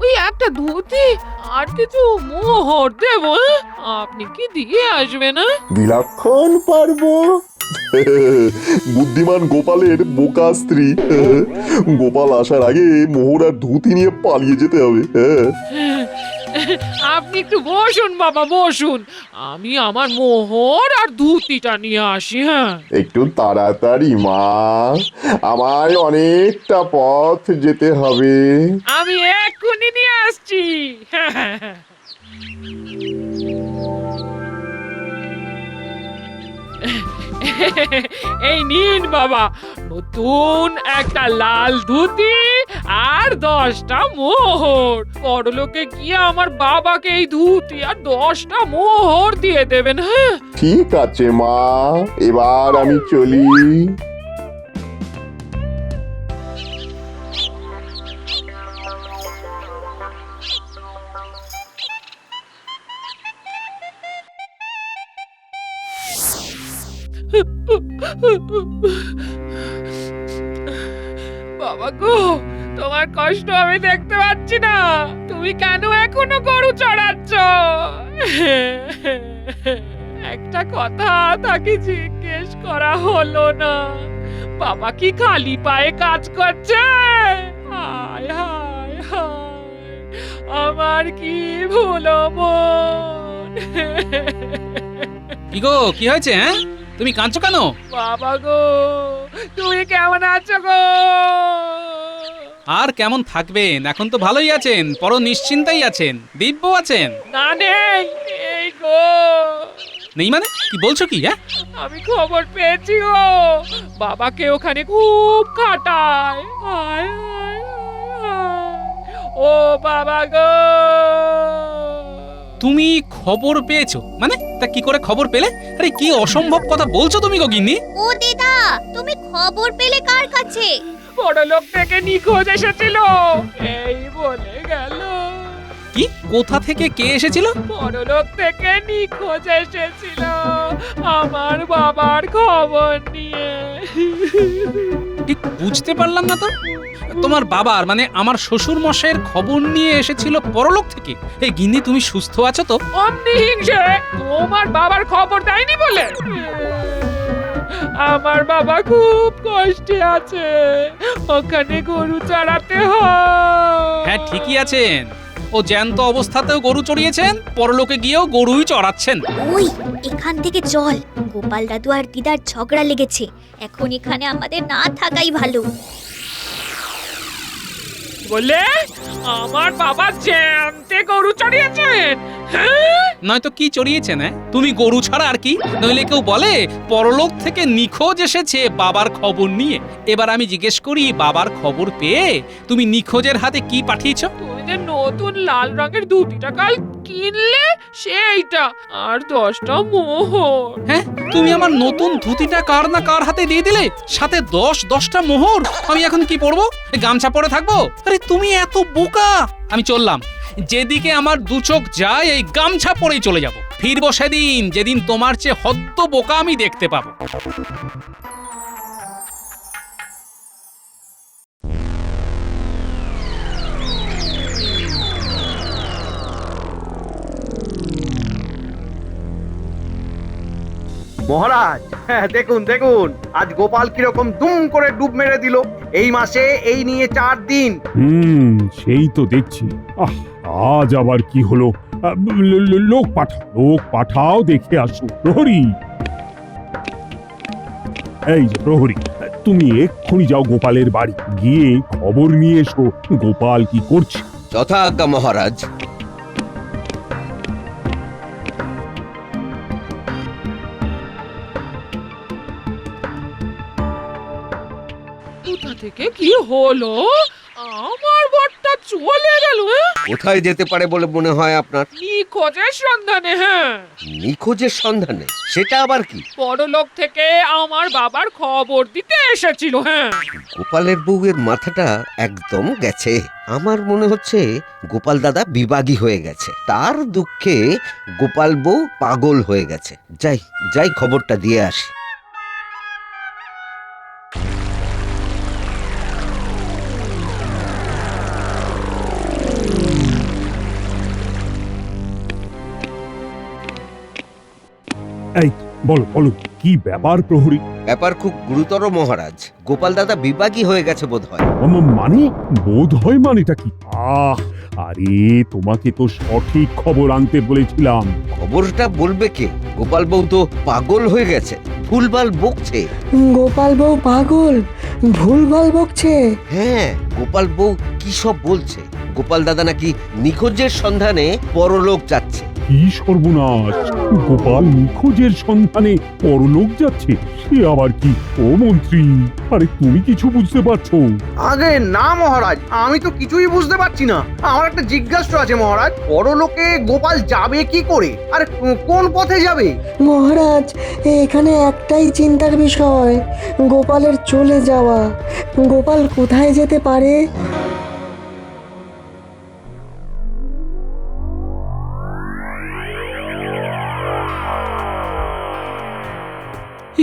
ওই একটা ধুতি আর কিছু মোহর দেব, আপনি কি দিয়ে আসবেন? বিলক্ষণ পারবো। বুদ্ধিমান গোপালের বোকা স্ত্রী। গোপাল আসার আগে মোহরার ধুতি নিয়ে পালিয়ে যেতে হবে। আপনি একটু বসুন বাবা, বসুন। আমি আমার মোহর আর ধুতিটা নিয়ে আসি। হ্যাঁ, একটু তাড়াতাড়ি মা, আমায় অনেকটা পথ যেতে হবে। আমি এক্ষুনি নিয়ে আসছি। এই নিন বাবা, নতুন একটা লাল ধুতি আর 10টা মোহর। বড়লোকে গিয়ে আমার বাবাকে এই ধুতি আর 10টা মোহর দিয়ে দেবেন। হ্যাঁ, ঠিক আছে মা, এবার আমি চলি। বাবা গো, তোমার কষ্ট আমি দেখতে পাচ্ছি না। তুমি কেন এখনো গরু চড়াচ্ছ? একটা কথা তাকে জিজ্ঞেস করা হলো না। বাবা কি খালি পায়ে কাজ করছে? হায় হায় হায়, আমার কি ভুলো মন। কি গো, কি হয়েছে? হ্যাঁ, তুমি কাঁদছো কেন? বাবা গো, তুমি কেমন আছো গো? আর কেমন থাকবেন, এখন তো ভালোই আছেন, পর নিশ্চিন্তাই আছেন, দিব্য আছেন। না, নেই, এই গো। নেই মানে কি বলছো কি? হ্যাঁ, আমি খবর পেয়েছি গো, বাবাকে ওখানে খুব খাটায়। হায় হায় হায়, ও বাবা গো। তুমি খবর পেয়েছো মানে? তা কি করে খবর পেলে? আরে কি অসম্ভব কথা বলছো তুমি গো গিন্নি। ও দিদা, তুমি খবর পেলে কার কাছে? বড় লোক থেকে নিখোঁজ এসেছিল, এই বলে গেল। কি? কোথা থেকে কে এসেছিল? বড় লোক থেকে নিখোঁজ এসেছিল আমার বাবার খবর নিয়ে। ঠিক বুঝতে পারলাম না তো। তোমার বাবার মানে আমার শ্বশুর মশাইয়ের খবর নিয়ে এসেছিল পরলোক থেকে? এই গিন্নি, তুমি সুস্থ আছো তো? অমনি হিংসে তোমার বাবার খবর দেয়নি বলে। আমার বাবা খুব কষ্টে আছে, ওখানে গরু চড়াতে হয়। হ্যাঁ, ঠিকই আছেন। ও জ্যান্ত অবস্থাতেও গরু চড়িয়েছেন, পরলোকে গিয়েও গরুই চড়াচ্ছেন। ওই এখান থেকে চল, গোপাল দাদু আর দিদার ঝগড়া লেগেছে। এখন এখানে আমাদের না থাকাই ভালো। বলে আমার বাবা জ্যান্তে গরু চড়িয়েছেন? নয়তো কি চড়িয়েছেন? তুমি গরু ছাড়া আর কি? নইলে কেউ বলে পরলোক থেকে নিখোঁজ এসেছে বাবার খবর নিয়ে। এবার আমি জিজ্ঞেস করি, বাবার খবর পেয়ে তুমি নিখোঁজের হাতে কি পাঠিয়েছো? তুমি যে নতুন লাল রঙের ধুতিটা কাল কিনলে সেইটা, আর 10টা মোহর। হ্যাঁ, তুমি আমার নতুন ধুতিটা কার না কার হাতে দিয়ে দিলে, সাথে 10টা মোহর। আমি এখন কি পরবো? গামছা পরে থাকবো? আরে তুমি এত বোকা। আমি চললাম, যেদিকে আমার দু চোখ যায় এই গামছা পরেই চলে যাব। ফিরবো সেদিন যেদিন তোমার চেয়ে হদ্দ বোকা আমি দেখতে পাবো। মহারাজ, দেখুন দেখুন, আজ গোপাল কিরকম দুম করে ডুব মেরে দিল। এই মাসে এই নিয়ে 4 দিন। সেই তো দেখছি। আজ আবার কি হলো? লোক পাঠাও, দেখে আসো। প্রহরী, এই যে প্রহরী, তুমি এক্ষুনি যাও গোপালের বাড়ি, গিয়ে খবর নিয়ে এসো গোপাল কি করছে। যথাজ্ঞা মহারাজ। কোথা থেকে কি হলো? আমার বরটা চলে গেল। কোথায় যেতে পারে বলে মনে হয় আপনার? নিখোঁজের সন্ধানে। হ্যাঁ, নিখোঁজের সন্ধানে? সেটা আবার কি? বড় লোক থেকে আমার বাবার খবর দিতে এসেছিল। হ্যাঁ, গোপালের বউয়ের মাথাটা একদম গেছে। আমার মনে হচ্ছে গোপাল দাদা বিবাগী হয়ে গেছে, তার দুঃখে গোপাল বউ পাগল হয়ে গেছে। যাই খবরটা দিয়ে আসি। এই বলো বলো কি ব্যাপার প্রহরী? ব্যাপার খুব গুরুতর মহারাজ, গোপাল দাদা বিপাকী হয়ে গেছে বোধহয়। মানে বোধ হয় মানেটা কি? আরে তোমাকে তো সঠিক খবর আনতে বলেছিলাম। খবরটা বলবে কে? গোপাল বউ তো পাগল হয়ে গেছে, ভুলভাল বকছে। গোপাল বউ পাগল, ভুলভাল বকছে? হ্যাঁ, গোপাল বউ কি সব বলছে। গোপাল দাদা নাকি নিখোঁজের সন্ধানে পরলোক যাচ্ছে। কি সর্বনাশ! গোপাল নিখোঁজের সন্ধানে পরলোক যাচ্ছে? সে আবার কি? ও মন্ত্রী, আরে তুমি কিছু বুঝতে পারছো? আগে না মহারাজ, আমি তো কিছুই বুঝতে পারছি না। আমার একটা জিজ্ঞাসা আছে মহারাজ, পরলোকে গোপাল যাবে কি করে, আর কোন পথে যাবে? মহারাজ, এখানে একটাই চিন্তার বিষয়, গোপালের চলে যাওয়া। গোপাল কোথায় যেতে পারে?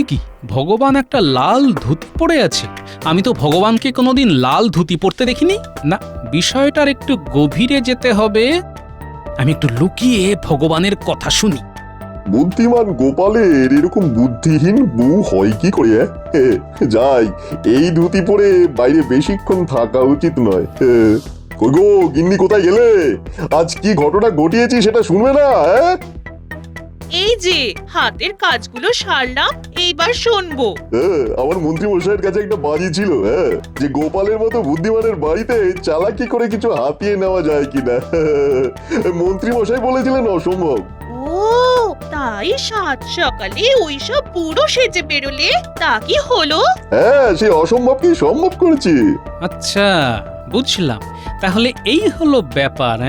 কি ভগবান একটা লাল ধুতি পরে আছে? আমি তো ভগবানকে কোনোদিন লাল ধুতি পরতে দেখিনি। না, বিষয়টার একটু গভীরে যেতে হবে। আমি একটু লুকিয়ে ভগবানের কথা শুনি। বুদ্ধিমান গোপালের এরকম বুদ্ধিহীন বউ হয় কি করে? যাই, এই ধুতি পরে বাইরে বেশিক্ষণ থাকা উচিত নয়। কই গো গিন্নি, কোথায় গেলে? আজ কি ঘটনা ঘটিয়েছি সেটা শুনবে না? এই যে হাতের কাজগুলো সারলাম, এইবার শুনবো। আমার মন্ত্রী মশাইয়ের কাছে একটা বাজি ছিল, যে গোপালের মতো বুদ্ধিমানের বাড়িতে চালাকি করে কিছু হাতিয়ে নেওয়া যায় কিনা। মন্ত্রী মশাই বলেছিলেন অসম্ভব। ও তাই সাত সকালে ওইসব পুরো সেজে বেরোলে, তা কি হলো? হ্যাঁ, সে অসম্ভবকে সম্ভব করেছি। আচ্ছা, বুঝলাম। তাহলে এই হলো ব্যাপার।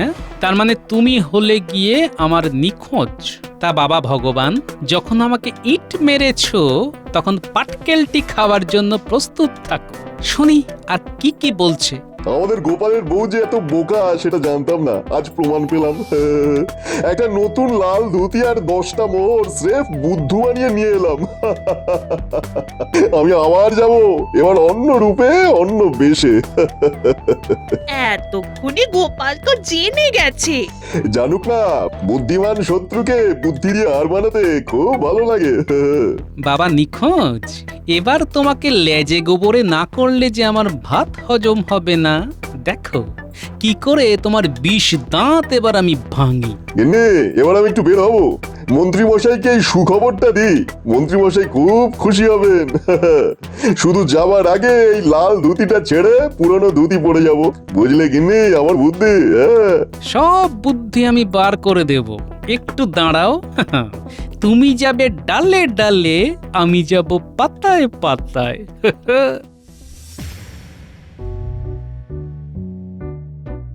তার মানে তুমি হলে গিয়ে আমার নিখোঁজ। তা বাবা ভগবান, যখন আমাকে ইট মেরেছো তখন পাটকেলটি খাওয়ার জন্য প্রস্তুত থাকো। শুনি আর কি কি বলছে। আমাদের গোপালের বউ যে এত বোকা সেটা জানতাম না, আজ প্রমাণ পেলাম। একটা নতুন লাল ধুতি আর 10টা মোহর স্রেফ বুদ্ধু বানিয়ে নিয়ে এলাম। আমি আবার যাব, এবার অন্য রূপে, অন্য বেশে। এতক্ষণে গোপাল তো জেনে গেছে। জানুক না, বুদ্ধিমান শত্রুকে বুদ্ধি দিয়ে হার বানাতে খুব ভালো লাগে। বাবা নিখোঁজ, এবার তোমাকে লেজে গোবরে না করলে যে আমার ভাত হজম হবে না। দেখো কি করে তোমার 20 দাঁত এবার আমি ভাঙি। এবার আমি একটু বের হবো, মন্ত্রী মশাইকে এই সুখবরটা দিই। মন্ত্রী মশাই খুব খুশি হবেন। শুধু যাবার আগে এই লাল ধুতিটা ছেড়ে পুরনো ধুতি পরে যাব, বুঝলে গিন্নি আমার বুদ্ধি? সব বুদ্ধি আমি বার করে দেব, একটু দাঁড়াও। তুমি যাবে ডালে ডালে, আমি যাব পাতায় পাতায়।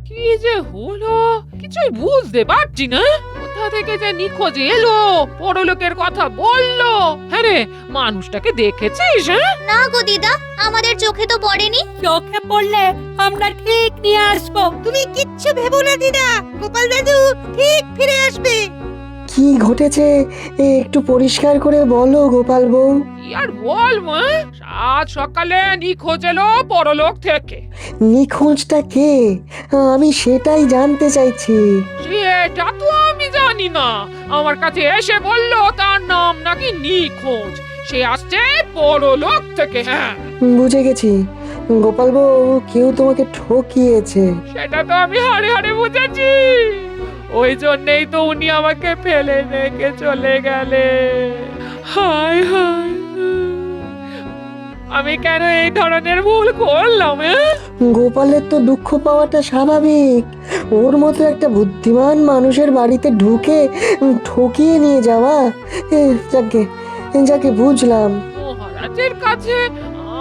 কি যে হলো কিছুই বুঝতে পারছি না। কোথা থেকে যে নিখোঁজ এলো, পরলোকের কথা বললো। হ্যাঁ রে, মানুষটাকে দেখেছিস? না গো দিদা, আমাদের চোখে তো পড়েনি। চোখে পড়লে আমরা ঠিক নিয়ে আসবো। তুমি কিচ্ছু ভেবো না দিদা, গোপাল দাদু ঠিক ফিরে আসবে। কি ঘটেছে একটু পরিষ্কার করে বলো গোপাল বউ। কি আর বলবো, সাত সকালে নিখোঁজ এলো পরলোক থেকে। নিখোঁজটা কে? আমি সেটাই জানতে চাইছি। সেটা তো আমি জানি না, আমার কাছে এসে বললো তার নাম নাকি নিখোঁজ, সে আসছে পরলোক থেকে। হ্যাঁ, বুঝে গেছি, গোপাল বউ কেউ তোমাকে ঠকিয়েছে। সেটা তো আমি হাড়ে হাড়ে বুঝেছি, ওই জন্যই তো উনি আমাকে ফেলে রেখে চলে গেলে। হায় হায়, আমি কেন এই ধরনের ভুল করলাম? গোপালের তো দুঃখ পাওয়াটা স্বাভাবিক। ওর মতো একটা বুদ্ধিমান মানুষের বাড়িতে ঢুকে ঠকিয়ে নিয়ে যাওয়া, যাকে যাকে বুঝলাম। মহারাজের কাছে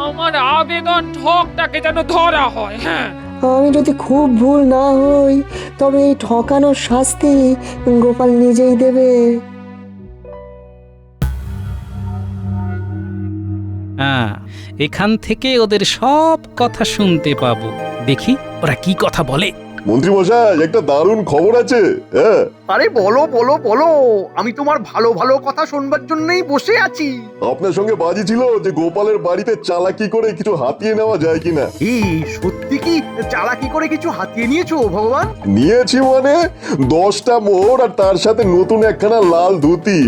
আমার আবেদন ঠকটাকে যেন ধরা হয়। হ্যাঁ, আমি যদি খুব ভুল না হই তবে এই ঠকানোর শাস্তি গোপাল নিজেই দেবে। হ্যাঁ, এখান থেকে ওদের সব কথা শুনতে পাবো। দেখি ওরা কি কথা বলে। মন্ত্রী মশাই, একটা দারুণ খবর আছে। আরে বলো বলো বলো, আমি তোমার ভালো ভালো কথা শুনবার জন্যই বসে আছি। আপনার সঙ্গে বাজি ছিল যে গোপালের বাড়িতে চালাকি করে কিছু হাতিয়ে নেওয়া যায় কিনা। সত্যি কি চালাকি করে কিছু হাতিয়ে নিয়েছো ভগবান? নিয়েছি মানে 10টা মোহর আর তার সাথে নতুন একখানা লাল ধুতি।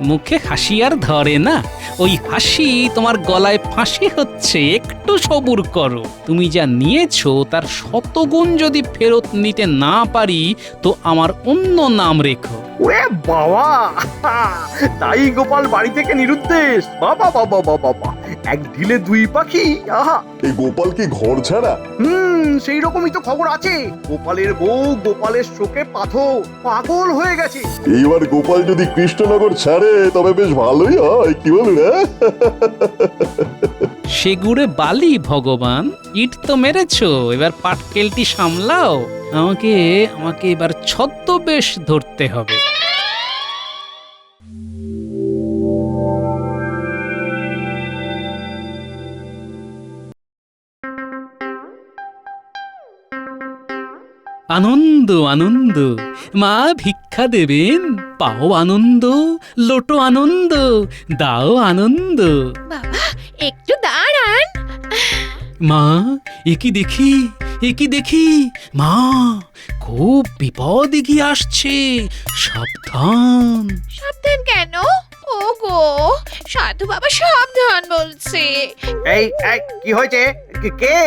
মুখে হাসি আর ধরে না। ওই হাসি তোমার গলায় ফাঁসি হচ্ছে। একটু সবুর করো। তুমি যা নিয়েছো তার শতগুণ যদি ফেরত নিতে না পারি তো আমার অন্য নাম রেখো। ওরে বাবা, তাই গোপাল বাড়ি থেকে নিরুদ্দেশ। বাবা বাবা বাবা বাবা, এক ঢিলে দুই পাখি। আহা, এই গোপাল কি ঘর ছাড়া? সেই রকমই তো খবর আছে। গোপালের বউ গোপালের শোকে পাথর, পাগল হয়ে গেছে। এইবার গোপাল যদি কৃষ্ণনগর ছাড়ে তবে বেশ ভালোই হয়, কি বল রে? সেগুড়ে বালি ভগবান, ইট তো মেরেছো, এবার পাটকেলটি সামলাও। আমাকে এবার ছদ্মবেশ ধরতে হবে। আনন্দ আনন্দ, মা ভিক্ষা দেবেন, পাও আনন্দ, লোটো আনন্দ, দাও আনন্দ। বাবা একটু দাঁড়ান। মা একি দেখি, মা খুব বিপদ এগিয়ে আসছে, সাবধান। সাবধান কেন? ওগো সাধু বাবা সাবধান বলছে। এই কি হয়েছে? কে?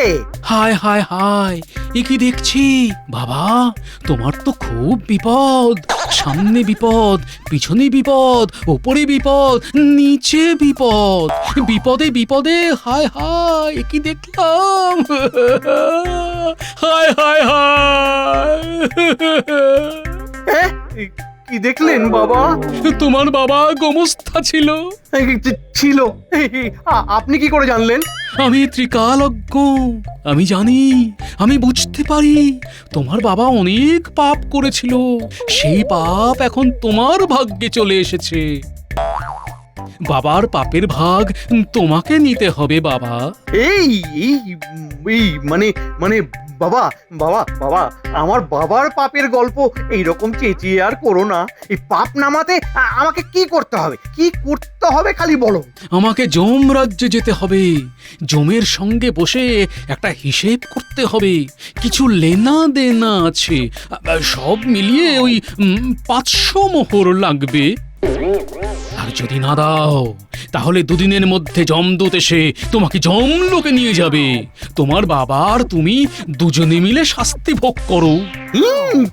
হায় হায় হায়, একি দেখছি বাবা, তোমার তো খুব বিপদ। সামনে বিপদ, পিছনে বিপদ, ওপরে বিপদ, নিচে বিপদ, বিপদে বিপদে হায় হায়, একি দেখলাম। হায় হায় হায়। কি দেখলেন বাবা? তোমার বাবা গোমস্থা ছিল। ছিল? আপনি কি করে জানলেন? আমি ত্রিকালজ্ঞ, আমি জানি, আমি বুঝতে পারি। তোমার বাবা অনেক পাপ করেছিল, সেই পাপ এখন তোমার ভাগ্যে চলে এসেছে। বাবার পাপের ভাগ তোমাকে নিতে হবে বাবা। এই মানে মানে বাবা বাবা বাবা, আমার বাবার পাপের গল্প এইরকম চেঁচিয়ে আর করো না। এই পাপ নামাতে আমাকে কি করতে হবে? কি করতে হবে খালি বলো। আমাকে যম রাজ্যে যেতে হবে। যমের সঙ্গে বসে একটা হিসেব করতে হবে। কিছু লেনা দেনা আছে, সব মিলিয়ে ওই 500 মোহর লাগবে। আর যদি না দাও তাহলে দুদিনের মধ্যে যমদূত এসে তোমাকে যমলোকে নিয়ে যাবে। তোমার বাবা আর তুমি দুজনে মিলে শাস্তি ভোগ করো।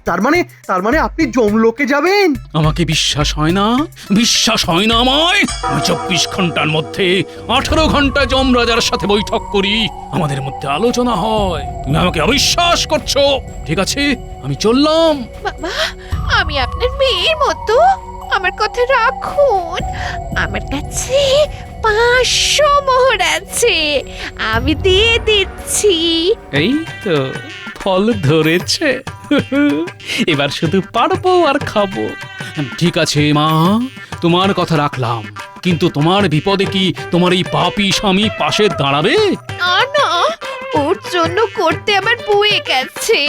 তার মানে আপনি যমলোকে যাবেন? আমাকে বিশ্বাস হয় না? বিশ্বাস হয় না আমায়? আমি 24 ঘন্টার মধ্যে 18 ঘন্টা যমরাজার সাথে বৈঠক করি, আমাদের মধ্যে আলোচনা হয়। তুমি আমাকে অবিশ্বাস করছো? ঠিক আছে, আমি চললাম। বাবা আমি আপনার মেয়ের মতো, আমার কথা রাখুন। আমার কাছে 500 মোহর আছে, আমি দিয়ে দিচ্ছি। এই তো ফল ধরেছে। এবার শুধু পারবো আর খাবো। ঠিক আছে মা, তোমার কথা রাখলাম, কিন্তু তোমার বিপদে কি তোমার এই পাপী স্বামী পাশে দাঁড়াবে? না না, ওর জন্য করতে আমার বয়ে গেছে।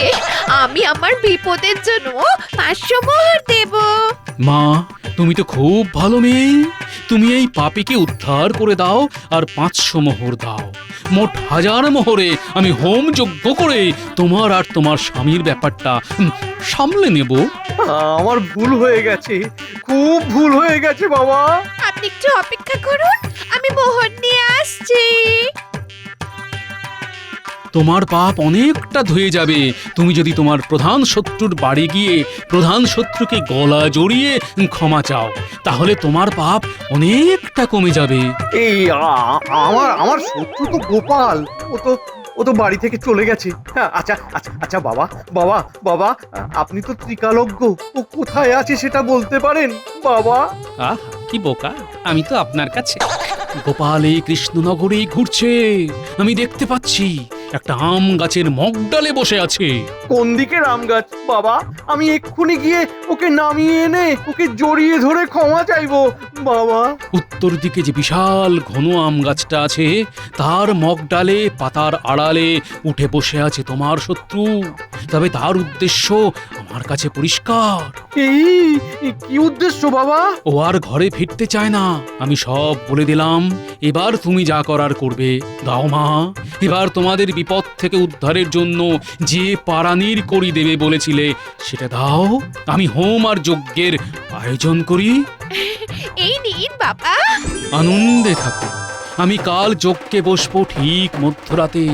আমি আমার বিপদের জন্য 500 মোহর দেব। মা তুমি তো খুব ভালো মেয়ে, তুমি এই পাপীকে উদ্ধার করে দাও আর 500 মোহর দাও। মোট 1000 মোহরে আমি হোম যজ্ঞ করে তোমার আর তোমার স্বামীর ব্যাপারটা সামলে নেব। আমার ভুল হয়ে গেছে, খুব ভুল হয়ে গেছে বাবা। আপনি একটু অপেক্ষা করুন, আমি মোহর নিয়ে আসছি। তোমার পাপ অনেকটা ধুয়ে যাবে তুমি যদি তোমার প্রধান শত্রুর বাড়ি গিয়ে প্রধান শত্রুকে গলা জড়িয়ে ক্ষমা চাও, তাহলে তোমার পাপ অনেকটা কমে যাবে। এই আমার শত্রু তো গোপাল, ও তো বাড়ি থেকে চলে গেছে। আচ্ছা আচ্ছা আচ্ছা বাবা বাবা বাবা, আপনি তো ত্রিকালজ্ঞ, ও কোথায় আছে সেটা বলতে পারেন বাবা? আহ কি বোকা, আমি তো আপনার কাছে। গোপাল এই কৃষ্ণনগরেই ঘুরছে, আমি দেখতে পাচ্ছি। একটা আম গাছের মগডালে বসে আছে। কোন দিকের আম গাছ বাবা? আমি এক্ষুনি গিয়ে ওকে নামিয়ে এনে ওকে জড়িয়ে ধরে ক্ষমা চাইবো বাবা। উত্তর দিকে যে বিশাল ঘন আম গাছটা আছে তার মগডালে পাতার আড়ালে উঠে বসে আছে তোমার শত্রু। তবে তার উদ্দেশ্য আমার কাছে পরিষ্কার। এই কি উদ্দেশ্য বাবা? ও আর ঘরে ফিরতে চায় না, আমি সব বলে দিলাম। এবার তুমি যা করার করবে। দাও মা, এবার তোমাদের বিপদ থেকে উদ্ধারের জন্য যে পারানির করি দেবে বলেছিলে সেটা দাও। আমি হোম আর যজ্ঞের আয়োজন করি। এই নিন বাবা। আনন্দে থাকো। আমি কাল যজ্ঞে বসবো ঠিক মধ্যরাতে।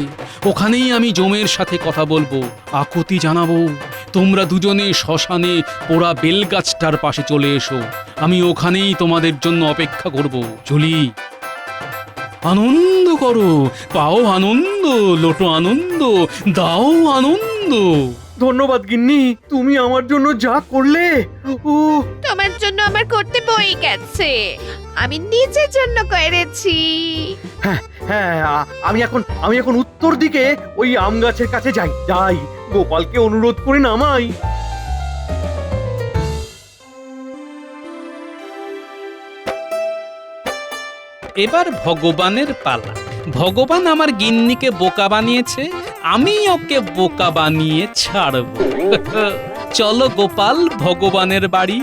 ওখানেই আমি যমের সাথে কথা বলবো, আকুতি জানাবো। তোমরা দুজনে শ্মশানে পোড়া বেলগাছটার পাশে চলে এসো। আমি ওখানেই তোমাদের জন্য অপেক্ষা করব। চলি। আনন্দ করো, পাও আনন্দ, লোটো আনন্দ, দাও আনন্দ। ধন্যবাদ গিন্নি, তুমি আমার জন্য যা করলে। ও তোমার জন্য আমার করতে বই গেছে, আমি নিজের জন্য করেছি। হ্যাঁ হ্যাঁ, আমি এখন উত্তর দিকে ওই আম গাছের কাছে যাই গোপালকে অনুরোধ করে নামাই। এবার ভগবানের পালা। ভগবান আমার গিন্নিকে বোকা বানিয়েছে, আমি ওকে বোকা বানিয়ে ছাড়ব। চলো গোপাল, ভগবানের বাড়ি।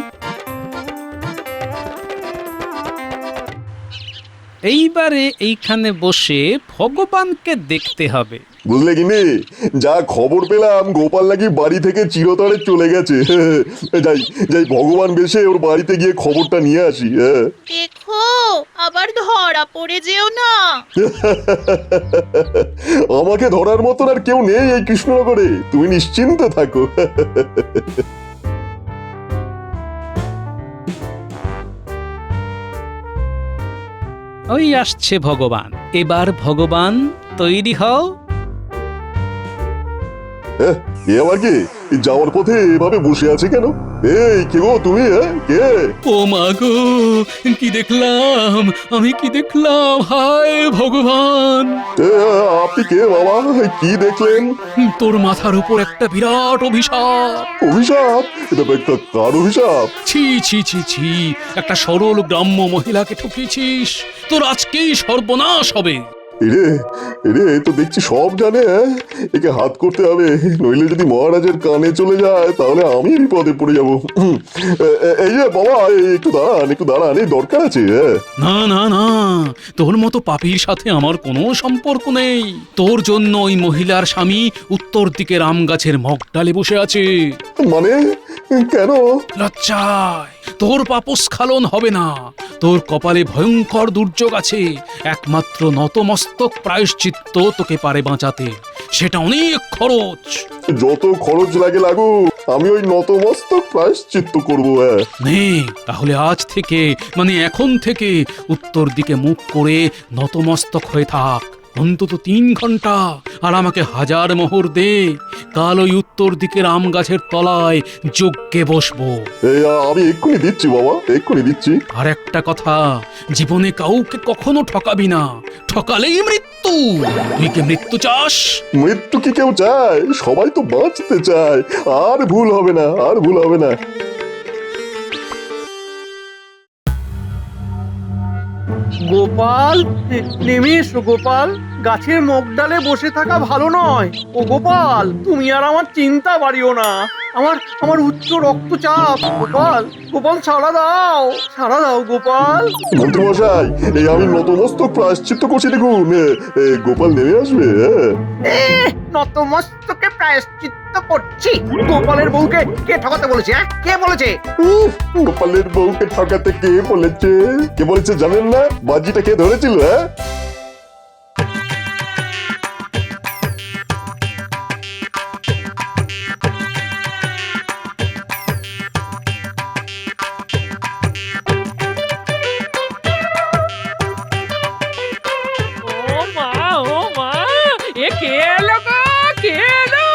এইবারে এইখানে বসে ভগবানকে দেখতে হবে। বুঝলে গিন্নি, যা খবর পেলাম গোপাল নাকি বাড়ি থেকে চিরতরে চলে গেছে। যাই যাই, ভগবান বেশে ওর বাড়িতে গিয়ে খবরটা নিয়ে আসি। দেখো আবার ধরা পড়ে যেও না। আমাকে ধরার মতন আর কেউ নেই এই কৃষ্ণনগরে, তুমি নিশ্চিন্ত থাকো। ওই আসছে ভগবান। এবার ভগবান তৈরি হও। এ আবার কি যাওয়ার পথে এভাবে বসে আছে কেন? এই কে গো তুমি? কে? ও মা গো, কি দেখলাম আমি, কি দেখলাম! হায় ভগবান! আপনি কে বাবা? কি দেখলেন? তোর মাথার উপর একটা বিরাট অভিশাপ। অভিশাপ? কার অভিশাপ? ছি ছি ছি ছি, একটা সরল গ্রাম্য মহিলাকে ঠকিয়েছিস, তোর আজকেই সর্বনাশ হবে। এরে এরে, তো দেখছি সব জানে। একে হাত করতে হবে, নইলে যদি মহারাজের কানে চলে যায় তাহলে আমি বিপদে পড়ে যাব। এই যে বাবা, একটু দাঁড়ান, এই দরকার আছে। না না না, তোর মতো পাপীর সাথে আমার কোনো সম্পর্ক নেই। তোর জন্য ওই মহিলার স্বামী উত্তর দিকে রাম গাছের মগডালে বসে আছে। মানে কেন? লজ্জায় তোর পাপস্খলন হবে না। তোর কপালে ভয়ঙ্কর দুর্যোগ আছে, একমাত্র নতমস্তক প্রায়শ্চিত্ত তোকে পারে বাঁচাতে। সেটা অনেক খরচ। যত খরচ লাগে লাগুক, আমি ওই নতমস্তক প্রায়শ্চিত্ত করবো। নে তাহলে আজ থেকে, মানে এখন থেকে উত্তর দিকে মুখ করে নতমস্তক হয়ে থাক অন্তত 3 ঘন্টা, আর আমাকে 1000 মোহর দে। কাল ওই উত্তর দিকের আম গাছের তলায় যজ্ঞে বসবো। আমি এক্ষুনি দিচ্ছি বাবা, এক্ষুনি দিচ্ছি। আর একটা কথা, জীবনে কাউকে কখনো ঠকাবি না, ঠকালেই মৃত্যু। তুই কি মৃত্যু চাস? মৃত্যু কি কেউ চায়? সবাই তো বাঁচতে চায়। আর ভুল হবে না, আর ভুল হবে না। গোপাল, নেমে এসো গোপাল। গাছের মগডালে বসে থাকা ভালো নয়। ও গোপাল, তুমি আর আমার চিন্তা বাড়িও না। আমার উচ্চ রক্তচাপ। গোপাল গোপাল, সাড়া দাও গোপাল। মন্ত্রী মশাই, এই আমি নতমস্তক প্রায়শ্চিত্ত করছি, দেখুন গোপাল নেমে আসবে। নতমস্তকে প্রায়শ্চিত্ত করছি? গোপালের বউকে কে ঠকাতে বলেছে? কে বলেছে? গোপালের বউকে ঠকাতে কে বলেছে? কে বলেছে জানেন না? বাজিটা কে ধরেছিল? ও মা, এ কে এলো গো, কে এলো?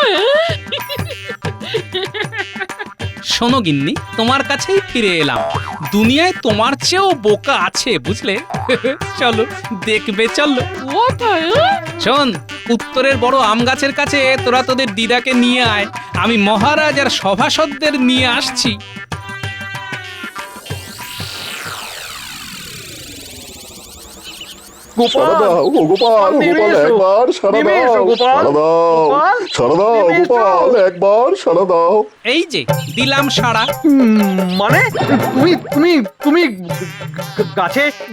শোনো গিন্নি, তোমার কাছেই ফিরে এলাম। দুনিয়ায় তোমার চেয়েও বোকা আছে, বুঝলে? চলো দেখবে, চলো। শোন, উত্তরের বড় আম গাছের কাছে তোরা তোদের দিদাকে নিয়ে আয়, আমি মহারাজ আর সভাসদদের নিয়ে আসছি। সাড়া দাও গোপাল, একবার সাড়া দাও, সাড়া দাও গোপাল, একবার সাড়া দাও। এই যে দিলাম সাড়া। মানে তুমি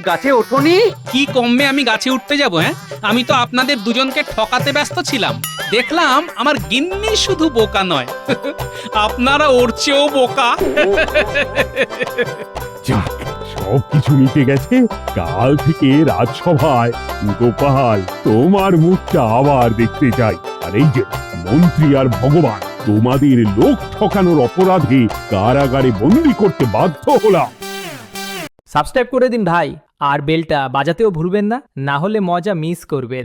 গাছে ওঠোনি? কি কমবে আমি গাছে উঠতে যাব? আমি তো আপনাদের দুজনকে ঠকাতে ব্যস্ত ছিলাম। দেখলাম আমার গিন্নি শুধু বোকা নয়, আপনারা ওর চেয়েও বোকা। সবকিছু মিটে গেছে। কাল থেকে রাজসভায় গোপাল তোমার মুখটা আবার দেখতে চাই। আর এই যে মন্ত্রী আর ভগবান, তোমাদের লোক ঠকানোর অপরাধে কারাগারে বন্দি করতে বাধ্য হলাম। সাবস্ক্রাইব করে দিন ভাই, আর বেলটা বাজাতেও ভুলবেন না, না হলে মজা মিস করবেন।